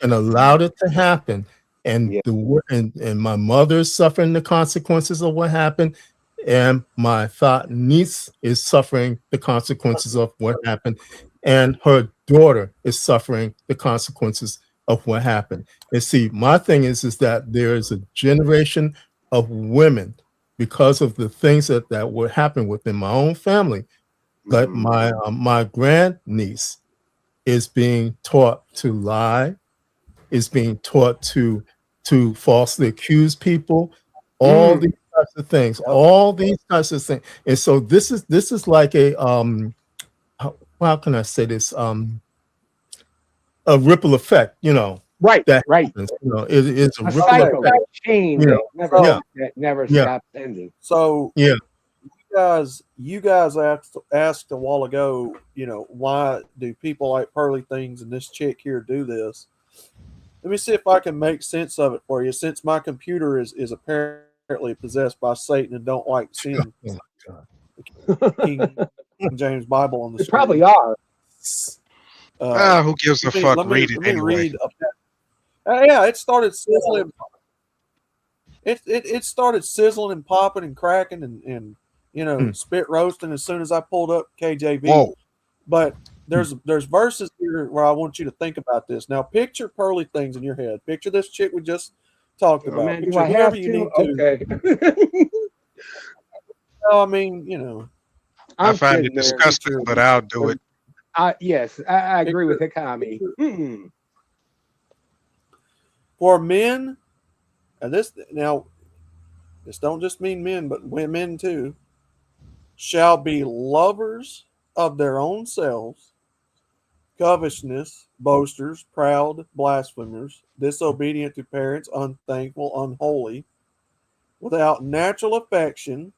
Speaker 12: and allowed it to happen. And and my mother's suffering the consequences of what happened, and my thought niece is suffering the consequences of what happened, and her daughter is suffering the consequences of what happened. And see, my thing is that there is a generation of women, because of the things that would happen within my own family, like my grandniece is being taught to lie, is being taught to falsely accuse people, all these types of things, And so this is like a how can I say this? A ripple effect,
Speaker 16: Right,
Speaker 12: that
Speaker 16: right.
Speaker 12: happens, it's a ripple
Speaker 16: cycle,
Speaker 12: effect.
Speaker 16: that chain that never stops ending.
Speaker 6: So you guys asked a while ago, why do people like Pearly Things and this chick here do this? Let me see if I can make sense of it for you. Since my computer is apparently possessed by Satan and don't like seeing the King James Bible on the screen.
Speaker 16: Probably are.
Speaker 15: Who gives a fuck? Read it anyway.
Speaker 6: It started sizzling. It started sizzling and popping and cracking and spit roasting as soon as I pulled up KJV.
Speaker 15: Whoa.
Speaker 6: But there's verses here where I want you to think about this. Now picture Pearly Things in your head. Picture this chick we just talked about.
Speaker 16: Man,
Speaker 6: Picture whoever you need to.
Speaker 16: Okay.
Speaker 6: No, I mean,
Speaker 15: I find it disgusting, but I'll do it.
Speaker 16: Yes, I agree with Hikami.
Speaker 6: For men, and this don't just mean men, but women too, shall be lovers of their own selves, covetousness, boasters, proud, blasphemers, disobedient to parents, unthankful, unholy, without natural affection,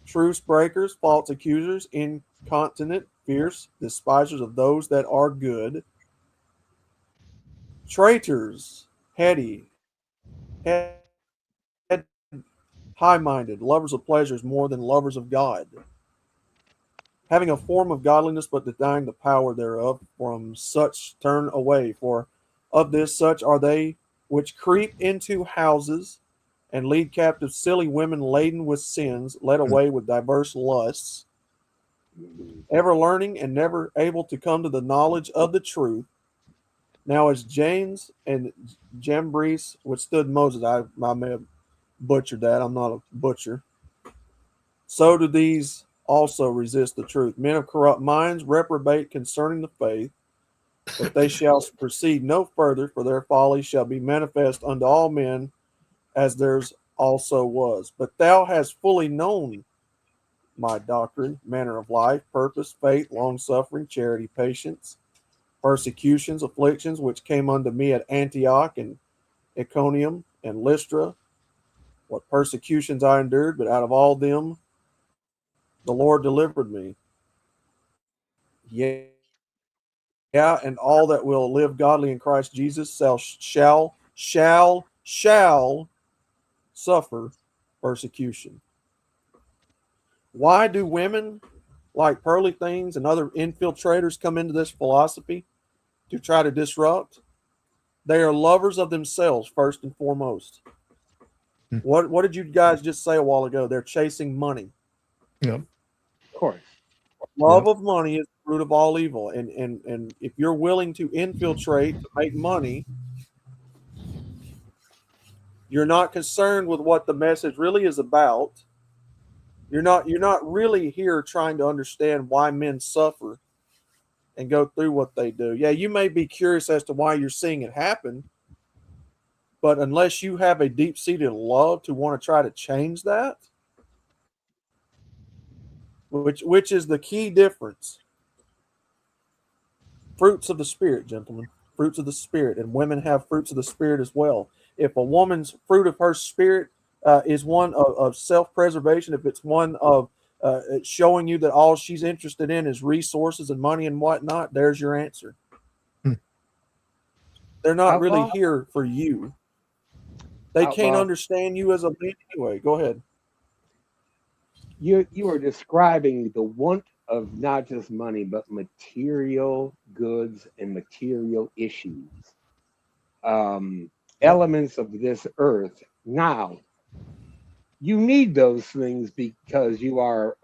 Speaker 6: truce breakers, false accusers, incontinent, fierce, despisers of those that are good, traitors, heady, high-minded, lovers of pleasures more than lovers of God, having a form of godliness but denying the power thereof. From such turn away, for of this such are they which creep into houses and lead captive silly women laden with sins, led away with diverse lusts, ever learning and never able to come to the knowledge of the truth. Now as James and Jambres withstood Moses, I may have butchered that, I'm not a butcher, so do these also resist the truth. Men of corrupt minds reprobate concerning the faith, but they shall proceed no further, for their folly shall be manifest unto all men, as theirs also was. But thou hast fully known my doctrine, manner of life, purpose, faith, long-suffering, charity, patience, persecutions, afflictions, which came unto me at Antioch and Iconium and Lystra, what persecutions I endured, but out of all them the Lord delivered me. Yeah, and all that will live godly in Christ Jesus shall suffer persecution. Why do women like Pearly Things and other infiltrators come into this philosophy to try to disrupt? They are lovers of themselves first and foremost. What did you guys just say a while ago? They're chasing money.
Speaker 12: Yep.
Speaker 16: Of course.
Speaker 6: Love of money is the root of all evil. And if you're willing to infiltrate to make money, you're not concerned with what the message really is about. You're not really here trying to understand why men suffer and go through what they do. Yeah, you may be curious as to why you're seeing it happen, but unless you have a deep-seated love to want to try to change that, which is the key difference. Fruits of the Spirit, gentlemen. Fruits of the Spirit. And women have fruits of the Spirit as well. If a woman's fruit of her spirit is one of self-preservation, if it's one of showing you that all she's interested in is resources and money and whatnot, there's your answer. They're not really here for you. They can't understand you as a man anyway. Go ahead.
Speaker 16: You are describing the want of not just money, but material goods and material issues, elements of this earth. Now, you need those things because you are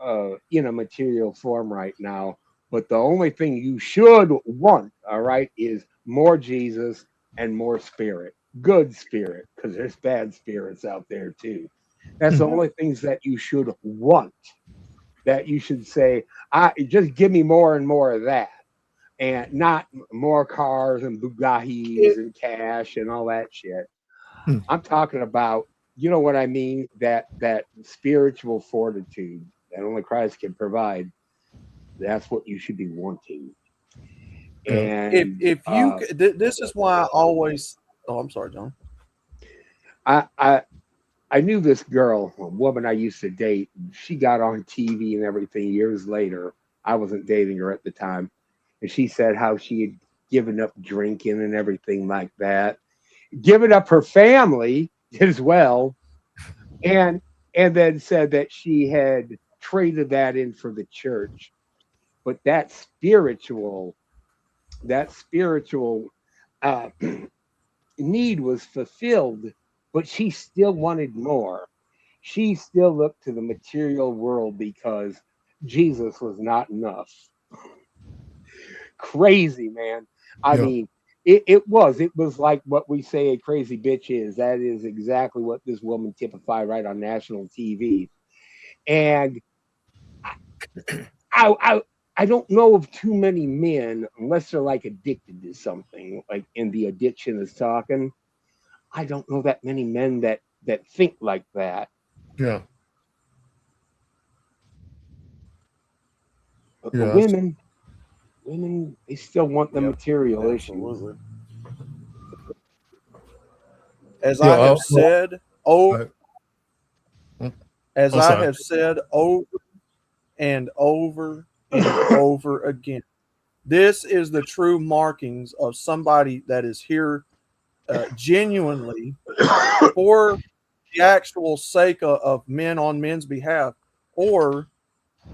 Speaker 16: in a material form right now. But the only thing you should want, all right, is more Jesus and more spirit, good spirit, because there's bad spirits out there too. That's the only things that you should want. That you should say, just give me more and more of that, and not more cars and Bugattis and cash and all that shit. I'm talking about, you know what I mean? That spiritual fortitude that only Christ can provide. That's what you should be wanting. And
Speaker 6: if you, this is why I always. Oh, I'm sorry, John.
Speaker 16: I knew this girl, a woman I used to date. She got on TV and everything years later. I wasn't dating her at the time. And she said how she had given up drinking and everything like that, given up her family as well, and then said that she had traded that in for the church. But that spiritual need was fulfilled, but she still wanted more. She still looked to the material world because Jesus was not enough. Crazy, man. I mean, it was like what we say a crazy bitch is. That is exactly what this woman typified right on national TV. And I don't know of too many men, unless they're like addicted to something, like in the addiction is talking. I don't know that many men that think like that.
Speaker 12: Yeah.
Speaker 16: But
Speaker 12: Yeah.
Speaker 16: women, they still want the
Speaker 6: Yep,
Speaker 16: material issues.
Speaker 6: absolutely. As
Speaker 12: Yeah.
Speaker 6: I have said,
Speaker 12: I'm
Speaker 6: as I
Speaker 12: sorry.
Speaker 6: have said over and over and over again, this is the true markings of somebody that is here genuinely for the actual sake of men on men's behalf, or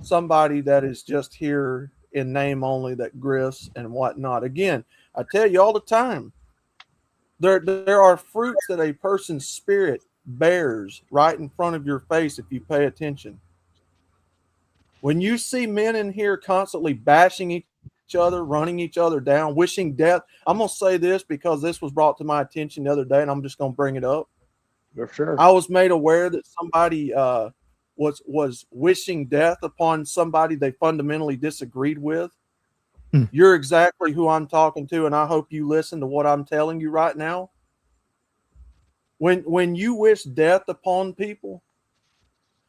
Speaker 6: somebody that is just here in name only, that grifts and whatnot. Again, I tell you all the time, there are fruits that a person's spirit bears right in front of your face if you pay attention. When you see men in here constantly bashing each other, running each other down, wishing death, I'm going to say this because this was brought to my attention the other day, and I'm just going to bring it up.
Speaker 16: For sure.
Speaker 6: I was made aware that somebody was wishing death upon somebody they fundamentally disagreed with. You're exactly who I'm talking to, and I hope you listen to what I'm telling you right now. When you wish death upon people,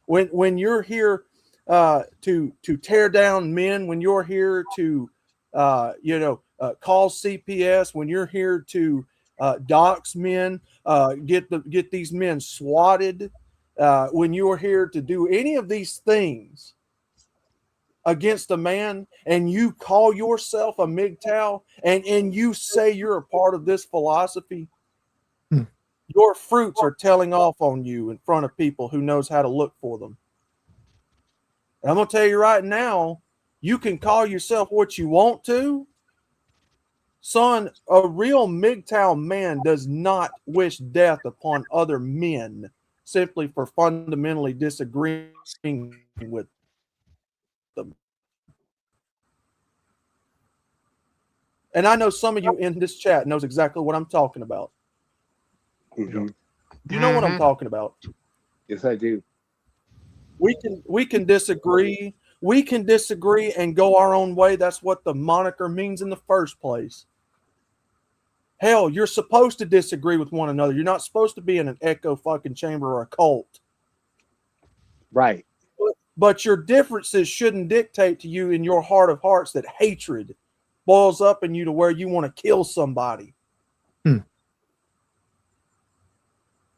Speaker 6: when you're here to tear down men, when you're here to call CPS, when you're here to dox men, get these men swatted, when you're here to do any of these things against a man, and you call yourself a MGTOW, and you say you're a part of this philosophy, your fruits are telling off on you in front of people who knows how to look for them. And I'm going to tell you right now, you can call yourself what you want to. Son, a real MGTOW man does not wish death upon other men simply for fundamentally disagreeing with them. And I know some of you in this chat knows exactly what I'm talking about.
Speaker 16: Mm-hmm.
Speaker 6: You know what I'm talking about.
Speaker 16: Yes, I do.
Speaker 6: We can disagree. We can disagree and go our own way. That's what the moniker means in the first place. Hell, you're supposed to disagree with one another. You're not supposed to be in an echo fucking chamber or a cult.
Speaker 16: Right.
Speaker 6: But your differences shouldn't dictate to you in your heart of hearts that hatred boils up in you to where you want to kill somebody.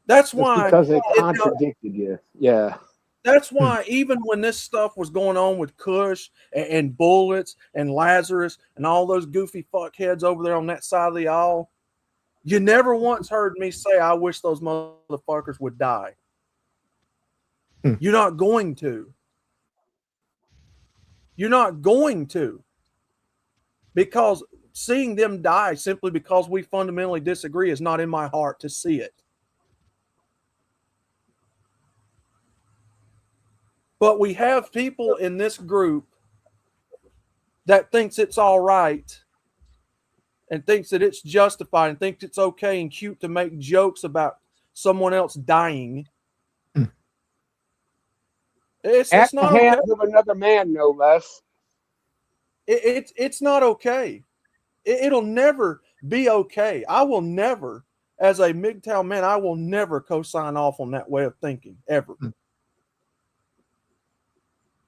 Speaker 6: That's why.
Speaker 16: Because it contradicted you. Yeah.
Speaker 6: That's why even when this stuff was going on with Kush and Bullets and Lazarus and all those goofy fuckheads over there on that side of the aisle, you never once heard me say, I wish those motherfuckers would die. You're not going to. You're not going to. Because seeing them die simply because we fundamentally disagree is not in my heart to see it. But we have people in this group that thinks it's all right and thinks that it's justified and thinks it's okay and cute to make jokes about someone else dying. It's not
Speaker 16: the hands
Speaker 6: okay.
Speaker 16: of another man, no less.
Speaker 6: It's not okay. It'll never be okay. I will never, as a MGTOW man, I will never co-sign off on that way of thinking, ever.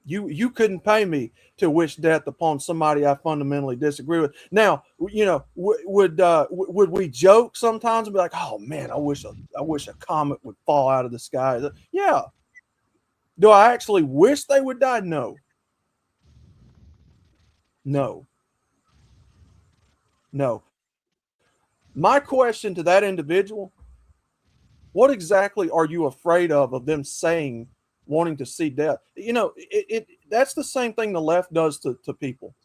Speaker 6: You couldn't pay me to wish death upon somebody I fundamentally disagree with. Now, you know, would we joke sometimes and be like, "Oh man, I wish a comet would fall out of the sky"? Yeah. Do I actually wish they would die? No. No. No. My question to that individual: what exactly are you afraid of them saying, wanting to see death? You know, that's the same thing the left does to people.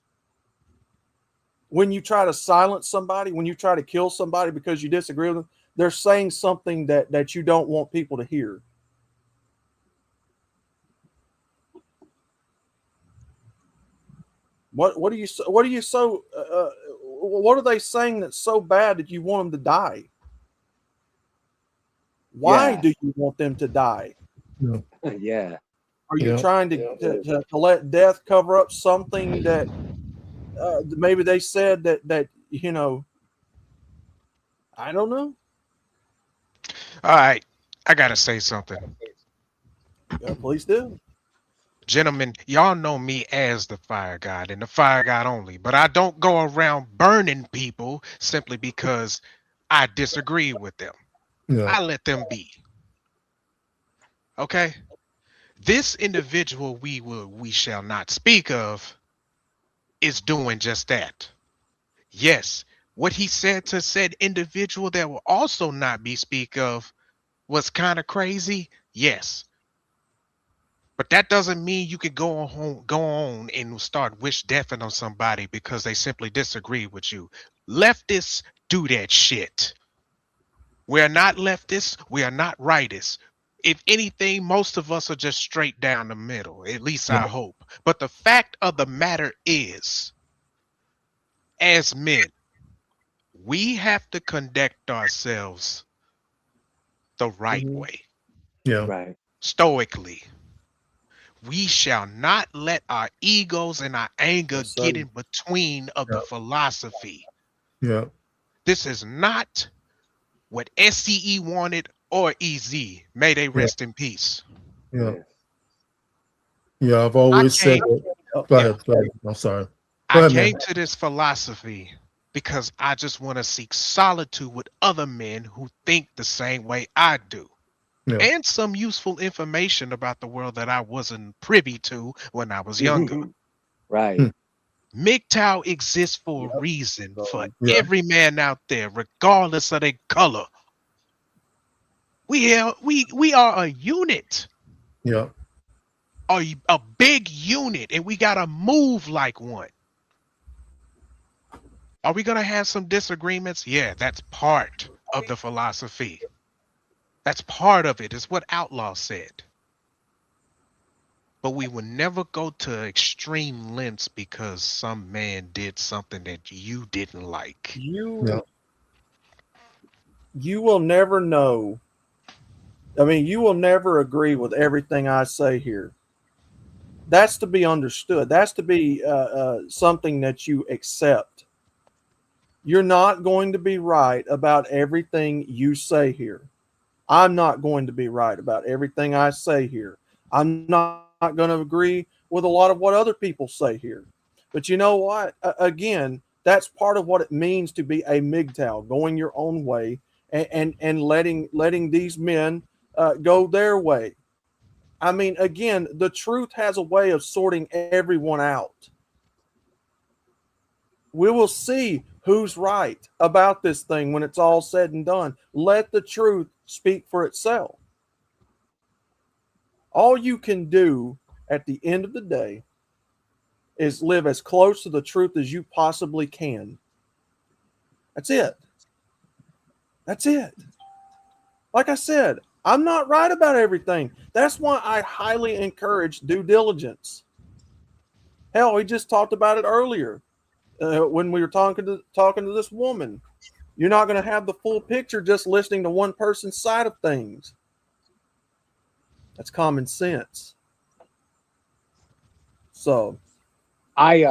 Speaker 6: When you try to silence somebody, when you try to kill somebody because you disagree with them, they're saying something that you don't want people to hear. What are they saying that's so bad that you want them to die? Why do you want them to die?
Speaker 16: Yeah.
Speaker 6: Are you trying to let death cover up something that maybe they said that you know? I don't know.
Speaker 15: All right, I gotta say something.
Speaker 6: Yeah, please do.
Speaker 15: Gentlemen, y'all know me as the fire god and the fire god only, but I don't go around burning people simply because I disagree with them.
Speaker 12: Yeah.
Speaker 15: I let them be. Okay? This individual we shall not speak of is doing just that. Yes, what he said to said individual that will also not be speak of was kind of crazy. Yes. But that doesn't mean you could go on and start wish death on somebody because they simply disagree with you. Leftists do that shit. We are not leftists. We are not rightists. If anything, most of us are just straight down the middle. At least I hope. But the fact of the matter is, as men, we have to conduct ourselves the right way.
Speaker 12: Yeah.
Speaker 16: Right.
Speaker 15: Stoically. We shall not let our egos and our anger get in between of the philosophy.
Speaker 12: Yeah.
Speaker 15: This is not what SCE wanted or EZ. May they rest in peace.
Speaker 12: Yeah. Yeah, I've always said
Speaker 15: came-
Speaker 12: it. Go ahead. I'm sorry. Go
Speaker 15: I
Speaker 12: ahead,
Speaker 15: came
Speaker 12: man.
Speaker 15: to this philosophy because I just want to seek solitude with other men who think the same way I do.
Speaker 12: Yeah.
Speaker 15: And some useful information about the world that I wasn't privy to when I was younger.
Speaker 16: Right.
Speaker 15: MGTOW exists for a reason for
Speaker 12: Yeah.
Speaker 15: every man out there, regardless of their color. We are a unit,
Speaker 12: Yeah.
Speaker 15: a big unit, and we gotta move like one. Are we gonna have some disagreements? Yeah, that's part of the philosophy. That's part of it. It's what Outlaw said. But we will never go to extreme lengths because some man did something that you didn't like.
Speaker 6: You will never know. I mean, you will never agree with everything I say here. That's to be understood. That's to be something that you accept. You're not going to be right about everything you say here. I'm not going to be right about everything I say here. I'm not going to agree with a lot of what other people say here. But you know what? Again, that's part of what it means to be a MGTOW, going your own way and letting these men go their way. I mean, again, the truth has a way of sorting everyone out. We will see who's right about this thing when it's all said and done. Let the truth speak for itself. All you can do at the end of the day is live as close to the truth as you possibly can. That's it. That's it. Like I said, I'm not right about everything. That's why I highly encourage due diligence. Hell, we just talked about it earlier when we were talking to this woman. You're not going to have the full picture just listening to one person's side of things. That's common sense. So,
Speaker 16: one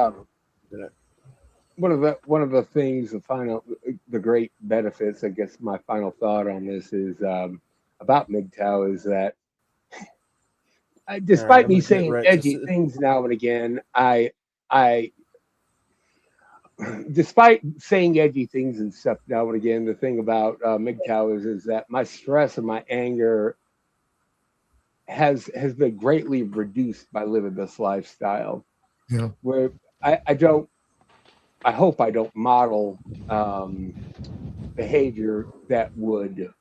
Speaker 16: of the things, the great benefits, I guess my final thought on this is about MGTOW is that despite me saying edgy things now and again, despite saying edgy things and stuff now and again, the thing about MGTOW is that my stress and my anger has been greatly reduced by living this lifestyle.
Speaker 12: Yeah.
Speaker 16: Where I hope I don't model behavior that would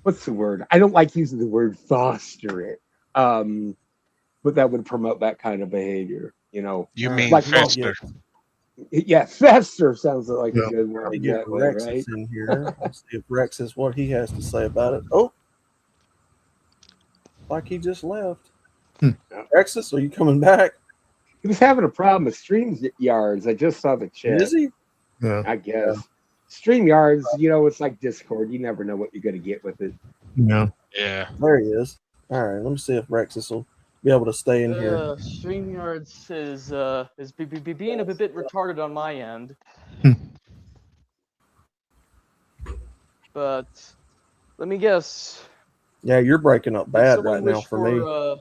Speaker 16: what's the word? I don't like using the word foster it, but that would promote that kind of behavior. You know,
Speaker 15: you mean
Speaker 16: like
Speaker 15: fester?
Speaker 16: Yeah, fester sounds like a good
Speaker 6: Let
Speaker 16: word.
Speaker 6: me get Rex
Speaker 16: right?
Speaker 6: in here. Let's see if Rex says what he has to say about it. Oh, like he just left. Rexus, are you coming back?
Speaker 16: He was having a problem with StreamYards. I just saw the chat.
Speaker 6: Is he?
Speaker 12: Yeah.
Speaker 16: I guess. StreamYards, it's like Discord. You never know what you're going to get with it.
Speaker 12: Yeah.
Speaker 15: Yeah.
Speaker 6: There he is. All right, let me see if Rexus will be able to stay in here.
Speaker 17: StreamYards is being a bit retarded on my end. But let me guess.
Speaker 6: Yeah, you're breaking up
Speaker 17: Did
Speaker 6: bad
Speaker 17: someone
Speaker 6: right now
Speaker 17: wish
Speaker 6: for me.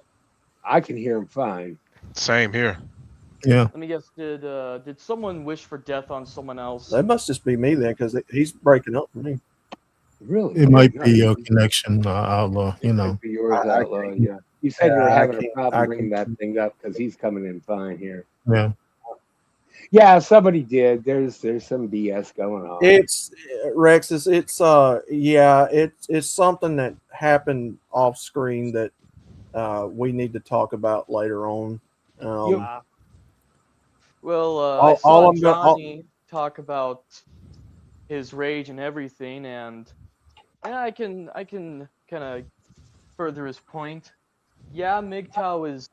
Speaker 16: I can hear him fine.
Speaker 15: Same here.
Speaker 12: Yeah.
Speaker 17: Let me guess. Did someone wish for death on someone else?
Speaker 6: That must just be me then, because he's breaking up for me.
Speaker 16: Really?
Speaker 12: It might be your connection, Outlaw. You know.
Speaker 16: Might be yours,
Speaker 6: I
Speaker 16: Outlaw.
Speaker 6: can't-
Speaker 16: Yeah. You said you were
Speaker 6: I
Speaker 16: having a
Speaker 6: can't-
Speaker 16: problem
Speaker 6: I
Speaker 16: bringing that thing up because he's coming in fine here.
Speaker 12: Yeah.
Speaker 16: Yeah, somebody did. There's some BS going on.
Speaker 6: It's Rexus. It's it's something that happened off screen that we need to talk about later on.
Speaker 17: Well, I
Speaker 6: all
Speaker 17: saw
Speaker 6: I'm gonna-
Speaker 17: Johnny talk about his rage and everything, and I can kind of further his point. Yeah, MGTOW is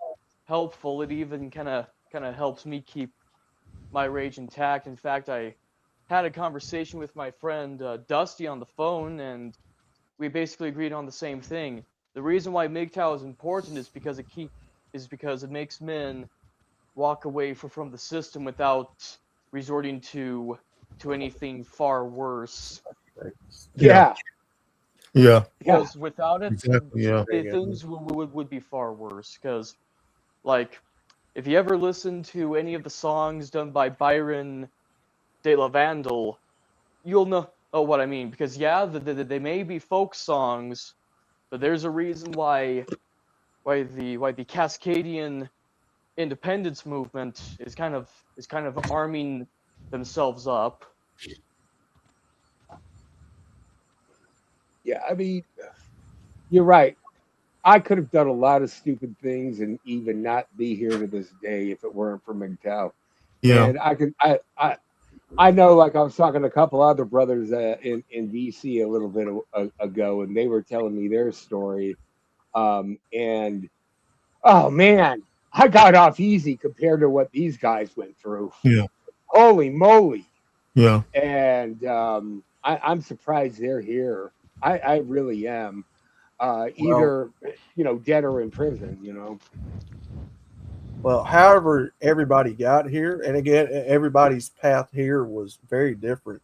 Speaker 17: helpful. It even kind of helps me keep my rage intact. In fact, I had a conversation with my friend Dusty on the phone, and we basically agreed on the same thing. The reason why MGTOW is important is because it makes men walk away from the system without resorting to anything far worse.
Speaker 16: Yeah.
Speaker 12: Yeah.
Speaker 17: Because without it,
Speaker 12: Exactly. Yeah.
Speaker 17: things would be far worse. Because, like, if you ever listen to any of the songs done by Byron De La Vandal, you'll know what I mean. Because yeah, they may be folk songs, but there's a reason why the Cascadian independence movement is kind of arming themselves up.
Speaker 16: Yeah, I mean, you're right. I could have done a lot of stupid things and even not be here to this day if it weren't for MGTOW.
Speaker 12: Yeah.
Speaker 16: And I know, like I was talking to a couple other brothers in DC a little bit ago, and they were telling me their story. And oh man, I got off easy compared to what these guys went through.
Speaker 12: Yeah.
Speaker 16: Holy moly!
Speaker 12: Yeah.
Speaker 16: And I'm surprised they're here. I really am. Either dead or in prison.
Speaker 6: Well, however everybody got here, and again, everybody's path here was very different.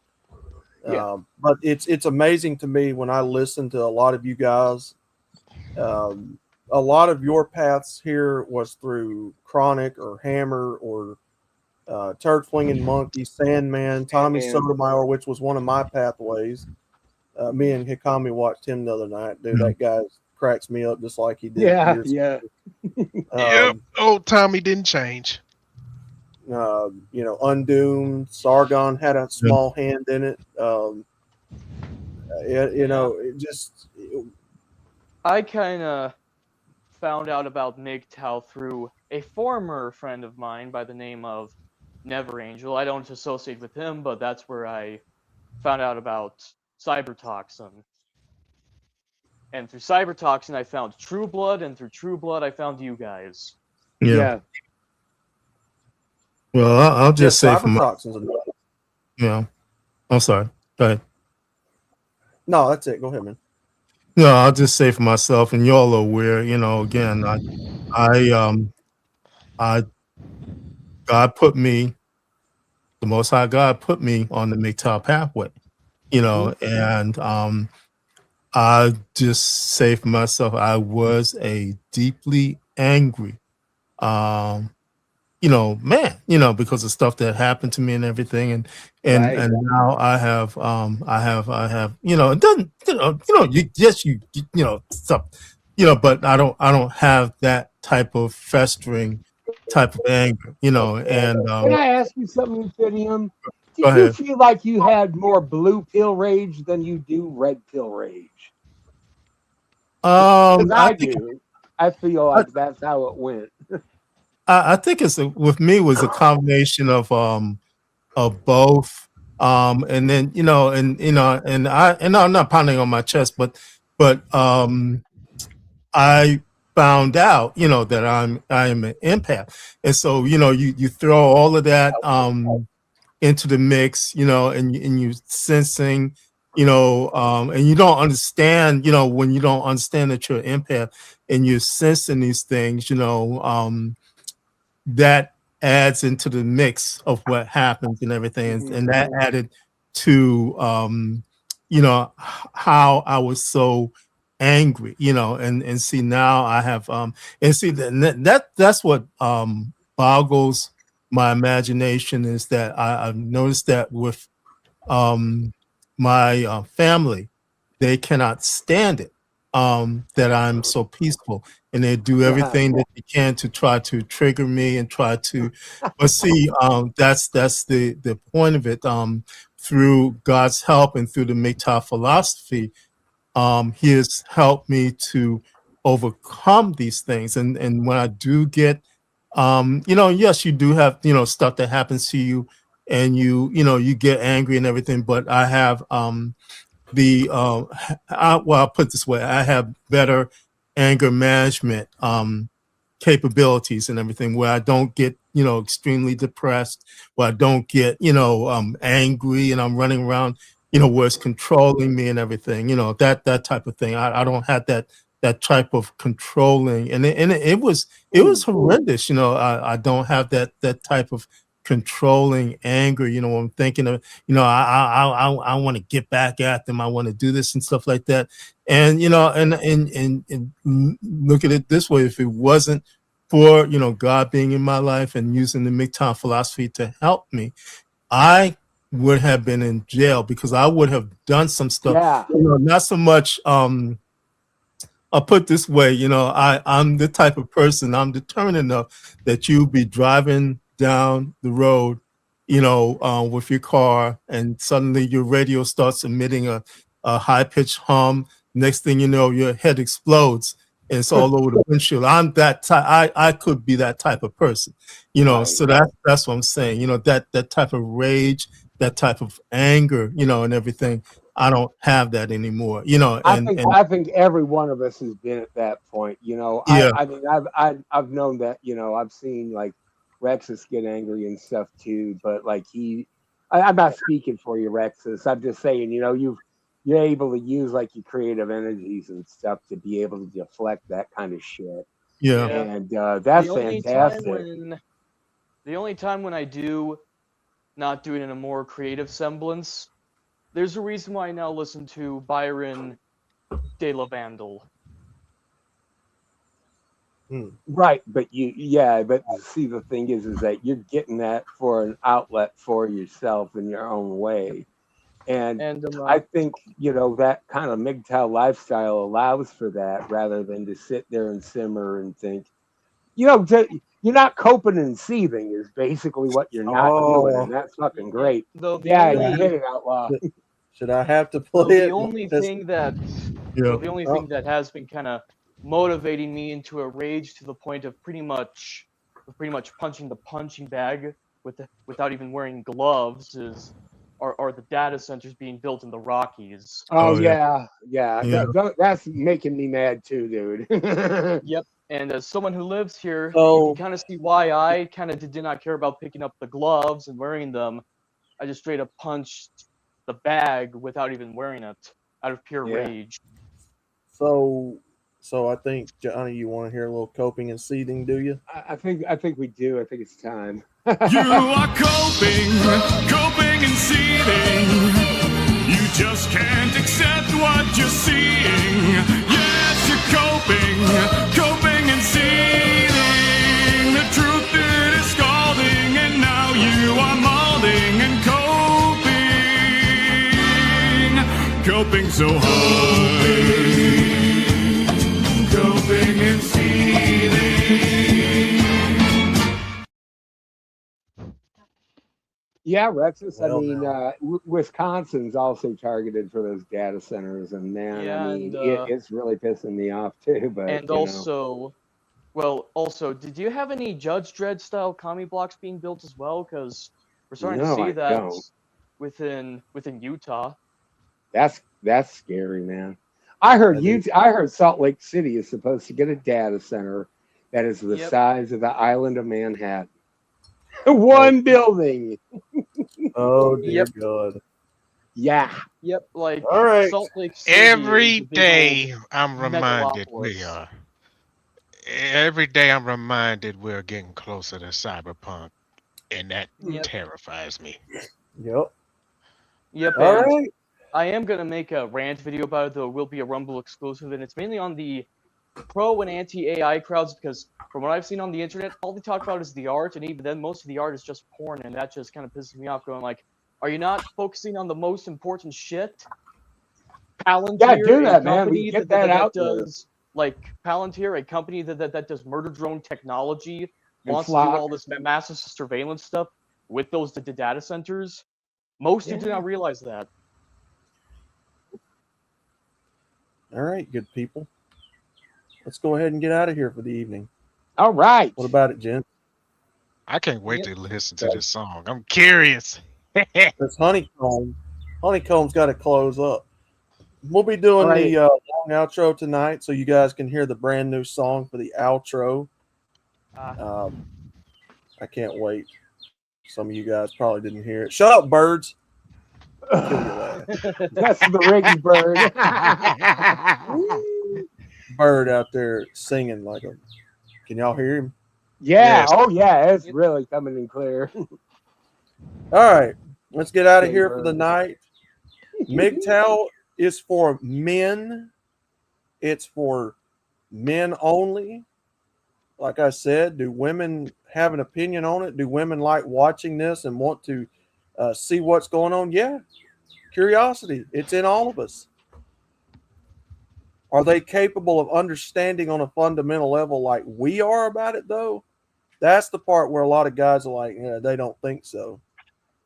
Speaker 16: Yeah.
Speaker 6: But it's amazing to me when I listen to a lot of you guys. A lot of your paths here was through Chronic or Hammer or Turd Flinging Monkey, Sandman, Tommy Sotomayor, which was one of my pathways. Me and Hikami watched him the other night. Dude, that guy cracks me up just like he did.
Speaker 16: Yeah.
Speaker 15: Yep. Old Tommy didn't change.
Speaker 6: Undoomed, Sargon had a small hand in it. It just.
Speaker 17: I kind of found out about MGTOW through a former friend of mine by the name of Never Angel. I don't associate with him, but that's where I found out about Cybertoxin. And through Cybertoxin, I found True Blood, and through True Blood, I found you guys.
Speaker 12: Yeah. Well, I'll just say for my. Yeah. I'm sorry. Go ahead.
Speaker 6: No, that's it. Go ahead, man.
Speaker 12: No, I'll just say for myself, and y'all are aware. Again, God put me, the Most High God put me on the MGTOW pathway. And I just say for myself, I was a deeply angry, man, because of stuff that happened to me and everything, and now I have, it doesn't, stuff, but I don't have that type of festering type of anger, and
Speaker 16: Can I ask you something, Fidium?
Speaker 12: Go
Speaker 16: Did you
Speaker 12: ahead.
Speaker 16: feel like you had more blue pill rage than you do red pill rage? I do. I feel like that's how it went.
Speaker 12: I think with me was a combination of both, and then and I'm not pounding on my chest, but I found out that I am an empath, and so you throw all of that into the mix, and you sensing and you don't understand, when you don't understand that you're an empath and you're sensing these things, that adds into the mix of what happens and everything. And that added to, how I was so angry, and see now I have, and see that's what boggles my imagination is that I've noticed that with my family, they cannot stand it, that I'm so peaceful, and they do everything that they can to try to trigger me and try to, but see, that's the point of it. Through God's help and through the MGTOW philosophy, he has helped me to overcome these things. And when I do get, yes, you do have, stuff that happens to you, and you get angry and everything, but I have, I'll put it this way, I have better anger management capabilities and everything, where I don't get, extremely depressed, where I don't get, angry and I'm running around, where it's controlling me and everything, that type of thing. I don't have that type of controlling, and it was horrendous. I don't have that type of controlling anger. I'm thinking of, I want to get back at them. I want to do this and stuff like that. And and look at it this way: if it wasn't for God being in my life and using the MGTOW philosophy to help me, I would have been in jail, because I would have done some stuff. Not so much. I'll put it this way, I'm the type of person, I'm determined enough that you'll be driving down the road, with your car, and suddenly your radio starts emitting a high-pitched hum. Next thing you know, your head explodes and it's all over the windshield. I'm that type. I could be that type of person, so that's what I'm saying. That type of rage, that type of anger, and everything. I don't have that anymore,
Speaker 16: I think every one of us has been at that point.
Speaker 12: Yeah.
Speaker 16: I mean, I've known that. I've seen like Rexus get angry and stuff too. But like I'm not speaking for you, Rexus. I'm just saying, you're able to use like your creative energies and stuff to be able to deflect that kind of shit.
Speaker 12: Yeah.
Speaker 16: And that's fantastic.
Speaker 17: The only time when I do not do it in a more creative semblance, there's a reason why I now listen to Byron De La Vandal.
Speaker 16: Right, but but see, the thing is that you're getting that for an outlet for yourself in your own way, and I think that kind of MGTOW lifestyle allows for that, rather than to sit there and simmer and think. You're not coping and seething is basically what you're not doing, and that's fucking great. You hit it, Outlaw.
Speaker 6: Should I have to play it?
Speaker 17: The only thing that has been kind of motivating me into a rage to the point of pretty much punching the punching bag without even wearing gloves are the data centers being built in the Rockies.
Speaker 16: Oh yeah. That's making me mad too, dude.
Speaker 17: Yep. And as someone who lives here, you can kind of see why I kind of did not care about picking up the gloves and wearing them. I just straight up punched the bag without even wearing it, out of pure rage.
Speaker 6: So I think, Johnny, you want to hear a little coping and seething, do you?
Speaker 16: I think we do. I think it's time.
Speaker 4: You are coping and seething. You just can't accept what you're seeing. Yes, you're coping and seething. The truth it is scalding, and now you are molding and coping so hard. Coping and seething.
Speaker 16: Yeah, Rexus. Wisconsin's also targeted for those data centers, and man, it's really pissing me off too. But
Speaker 17: also, did you have any Judge Dredd style commie blocks being built as well? Because we're starting to see that within Utah.
Speaker 16: That's scary, man. I heard Salt Lake City is supposed to get a data center that is the size of the island of Manhattan. One building.
Speaker 6: Oh dear God.
Speaker 16: Yeah.
Speaker 17: Yep, like
Speaker 6: All right.
Speaker 17: Salt Lake City
Speaker 15: Every
Speaker 17: is a big
Speaker 15: day
Speaker 17: old
Speaker 15: I'm reminded
Speaker 17: megalopolis.
Speaker 15: every day I'm reminded we're getting closer to cyberpunk, and that
Speaker 17: Yep.
Speaker 15: terrifies me.
Speaker 6: Yep.
Speaker 17: Yep,
Speaker 6: All
Speaker 17: and
Speaker 6: right.
Speaker 17: I am gonna make a rant video about it, though it will be a Rumble exclusive, and it's mainly on the pro and anti-AI crowds, because from what I've seen on the internet, all they talk about is the art, and even then, most of the art is just porn, and that just kind of pisses me off, going like, are you not focusing on the most important shit? Palantir,
Speaker 16: Yeah, do
Speaker 17: a
Speaker 16: that, man. We
Speaker 17: company
Speaker 16: get that out there.
Speaker 17: does, like, Palantir, a company that does murder drone technology,
Speaker 16: And
Speaker 17: wants to do
Speaker 16: Flock.
Speaker 17: all this massive surveillance stuff with those data centers. Most do not realize that.
Speaker 6: All right, good people. Let's go ahead and get out of here for the evening.
Speaker 16: All right.
Speaker 6: What about it, Jen?
Speaker 15: I can't wait to listen to this song. I'm curious.
Speaker 6: This Honeycomb's got to close up. We'll be doing
Speaker 16: Right.
Speaker 6: the long outro tonight, so you guys can hear the brand new song for the outro. I can't wait. Some of you guys probably didn't hear it. Shut up, birds. Kill your ass.
Speaker 16: That's the Reggie bird.
Speaker 6: Bird out there singing like a. Can y'all hear him?
Speaker 16: Yeah.
Speaker 15: Yes.
Speaker 16: Oh, yeah. It's really coming in clear.
Speaker 6: All right, let's get out of
Speaker 16: Okay,
Speaker 6: here
Speaker 16: bird.
Speaker 6: for the night. MGTOW is for men. It's for men only. Like I said, do women have an opinion on it? Do women like watching this and want to see what's going on? Yeah. Curiosity. It's in all of us. Are they capable of understanding on a fundamental level like we are about it, though? That's the part where a lot of guys are like, yeah, they don't think so.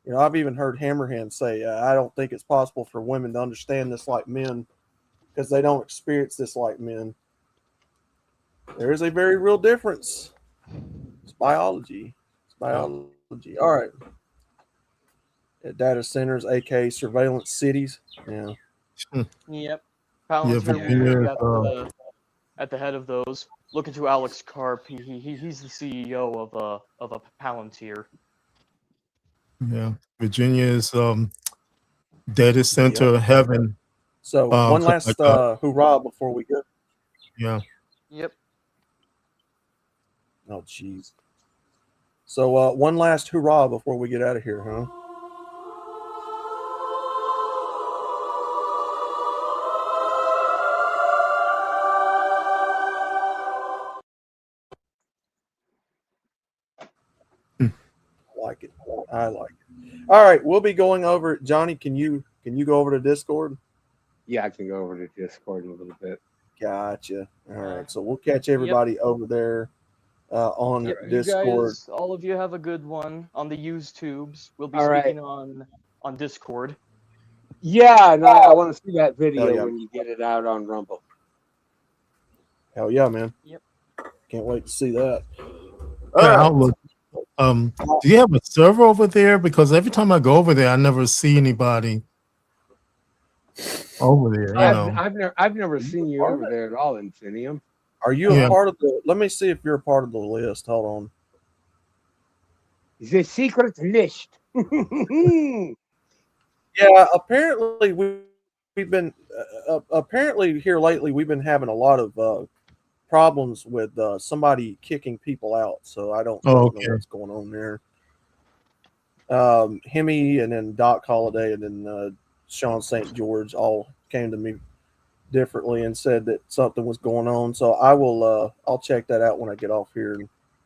Speaker 6: You know, I've even heard Hammerhand say, I don't think it's possible for women to understand this like men because they don't experience this like men. There is a very real difference. It's biology. It's biology. All right. At data centers, aka surveillance cities. Yeah.
Speaker 17: Yep. Palantir
Speaker 12: Virginia,
Speaker 17: at the head of those. Look into Alex Karp. He's the CEO of a Palantir.
Speaker 12: yeah, Virginia is data center heaven.
Speaker 6: So one
Speaker 12: something
Speaker 6: last
Speaker 12: like that.
Speaker 6: hoorah before we go.
Speaker 12: Yeah.
Speaker 17: Yep.
Speaker 6: Oh, jeez. So one last hoorah before we get out of here, huh? Like it. I like it. All right, we'll be going over. Johnny, can you go over to Discord?
Speaker 16: Yeah, I can go over to Discord in a little bit.
Speaker 6: Gotcha. All right, so we'll catch everybody over there on Discord.
Speaker 17: You guys, all of you have a good one on the used tubes. We'll be
Speaker 16: All right.
Speaker 17: speaking on Discord.
Speaker 16: Yeah, no, I want to see that video
Speaker 6: Hell yeah.
Speaker 16: when you get it out on Rumble.
Speaker 6: Hell yeah, man.
Speaker 17: Yep.
Speaker 6: Can't wait to see that.
Speaker 12: Outlook. Do you have a server over there? Because every time I go over there, I never see anybody over there. You know.
Speaker 16: I've never seen you over there at all, Infinium.
Speaker 6: Are you a part of the? Let me see if you're a part of the list. Hold on.
Speaker 16: The secret list.
Speaker 6: Yeah, apparently we've been apparently here lately we've been having a lot of problems with somebody kicking people out. So I don't know what's going on there. Hemi and then Doc Holliday and then Sean St. George all came to me differently and said that something was going on. So I will I'll check that out when I get off here.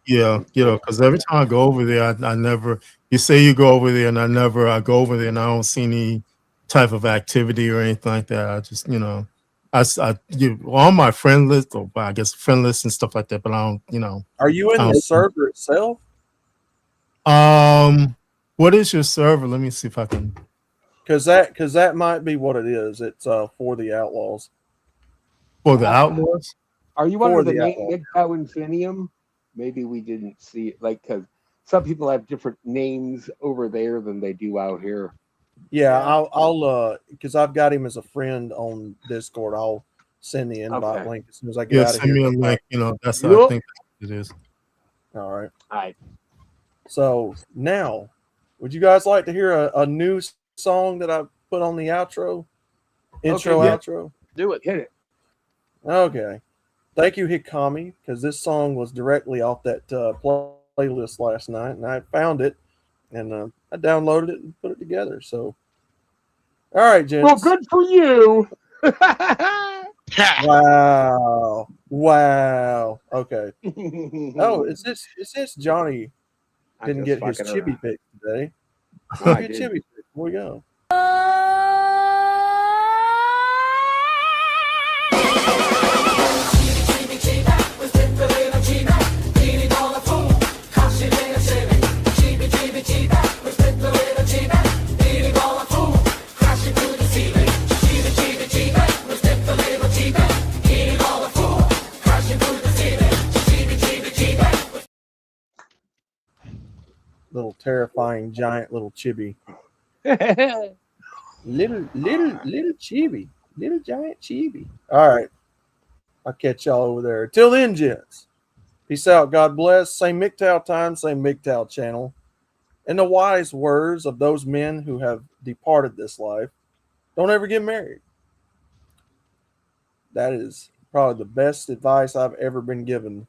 Speaker 12: Yeah, because every time I go over there, I never. You say you go over there, and I go over there, and I don't see any type of activity or anything like that. I just, I on my friend list, or I guess friend list and stuff like that. But I don't,
Speaker 6: Are you in the server itself?
Speaker 12: What is your server? Let me see if I can.
Speaker 6: Because that might be what it is. It's for the Outlaws.
Speaker 12: For the Outlaws?
Speaker 16: Are you under the name MGTOW Infinium? Maybe we didn't see it, because some people have different names over there than they do out here.
Speaker 6: Yeah, I'll because I've got him as a friend on Discord. I'll send the invite link as soon as I get out of here.
Speaker 12: Send me a link. That's how I think it is.
Speaker 6: All right.
Speaker 16: All right.
Speaker 6: So now, would you guys like to hear a new song that I put on the outro? Intro,
Speaker 17: Okay, yeah.
Speaker 6: outro?
Speaker 17: Do it.
Speaker 16: Hit it.
Speaker 6: Okay. Thank you, Hikami, because this song was directly off that playlist last night, and I found it, and I downloaded it and put it together. So, all right, gents.
Speaker 16: Well, good for you.
Speaker 6: Wow. Okay. Oh, is this Johnny didn't get his chibi pick today?
Speaker 16: Oh, I
Speaker 6: Get
Speaker 16: did.
Speaker 6: chibi pick. Here we go. Little terrifying giant little chibi. little chibi. Little giant chibi. All right. I'll catch y'all over there. Till then, gents. Peace out. God bless. Same MGTOW time, same MGTOW channel. In the wise words of those men who have departed this life, don't ever get married. That is probably the best advice I've ever been given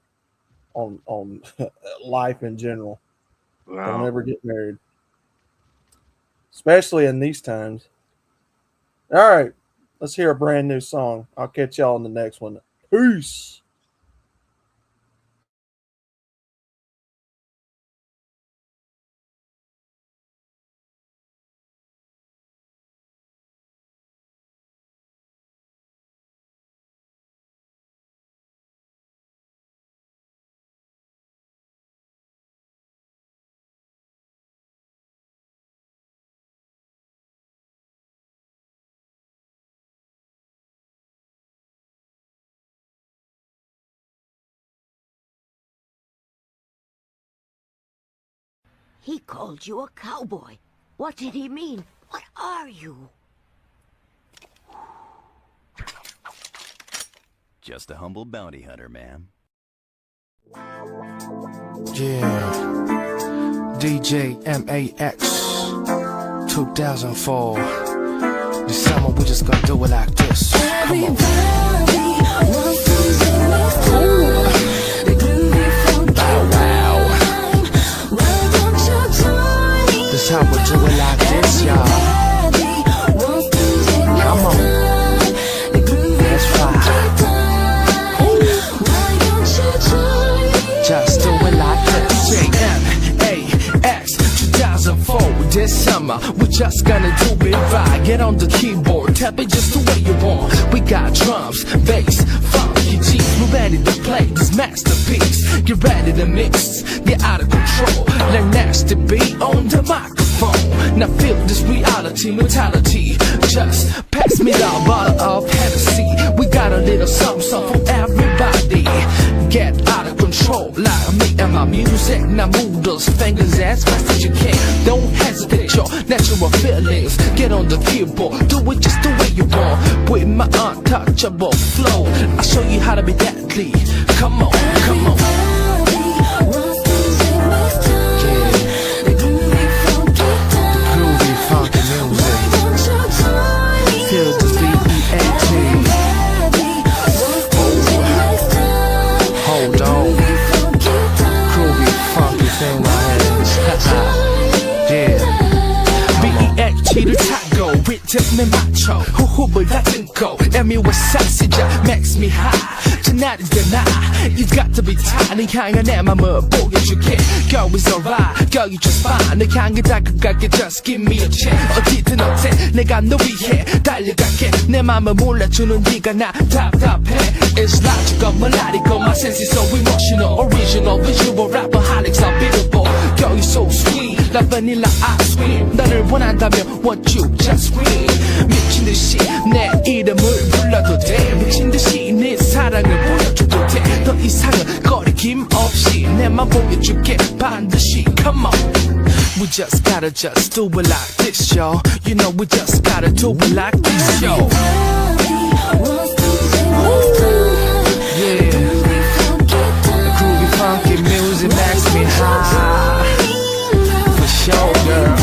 Speaker 6: on life in general.
Speaker 16: Wow.
Speaker 6: Don't ever get married. Especially in these times. All right. Let's hear a brand new song. I'll catch y'all in the next one. Peace.
Speaker 2: He called you a cowboy. What did he mean? What are you?
Speaker 3: Just a humble bounty hunter, ma'am.
Speaker 4: Yeah. DJ MAX 2004. This summer we just gonna do it like this. Come on. This how we do it like this, y'all. Come on. That's right. Just do it like this. JMAX 2004. This summer we just gonna do it right. Get on the keyboard, tap it just the way you want. We got drums, bass, funky G's. We're ready to play this masterpiece. Get ready to mix, get out of control. Like nasty beat on the microphone. Now feel this reality, mentality. Just pass me the bottle of Hennessy. We got a little something for everybody. Get out of control like me and my music. Now move those fingers as fast as you can. Don't hesitate your natural feelings. Get on the keyboard, do it just the way you want. With my untouchable flow, I'll show you how to be deadly. Come on, come on. 치를 타고 리듬에 맞춰 호흡을 다듬고 애미와 사시자 makes me high tonight is the night you got to be tight 네 향한 내 맘을 보여줄게 Girl is alright girl you just fine 내 향해 다가갈게 just give me a chance 어디든 어때 내가 너 위해 달려갈게 내 맘을 몰라주는 네가 나 답답해 It's logical melodical my sense is so emotional original visual rapaholics are beautiful Girl you so sweet like vanilla ice cream 너를 원한다면 what you just scream 미친듯이 내 이름을 불러도 돼 미친듯이 네 사랑을 보여줘도 돼 더 이상은 거리낌 없이 내맘 보여줄게 반드시 Come on We just gotta just do it like this yo You know we just gotta do it like this yo Yeah Groovy funky music makes me high For sure girl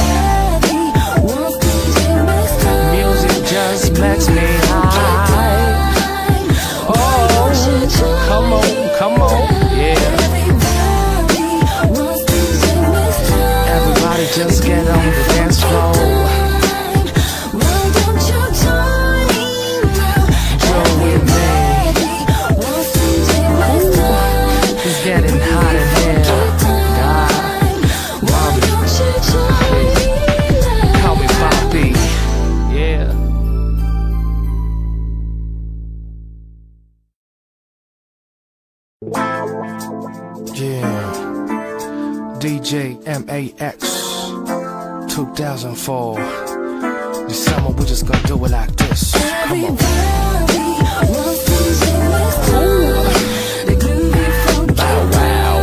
Speaker 4: Yeah, DJ MAX 2004. This summer we just gonna do it like this. Come on. Bow wow.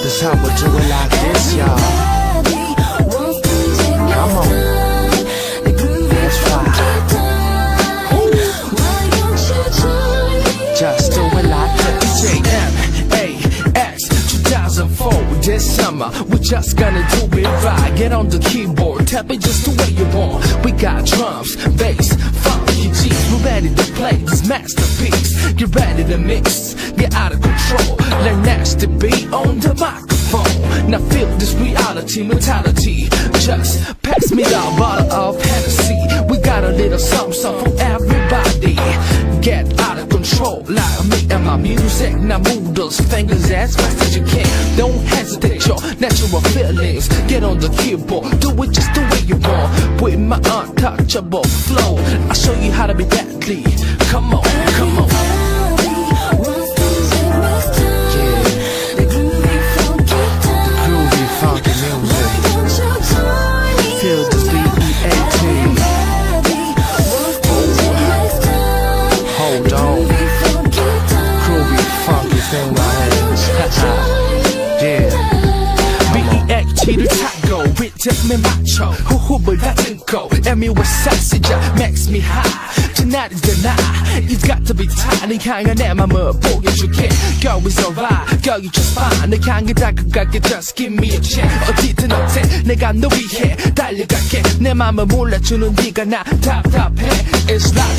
Speaker 4: This how we do it like this, y'all. Come on. That's right. Just do it like this. JMAX 2004. This summer, we just gonna do it right. Get on the keyboard, tap it just the way you want. We got drums, bass, funky G's. We're ready to play this masterpiece. Get ready to mix, get out of control. Let nasty beat on the microphone. Now feel this reality mentality. Just pass me the bottle of Hennessy. We got a little something for everybody. Get out of control like me and my music. Now move those fingers as fast as you can. Don't hesitate your natural feelings. Get on the keyboard, do it just the way you want. With my untouchable flow, I'll show you how to be deadly. Come on, come on. Yeah, the groovy funky music. Feel this BEAT. Hold on, groovy funky thing right here. Yeah, BEAT를 타고 리듬을 맞춰 호흡을 다듬고 MU와 사시자 makes me high. Tonight is the night. It's got to be time. 네 향한 내 맘을 보여줄게. Girl is alright. Girl you just fine. 내 향해 다가갈게. Just give me a chance. 어디든 어때 내가 너 위해 달려갈게. 내 맘을 몰라주는 네가 나 답답해. It's like